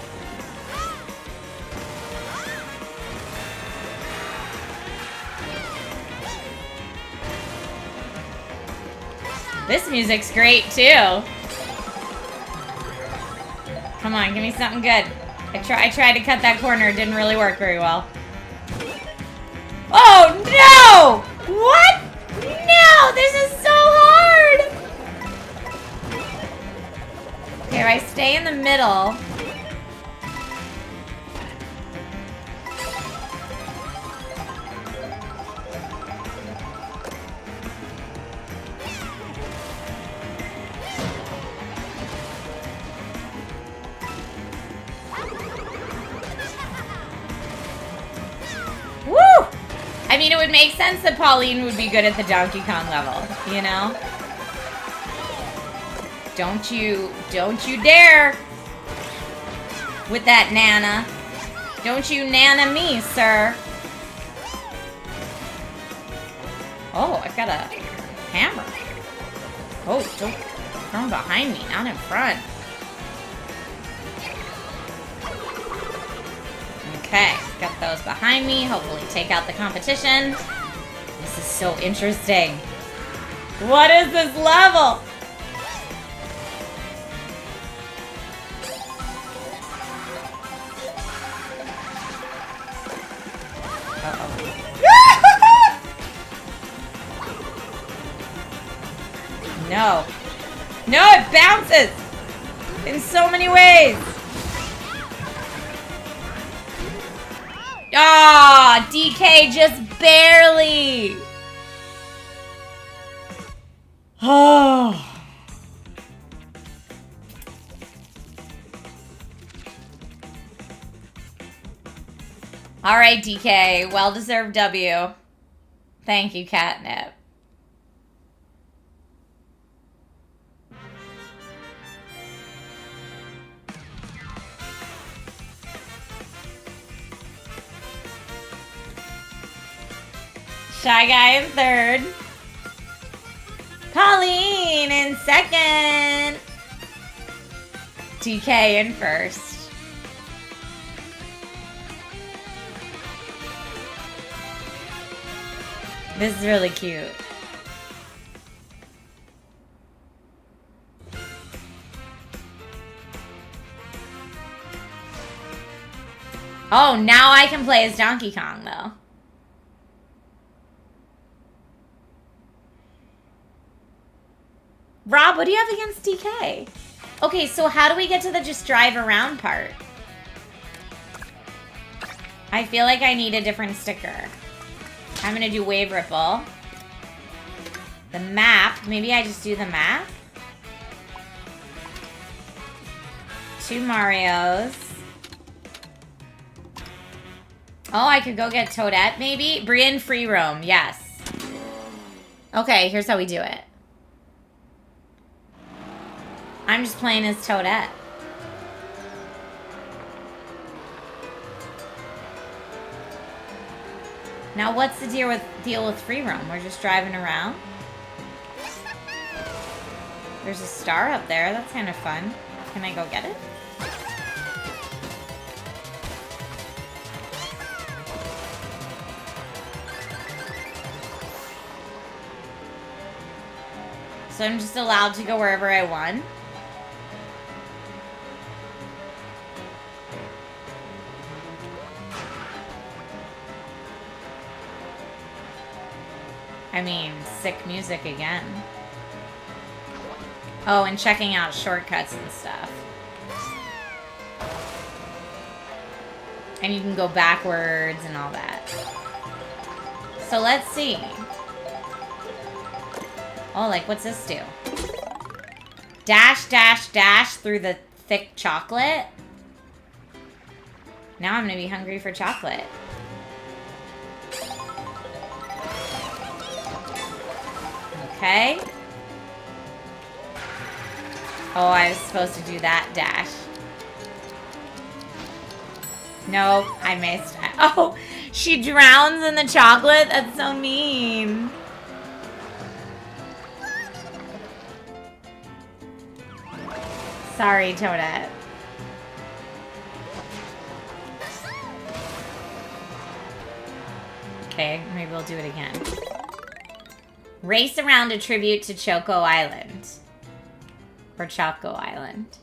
This music's great, too. Come on, give me something good. I tried to cut that corner. It didn't really work very well. Oh, no! What? No! This is so hard! Okay, if I stay in the middle... Woo! I mean, it would make sense that Pauline would be good at the Donkey Kong level, you know? Don't you dare with that Nana. Don't you Nana me, sir. Oh, I've got a hammer. Oh, don't from behind me, not in front. Okay, got those behind me. Hopefully take out the competition. This is so interesting. What is this level? Uh-oh. No. No, it bounces! In so many ways! Ah, DK just barely. Oh. All right, DK. Well-deserved W. Thank you, Catnip. Shy Guy in third. Pauline in second. DK in first. This is really cute. Oh, now I can play as Donkey Kong, though. Rob, what do you have against DK? Okay, so how do we get to the just drive around part? I feel like I need a different sticker. I'm gonna do Wave Ripple. The map, maybe I just do the map? 2 Marios. Oh, I could go get Toadette, maybe? Brienne Free Roam, yes. Okay, here's how we do it. I'm just playing as Toadette. Now what's the deal with free roam? We're just driving around. There's a star up there. That's kind of fun. Can I go get it? So I'm just allowed to go wherever I want. I mean, sick music again. Oh, and checking out shortcuts and stuff. And you can go backwards and all that. So let's see. Oh, like, what's this do? Dash, dash, dash through the thick chocolate. Now I'm gonna be hungry for chocolate. Okay. Oh, I was supposed to do that dash. Nope, I missed. Oh, she drowns in the chocolate? That's so mean. Sorry, Toadette. Okay, maybe we'll do it again. Race around a tribute to Choco Island. Or Choco Island.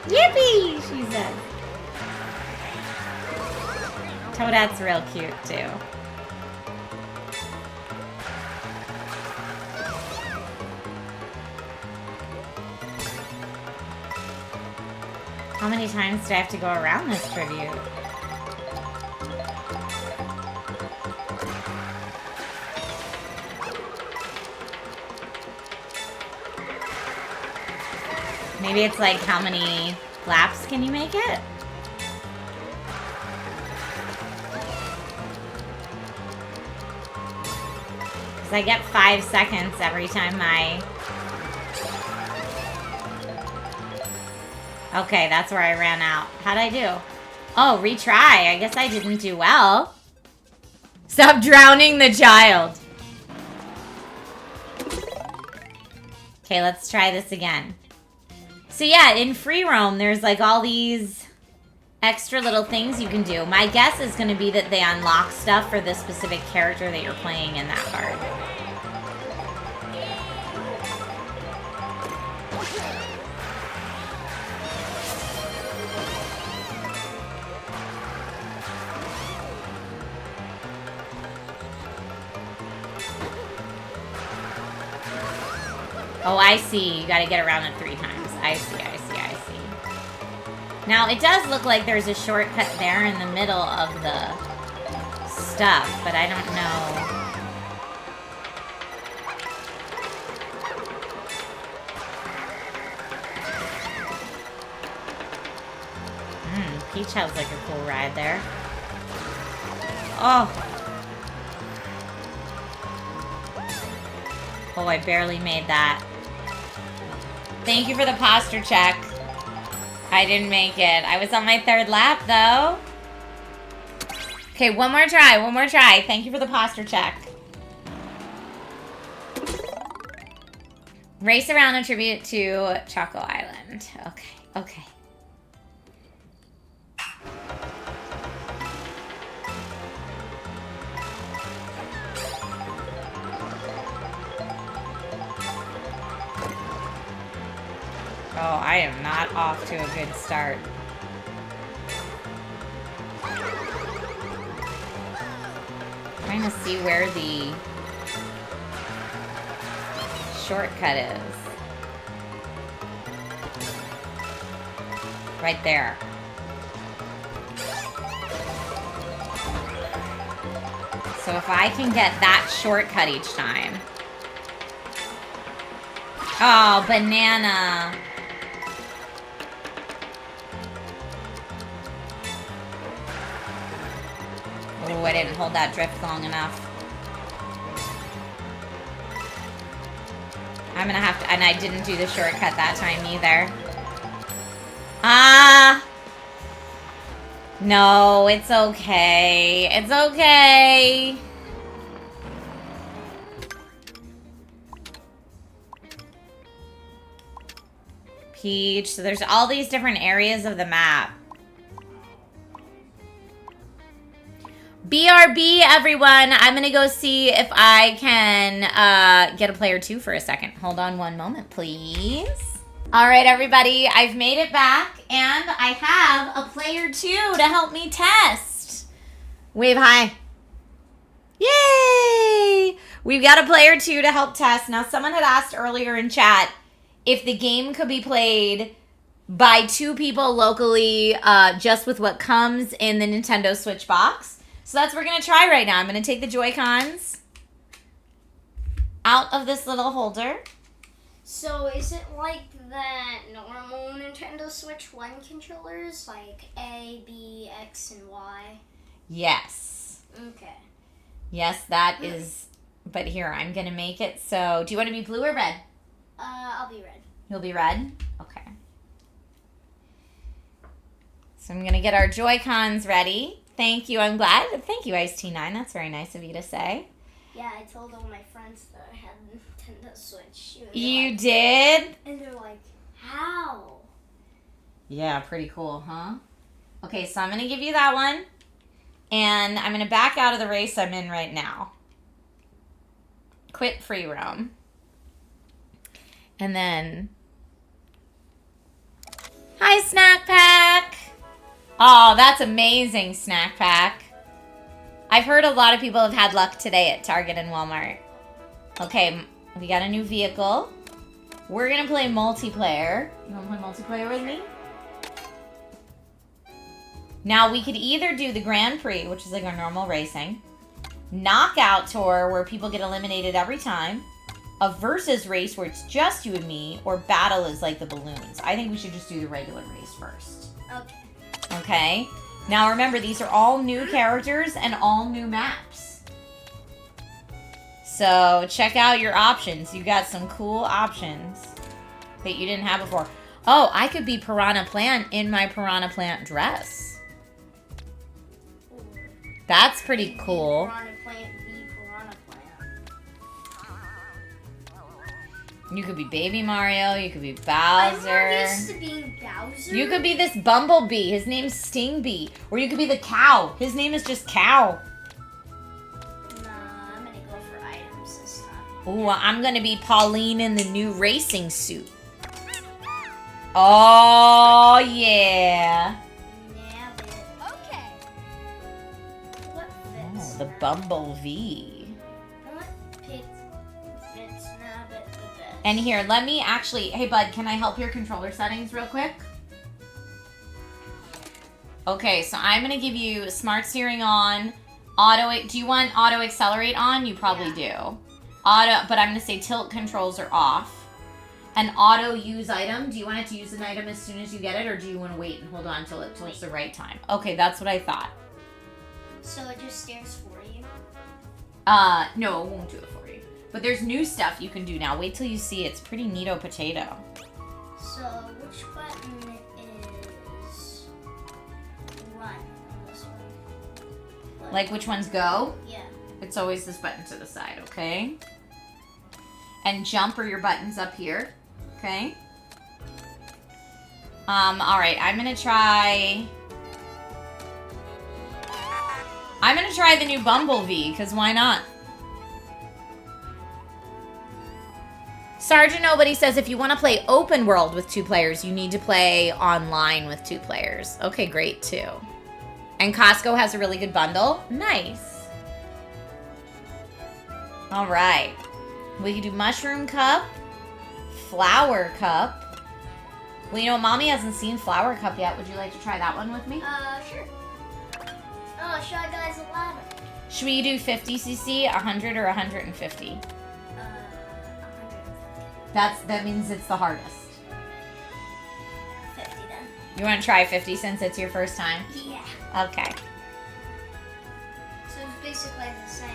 Yippee, she said. Toadette's real cute, too. How many times do I have to go around this tribute? Maybe it's like, how many laps can you make it? Because I get 5 seconds every time I... Okay, that's where I ran out. How'd I do? Oh, retry. I guess I didn't do well. Stop drowning the child. Okay, let's try this again. So yeah, in free roam, there's like all these extra little things you can do. My guess is going to be that they unlock stuff for the specific character that you're playing in that part. Oh, I see. You gotta get around it 3 times. I see. Now, it does look like there's a shortcut there in the middle of the stuff, but I don't know. Peach has like a cool ride there. Oh! Oh, I barely made that. Thank you for the posture check. I didn't make it. I was on my 3rd lap, though. Okay, one more try. Thank you for the posture check. Race around a tribute to Choco Island. Okay. Oh, I am not off to a good start. Trying to see where the shortcut is. Right there. So if I can get that shortcut each time. Oh, banana. Oh, I didn't hold that drift long enough. I'm gonna have to, and I didn't do the shortcut that time either. Ah! No, it's okay. It's okay. Peach. So there's all these different areas of the map. BRB, everyone. I'm going to go see if I can get a player 2 for a second. Hold on one moment, please. All right, everybody. I've made it back, and I have a player 2 to help me test. Wave hi. Yay! We've got a player 2 to help test. Now, someone had asked earlier in chat if the game could be played by 2 people locally just with what comes in the Nintendo Switch box. So that's what we're going to try right now. I'm going to take the Joy-Cons out of this little holder.
So is it like the normal Nintendo Switch 1 controllers? Like A, B, X, and Y?
Yes.
Okay.
Yes, that is... But here, I'm going to make it so... Do you want to be blue or red?
I'll be red.
You'll be red? Okay. So I'm going to get our Joy-Cons ready. Thank you. I'm glad. Thank you, Ice-T9. That's very nice of you to say.
Yeah, I told all my friends that I had a Nintendo Switch.
You did?
And they're like, how?
Yeah, pretty cool, huh? Okay, so I'm going to give you that one. And I'm going to back out of the race I'm in right now. Quit free roam. And then... Hi, Snack Pack! Oh, that's amazing, Snack Pack. I've heard a lot of people have had luck today at Target and Walmart. Okay, we got a new vehicle. We're going to play multiplayer. You want to play multiplayer with me? Now, we could either do the Grand Prix, which is like our normal racing, Knockout Tour, where people get eliminated every time, a versus race where it's just you and me, or battle is like the balloons. I think we should just do the regular race first.
Okay.
Okay? Now, remember, these are all new characters and all new maps. So, check out your options. You got some cool options that you didn't have before. Oh, I could be Piranha Plant in my Piranha Plant dress. That's pretty cool.
Piranha Plant, be Piranha Plant.
You could be Baby Mario. You could be Bowser.
I'm more used to being Bowser.
You could be this Bumblebee. His name's Stingbee. Or you could be the cow. His name is just Cow.
Nah, I'm gonna go for items this time.
Ooh, I'm gonna be Pauline in the new racing suit. Oh, yeah.
Nab it. Okay. What fits?
Oh, the Bumblebee.
What fits Nab it the best?
And here, let me actually... Hey, bud, can I help your controller settings real quick? Okay, so I'm going to give you smart steering on, auto... Do you want auto accelerate on? You probably do. Auto, but I'm going to say tilt controls are off. And auto use item, do you want it to use an item as soon as you get it, or do you want to wait and hold on until it's the right time? Okay, that's what I thought.
So it just steers for you?
No, it won't do it for you. But there's new stuff you can do now. Wait till you see. It's pretty neato potato.
So which button is run on this one?
Like which ones go?
Yeah.
It's always this button to the side, okay? And jump are your buttons up here, okay? All right, I'm gonna try the new Bumblebee, because why not? Sergeant Nobody says if you want to play open world with 2 players, you need to play online with 2 players. Okay, great, too. And Costco has a really good bundle. Nice. All right. We can do Mushroom Cup, Flower Cup. Well, you know, Mommy hasn't seen Flower Cup yet. Would you like to try that one with me?
Sure. Oh, show you guys a ladder.
Should we do 50cc, 100, or 150?
150.
That means it's the hardest.
50 then.
You want to try 50 since it's your first time?
Yeah.
Okay.
So it's basically the same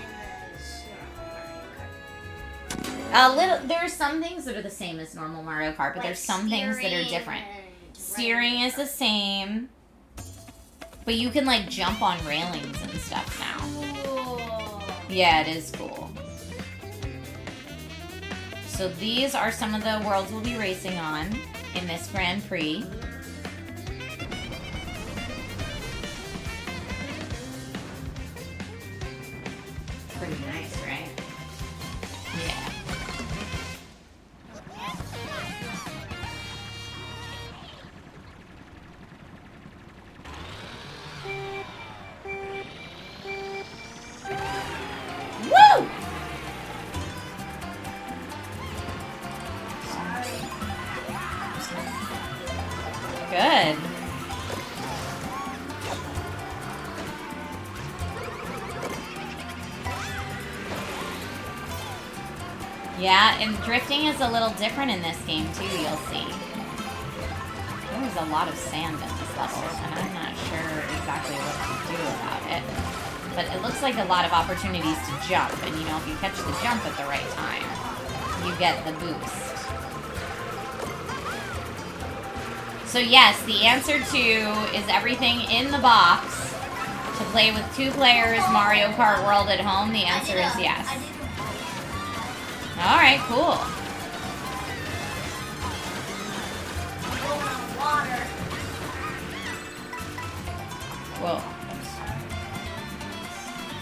as Mario Kart.
There are some things that are the same as normal Mario Kart, but
Like
there's some things that are
steering
different.
and
Steering is the same, but you can like jump on railings and stuff now.
Cool.
Yeah, it is cool. So these are some of the worlds we'll be racing on in this Grand Prix. Pretty nice, right? Yeah. Woo! Good. Yeah, and drifting is a little different in this game too, you'll see. There's a lot of sand in this level, and I'm not sure exactly what to do about it. But it looks like a lot of opportunities to jump, and you know, if you catch the jump at the right time, you get the boost. So yes, the answer to is everything in the box to play with 2 players Mario Kart World at home. The answer is yes. All right, cool. Whoa.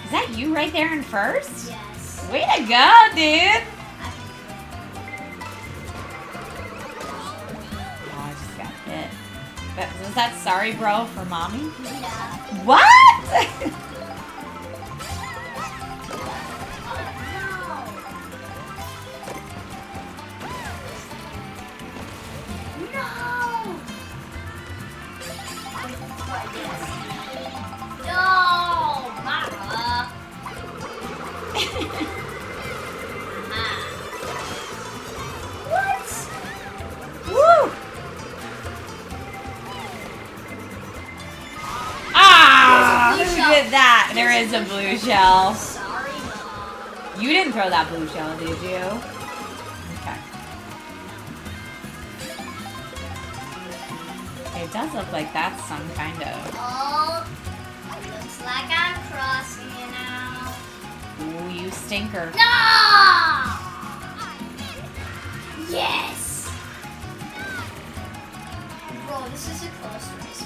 Is that you right there in first?
Yes.
Way to go, dude. Oh, I just got hit. Was that sorry, bro, for mommy?
Yeah.
What? That there is a blue shell.
Sorry, Mom.
You didn't throw that blue shell, did you? Okay. It does look like that's some kind of.
Oh, looks like I'm crossing you now.
Ooh, you stinker.
No! Yes. Bro, this is a close race.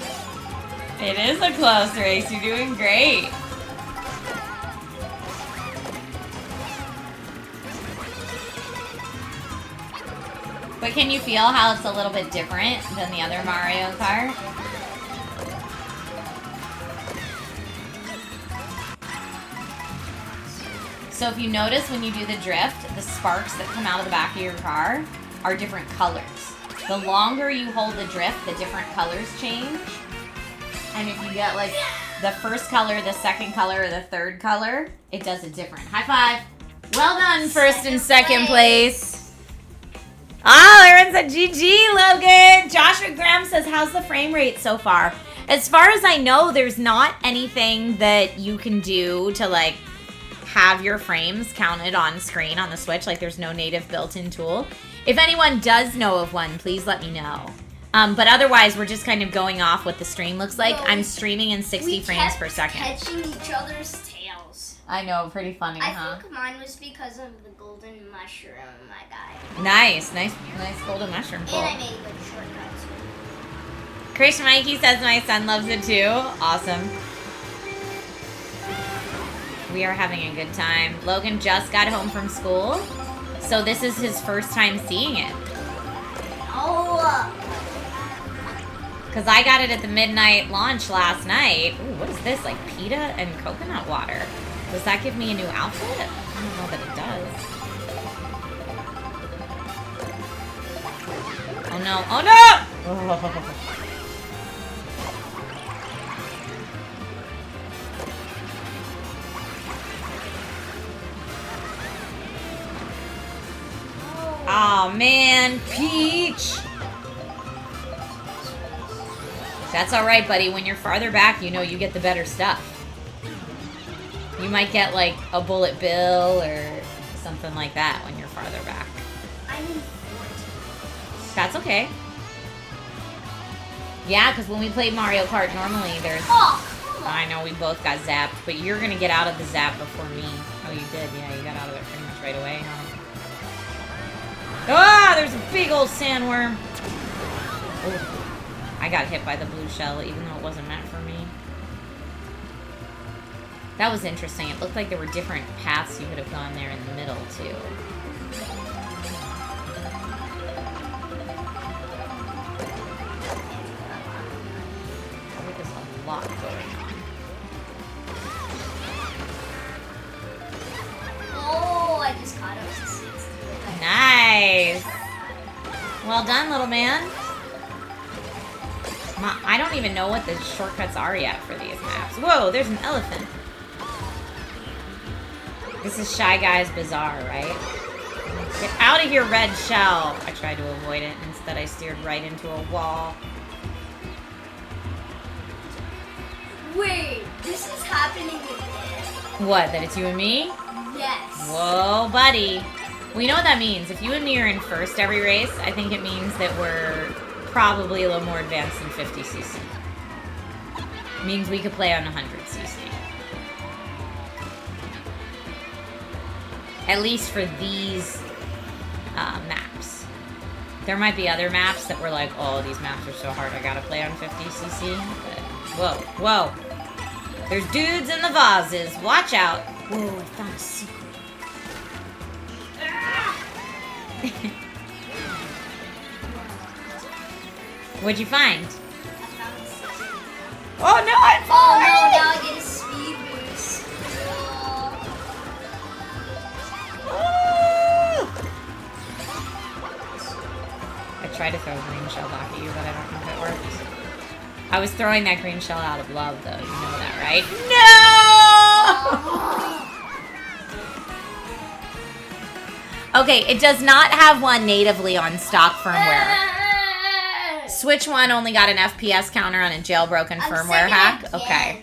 It is a close race. You're doing great. But can you feel how it's a little bit different than the other Mario Kart? So if you notice when you do the drift, the sparks that come out of the back of your car are different colors. The longer you hold the drift, the different colors change. And if you get like the first color, the second color, or the third color, it does it different. High five. Well done, first and second place. Oh, Aaron said GG, Logan. Joshua Graham says, how's the frame rate so far? As far as I know, there's not anything that you can do to like have your frames counted on screen on the Switch. Like there's no native built-in tool. If anyone does know of one, please let me know. But otherwise, we're just kind of going off what the stream looks like. I'm streaming in 60 frames per second.
Catching each other's tails.
I know, pretty funny, huh?
I think mine was because of the golden mushroom I got.
Nice golden mushroom pull.
And I made good shortcuts.
Krish Mikey says my son loves it too. Awesome. We are having a good time. Logan just got home from school, so this is his first time seeing it.
Oh.
Because I got it at the midnight launch last night. Ooh, what is this? Like pita and coconut water. Does that give me a new outfit? I don't know that it does. Oh no. Oh no! Oh. Oh man, Peach! That's alright, buddy. When you're farther back, you know you get the better stuff. You might get like a bullet bill or something like that when you're farther back.
I'm in 14.
That's okay. Yeah, because when we played Mario Kart, normally there's...
Oh, come on.
I know, we both got zapped, but you're going to get out of the zap before me. Oh, you did? Yeah, you got out of it pretty much right away, huh? Ah, there's a big old sandworm. Oh, I got hit by the blue shell, even though it wasn't meant for me. That was interesting. It looked like there were different paths you could have gone there in the middle, too. There's a lot going on.
Oh, I just caught up to 60.
Nice. Well done, little man. I don't even know what the shortcuts are yet for these maps. Whoa, there's an elephant. This is Shy Guy's Bazaar, right? Get out of here, red shell. I tried to avoid it. Instead, I steered right into a wall.
Wait, this is happening again.
What, that it's you and me?
Yes.
Whoa, buddy. Well, you know what that means. If you and me are in first every race, I think it means that we're probably a little more advanced than 50cc. Means we could play on 100cc. At least for these maps. There might be other maps that were like, oh, these maps are so hard, I gotta play on 50cc. But, whoa, whoa. There's dudes in the vases. Watch out. Whoa, I found a secret. What'd you find? Oh no, I fall!
Oh no, now I get a speed boost.
I tried to throw a green shell back at you, but I don't know if it works. I was throwing that green shell out of love, though. You know that, right? No! Okay, it does not have one natively on stock firmware. Switch 1 only got an FPS counter on a jailbroken firmware hack.
Again.
Okay.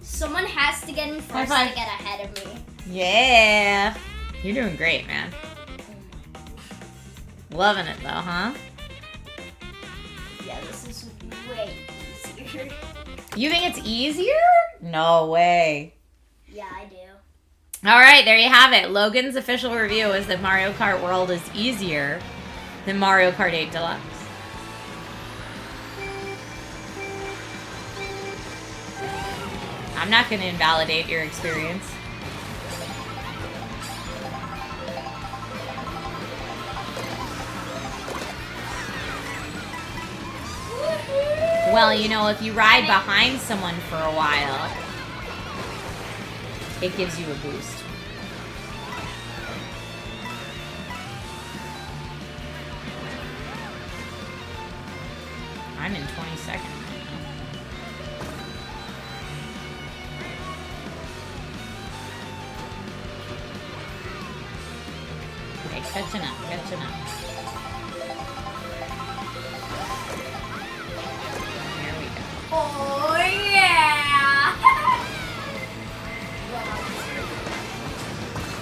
Someone has to get in first to get ahead of me.
Yeah. You're doing great, man. Loving it, though, huh?
Yeah, this is way easier.
You think it's easier? No way.
Yeah, I do.
All right, there you have it. Logan's official review is that Mario Kart World is easier than Mario Kart 8 Deluxe. I'm not going to invalidate your experience. Well, you know, if you ride behind someone for a while, it gives you a boost. I'm in 22nd. Okay, catching up, catching up. Here we go.
Oh, yeah!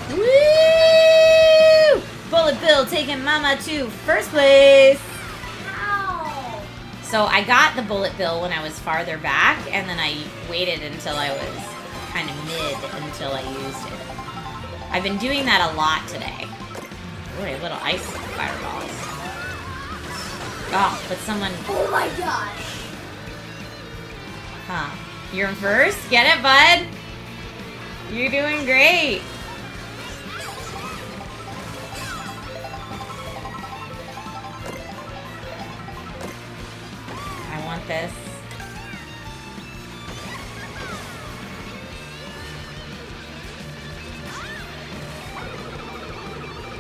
Woo! Bullet Bill taking Mama to first place.
Ow!
So I got the Bullet Bill when I was farther back, and then I waited until I was kind of mid until I used it. I've been doing that a lot today. Boy, little ice fireballs. Oh, but someone...
Oh my gosh!
Huh. You're in first? Get it, bud? You're doing great. I want this.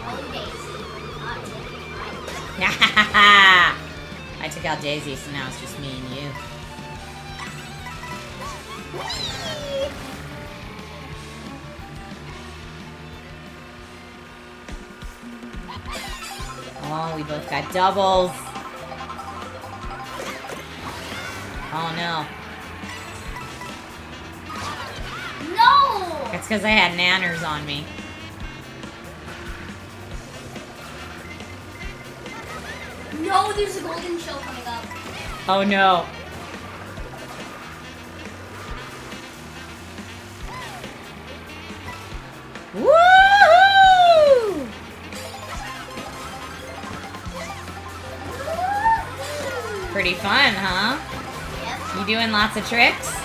Oh, Daisy. Not taking
I took out Daisy, so now it's just me and you. Oh, we both got doubles. Oh no.
No!
It's because I had nanners on me.
No, there's a golden shell coming up.
Oh no. Woohoo! Pretty fun, huh?
Yep.
You doing lots of tricks?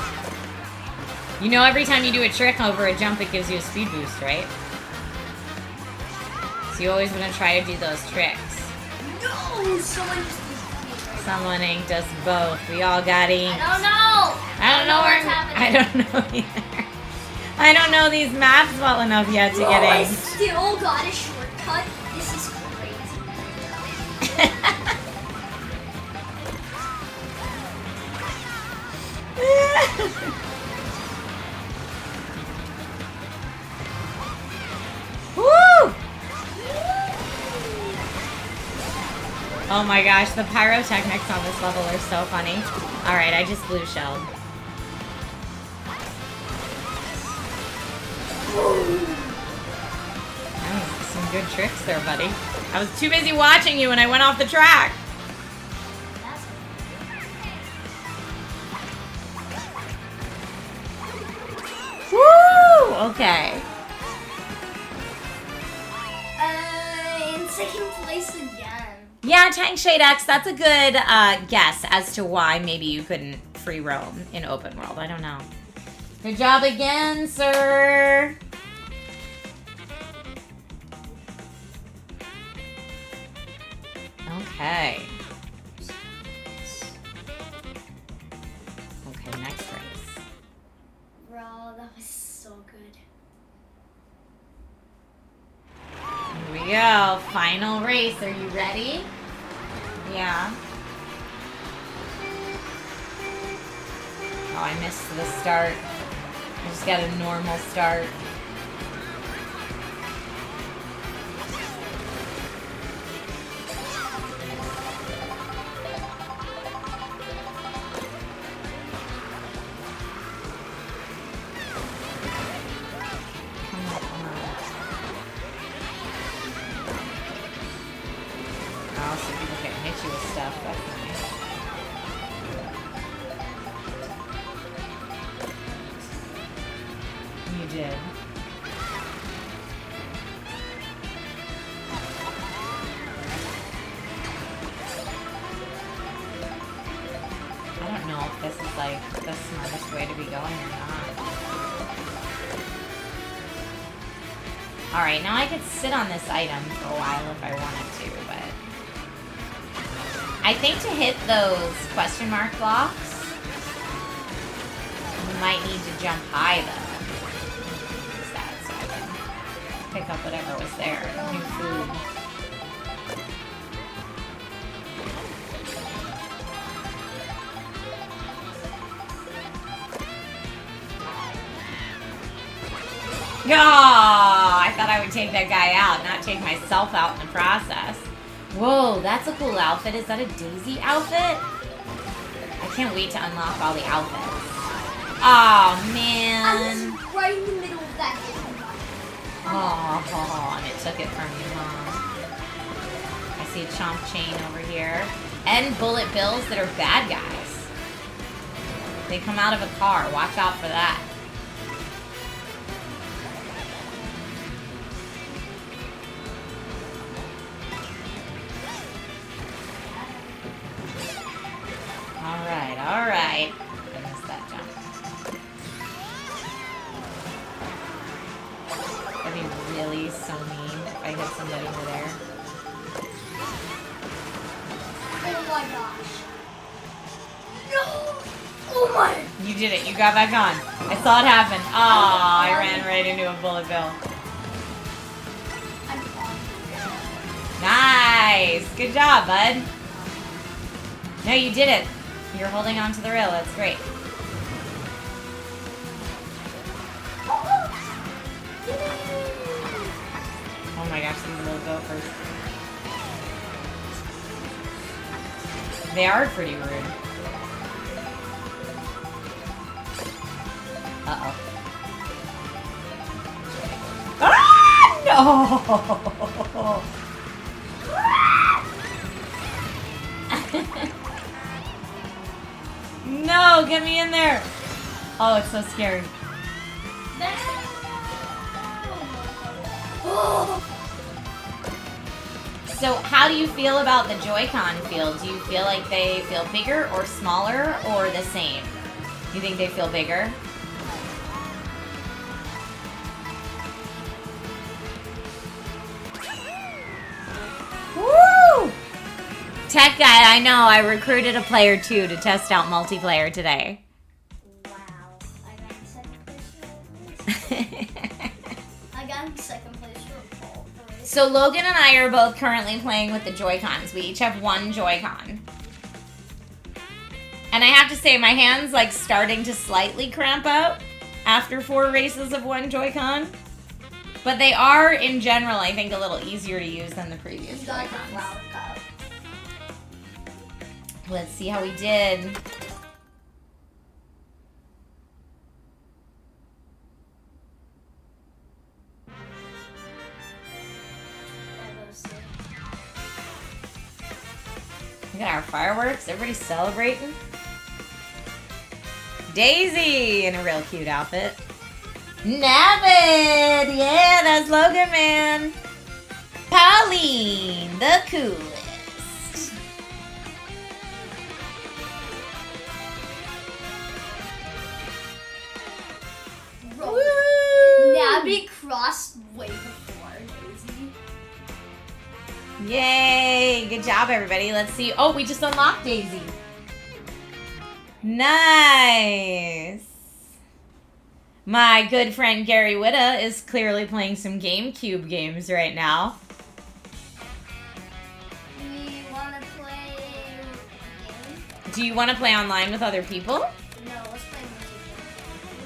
You know every time you do a trick over a jump, it gives you a speed boost, right? So you always want to try to do those tricks.
No!
Someone inked us both. We all got inked.
I don't know!
I don't know where... I don't know either. I don't know these maps well enough yet to get
I
inked.
still got a shortcut. This is crazy.
Woo! Oh my gosh, the pyrotechnics on this level are so funny. Alright, I just blue shelled. That was some good tricks there, buddy. I was too busy watching you when I went off the track.
That's
Okay.
In second place again.
Yeah, Tank Shade X, that's a good guess as to why maybe you couldn't free roam in open world. I don't know. Good job again, sir. Okay. Okay, next race.
Bro, that was so good.
Here we go. Final race. Are you ready? Yeah. Oh, I missed the start. I just got a normal start. Oh, so people can hit you with stuff. That's nice. You did. I don't know if this is like the smartest way to be going or not. Alright, now I could sit on this item for a while if I wanted to, but I think to hit those question mark blocks, you might need to jump high though. Use that so I can pick up whatever was there. New food. Oh, I thought I would take that guy out, not take myself out in the process. Whoa, that's a cool outfit. Is that a Daisy outfit? I can't wait to unlock all the outfits. Oh, man.
I was right in the middle of that.
Oh, and it took it from you, Mom. I see a chomp chain over here. And bullet bills that are bad guys. They come out of a car. Watch out for that. All right. I missed that jump. That'd be really so mean if I hit somebody over there.
Oh my gosh. No! Oh my!
You did it. You got back on. I saw it happen. Oh, I ran right into a bullet bill. Nice. Good job, bud. No, you did it. You're holding on to the rail. That's great. Oh my gosh, these little gophers. They are pretty rude. Uh-oh. Ah! No! No, get me in there. Oh, it's so scary. So how do you feel about the Joy-Con field? Do you feel like they feel bigger or smaller or the same? You think they feel bigger? Woo! Tech guy, I know. I recruited a player too to test out multiplayer today.
Wow. I got in second place. I got in second place for Paul.
So Logan and I are both currently playing with the Joy-Cons. We each have one Joy-Con. And I have to say, my hand's like starting to slightly cramp out after 4 races of one Joy-Con. But they are, in general, I think, a little easier to use than the previous Joy-Cons. Let's see how we did. Look at our fireworks. Everybody's celebrating. Daisy in a real cute outfit. Navid! Yeah, that's Logan Man. Pauline, the coolest. Woo!
Nabbit crossed way before Daisy.
Yay! Good job, everybody. Let's see. Oh, we just unlocked Daisy. Nice. My good friend Gary Witta is clearly playing some GameCube games right now.
We want to play a game?
Do you want to play online with other people?
No, let's play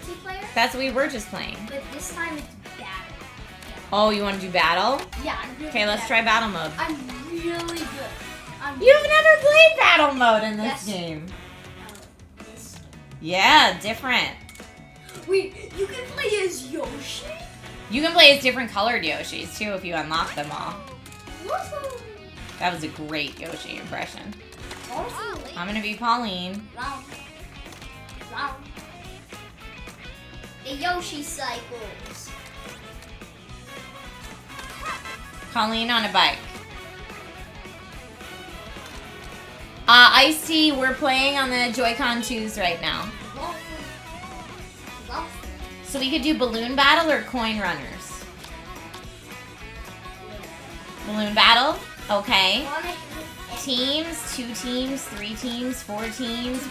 multiplayer.
That's what we were just playing.
But this time it's battle.
Oh, you want to do battle?
Yeah, I'm really
Okay, let's
good.
try battle mode.
I'm really good.
You've never played battle mode in this
Yes.
game.
This.
Yeah, different.
Wait, you can play as Yoshi?
You can play as different colored Yoshis too if you unlock them all.
Woohoo!
That was a great Yoshi impression.
Awesome.
I'm gonna be Pauline.
Round. Round. The Yoshi cycles.
Pauline on a bike. Ice-T, we're playing on the Joy-Con 2s right now. So we could do balloon battle or coin runners. Balloon battle? Okay. Teams, 2 teams, 3 teams, 4 teams.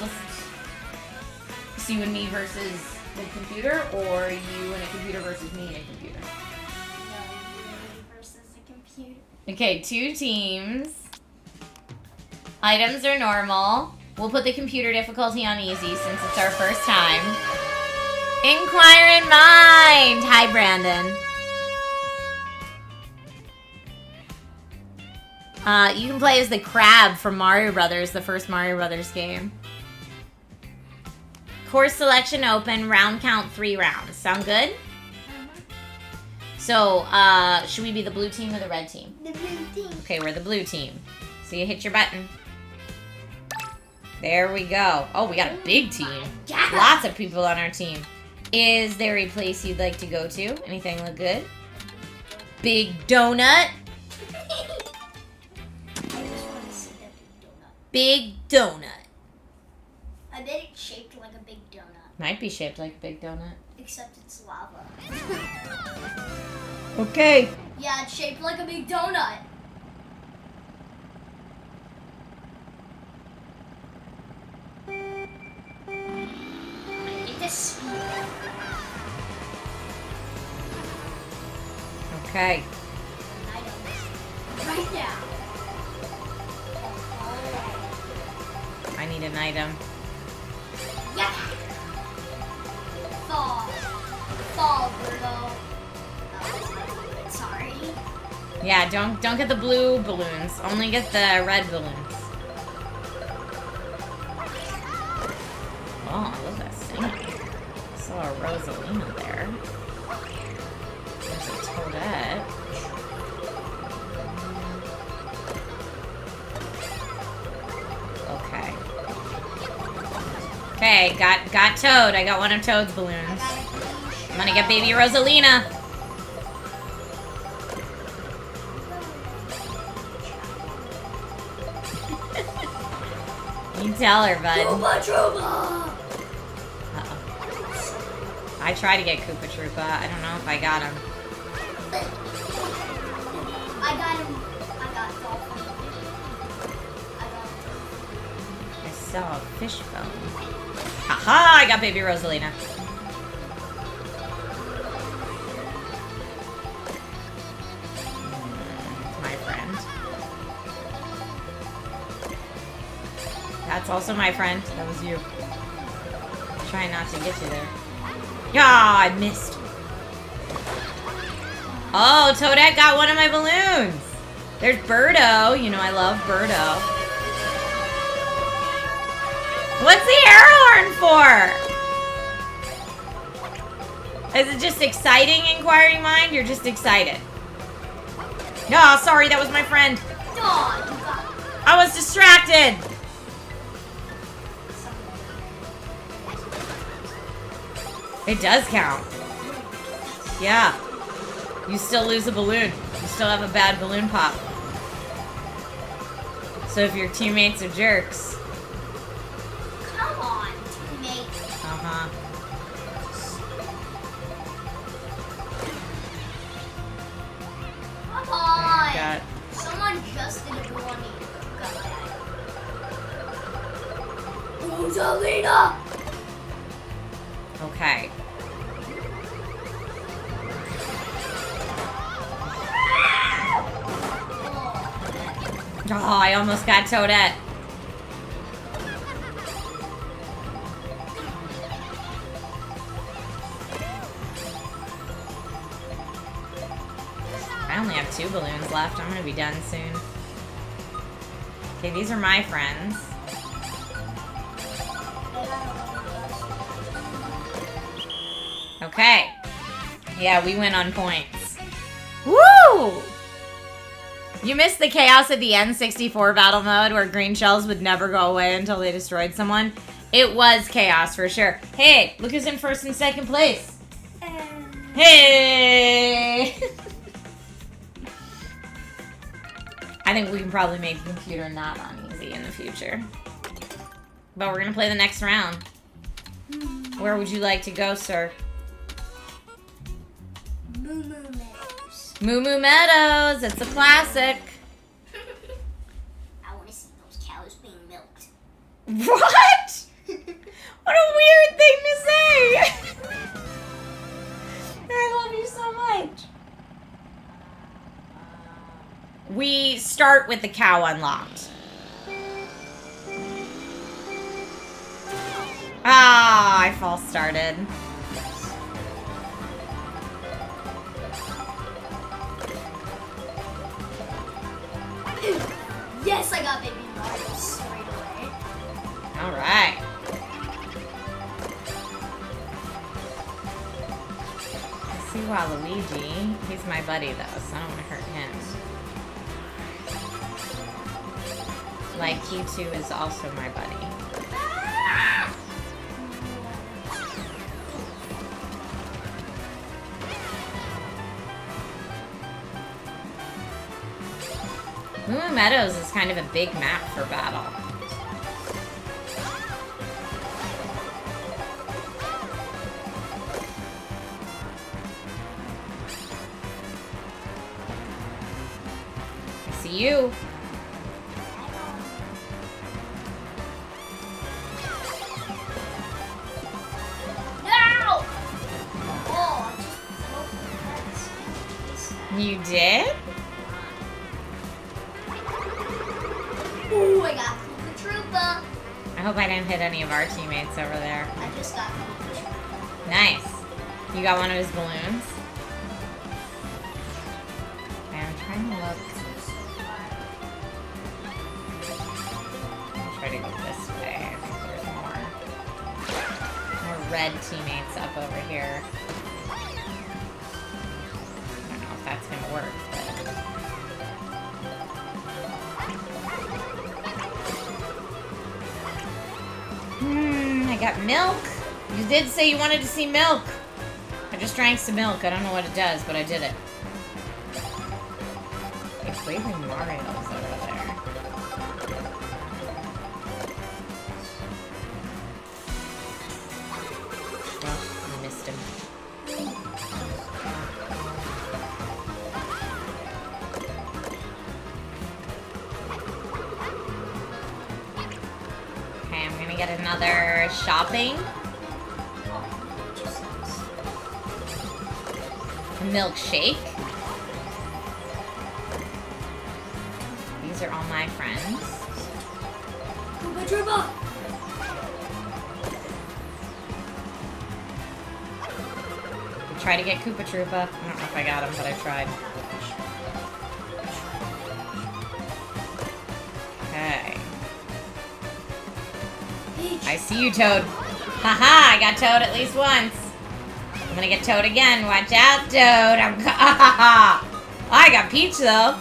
So you and me versus the computer, or you and a computer versus me and a computer?
Versus the computer.
Okay, 2 teams. Items are normal. We'll put the computer difficulty on easy since it's our first time. Inquire in mind! Hi, Brandon. You can play as the crab from Mario Brothers, the first Mario Brothers game. Course selection open, round count 3 rounds. Sound good? So, should we be the blue team or the red team?
The blue team.
Okay, we're the blue team. So you hit your button. There we go. Oh, we got a big team.
Yeah.
Lots of people on our team. Is there a place you'd like to go to? Anything look good? Big donut.
I just want to see that big donut.
Big donut.
I bet it's shaped like a big donut.
Might be shaped like a big donut.
Except it's lava.
Okay.
Yeah, it's shaped like a big donut. I get this speed.
Okay.
Items. Right now.
I need an item.
Yeah. Fall. Fall, Bruno. Sorry.
Yeah, don't get the blue balloons. Only get the red balloons. Oh, look at that singing. I saw a Rosalina there. There's a Toadette. Okay. Okay, got Toad. I got one of Toad's balloons. I'm gonna get baby Rosalina. You tell her, bud.
Koopa Troopa!
Uh-oh. I tried to get Koopa Troopa. I don't know if I got him.
I got him. I got Dolphin.
I saw a fishbone. Haha! I got baby Rosalina. My friend. That's also my friend. That was you. Trying not to get you there. Yeah, I missed. Oh, Toadette got one of my balloons. There's Birdo. You know I love Birdo. What's the air horn for? Is it just exciting, Inquiring Mind? You're just excited. No, sorry, that was my friend.
Dog, you got
I was distracted. It does count. Yeah. You still lose a balloon. You still have a bad balloon pop. So if your teammates are jerks.
Come on, teammate.
Uh-huh.
Come on.
Got
Someone just did a blue on me. Rosalina!
Okay. Oh, I almost got Toadette. I only have 2 balloons left. I'm gonna be done soon. Okay, these are my friends. Okay. Yeah, we win on points. Woo! You missed the chaos of the N64 battle mode where green shells would never go away until they destroyed someone. It was chaos for sure. Hey, look who's in first and second place. Hey! I think we can probably make the computer not uneasy in the future. But we're gonna play the next round. Where would you like to go, sir?
Moo Moo Meadows.
Moo Moo Meadows, it's a classic.
I want to see those cows being milked.
What? What a weird thing to say. I love you so much. We start with the cow unlocked. Ah, I false started.
Yes, I got baby Mario straight away.
All right. I see Waluigi. He's my buddy though, so I don't want to hurt him. Like Q2 is also my buddy. Moo Moo Meadows is kind of a big map for battle. I see you.
No! Oh,
You did?
ooh, I got Koopa Troopa.
I hope I didn't hit any of our teammates over there.
I just got Koopa Troopa.
Nice. You got one of his balloons? Okay, I'm trying to look. I'll try to go this way. I think there's more red teammates up over here. I don't know if that's gonna work, but... I got milk. You did say you wanted to see milk. I just drank some milk. I don't know what it does, but I did it. It's Baby Mario's over there. Oh, I missed him. Okay, I'm gonna get another shopping. A milkshake. These are all my friends.
Koopa Troopa.
Try to get Koopa Troopa. I don't know if I got him, but I tried. Okay. I see you, Toad. Haha, I got Toad at least once. I'm gonna get Toad again. Watch out, Toad. I got Peach, though.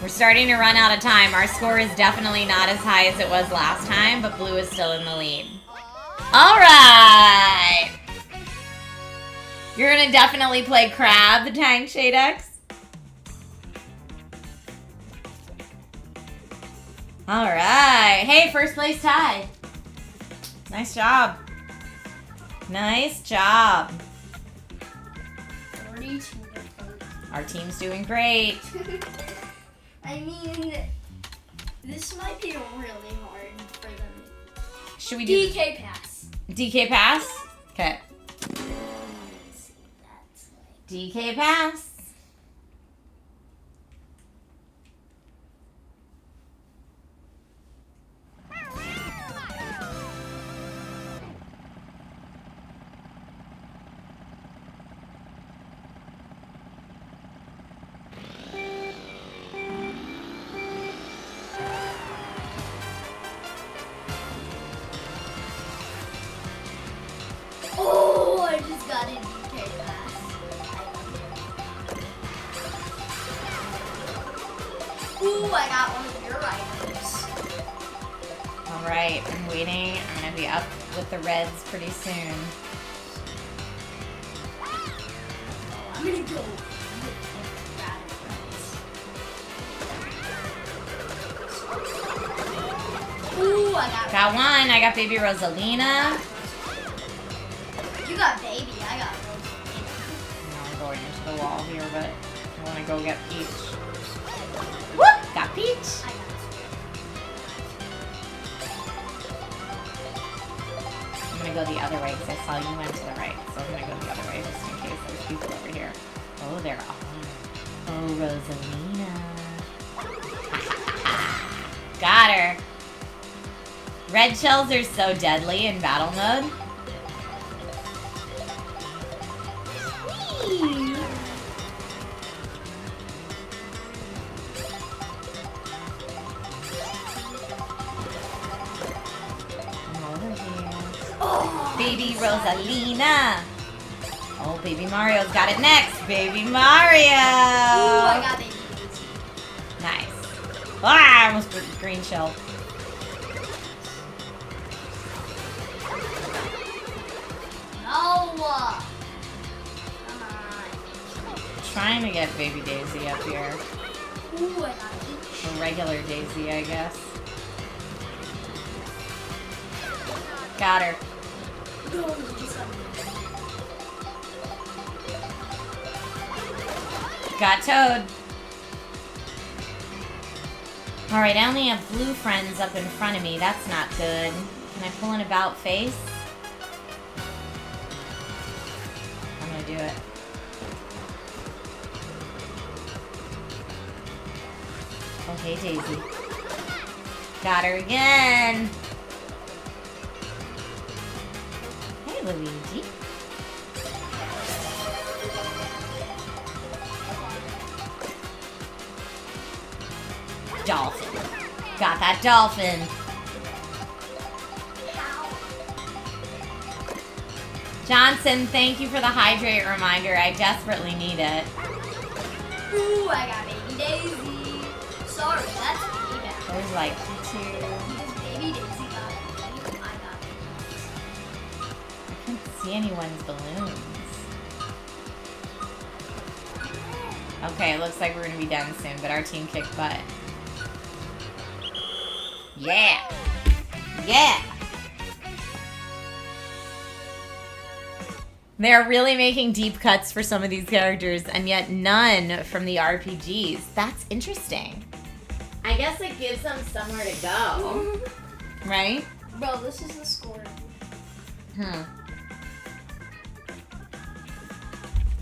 We're starting to run out of time. Our score is definitely not as high as it was last time, but Blue is still in the lead. All right. You're gonna definitely play Crab, the Tank Shade X. All right. Hey, first place tie. Nice job. Nice job.
42.
Our team's doing great.
I mean, this might be really hard for them.
Should we do
DK pass.
DK pass? Okay.
Let's see, that's like...
DK pass.
Oh, I just got a DK pass. Ooh, I got one of your items.
All right, I'm waiting. I'm gonna be up with the reds pretty soon.
I'm gonna go. Ooh, I
Got one. I got baby Rosalina.
You got baby, I got Rosalina.
I'm going into the wall here, but I want to go get Peach. Whoop! Got Peach.
I got
I'm gonna go the other way because I saw you went to the right, so I'm gonna go the other way just in case there's people over here. Oh, there are. Oh, Rosalina. Got her. Red shells are so deadly in battle mode. Whee! Over here.
Oh,
Baby Rosalina. Oh, baby Mario's got it next. Baby Mario.
Ooh, I got baby.
Nice. Ah, I almost green shell.
No. Come on.
Trying to get baby Daisy up here.
Ooh, I got Peach.
Or regular Daisy, I guess. Got her.
No, you just got me.
Got Toad. Alright, I only have blue friends up in front of me. That's not good. Can I pull an about face? I'm gonna do it. Oh, hey, Daisy. Got her again. Hey, Luigi. Dolphin. Got that dolphin. Johnson, thank you for the hydrate reminder. I desperately need it.
Ooh, I got baby Daisy. Sorry, that's me back.
There's like two.
Because baby Daisy got it. I got it.
I can't see anyone's balloons. Okay, it looks like we're gonna be done soon, but our team kicked butt. Yeah! Yeah! They're really making deep cuts for some of these characters, and yet none from the RPGs. That's interesting. I guess it gives them somewhere to go. Right?
Bro, this is the score.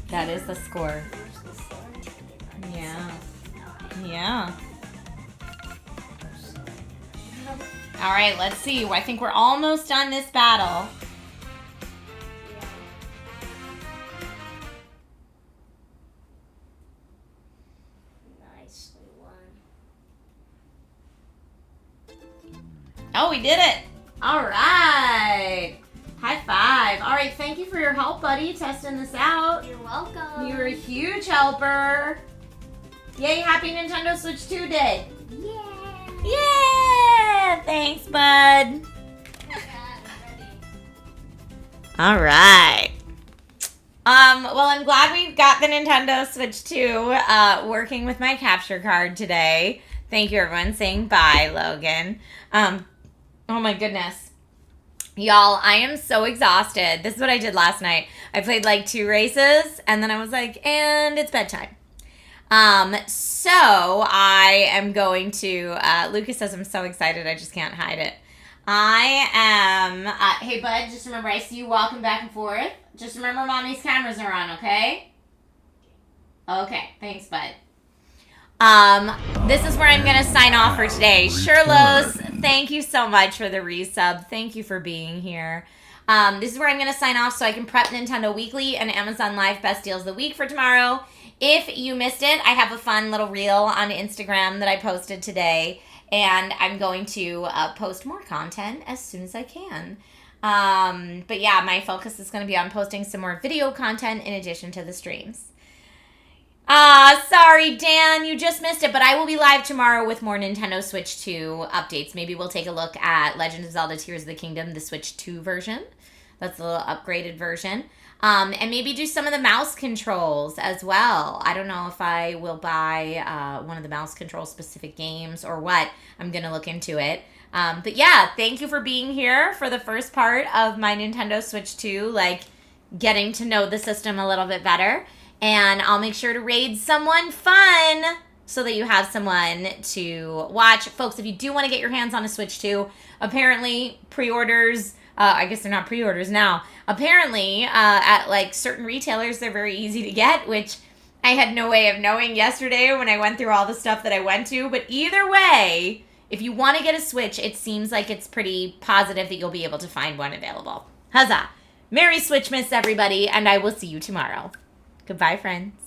That is the score.
Here's the score.
Yeah. Yeah. All right, let's see. I think we're almost done this battle.
Nicely won.
Oh, we did it. All right. High five. All right, thank you for your help, buddy, testing this out.
You're welcome.
You were a huge helper. Yay, happy Nintendo Switch 2 Day.
Yeah.
Yeah, thanks, bud.
I'm ready.
All right. Well, I'm glad we got the Nintendo Switch 2 working with my capture card today. Thank you, everyone, saying bye, Logan. Oh my goodness. Y'all, I am so exhausted. This is what I did last night. I played like 2 races, and then I was like, and it's bedtime. So I am going to, Lucas says I'm so excited, I just can't hide it. I am, hey bud, just remember I see you walking back and forth. Just remember mommy's cameras are on, okay? Okay, thanks bud. This is where I'm going to sign off for today. Sherlos, thank you so much for the resub. Thank you for being here. This is where I'm going to sign off so I can prep Nintendo Weekly and Amazon Live Best Deals of the Week for tomorrow. If you missed it, I have a fun little reel on Instagram that I posted today, and I'm going to post more content as soon as I can. But yeah, my focus is going to be on posting some more video content in addition to the streams. Sorry, Dan, you just missed it, but I will be live tomorrow with more Nintendo Switch 2 updates. Maybe we'll take a look at Legend of Zelda Tears of the Kingdom, the Switch 2 version. That's a little upgraded version. And maybe do some of the mouse controls as well. I don't know if I will buy one of the mouse control specific games or what. I'm going to look into it. But yeah, thank you for being here for the first part of my Nintendo Switch 2, like getting to know the system a little bit better. And I'll make sure to raid someone fun so that you have someone to watch. Folks, if you do want to get your hands on a Switch 2, apparently pre-orders, I guess they're not pre-orders now. Apparently, at like certain retailers, they're very easy to get, which I had no way of knowing yesterday when I went through all the stuff that I went to. But either way, if you want to get a Switch, it seems like it's pretty positive that you'll be able to find one available. Huzzah! Merry Switchmas, everybody, and I will see you tomorrow. Goodbye, friends.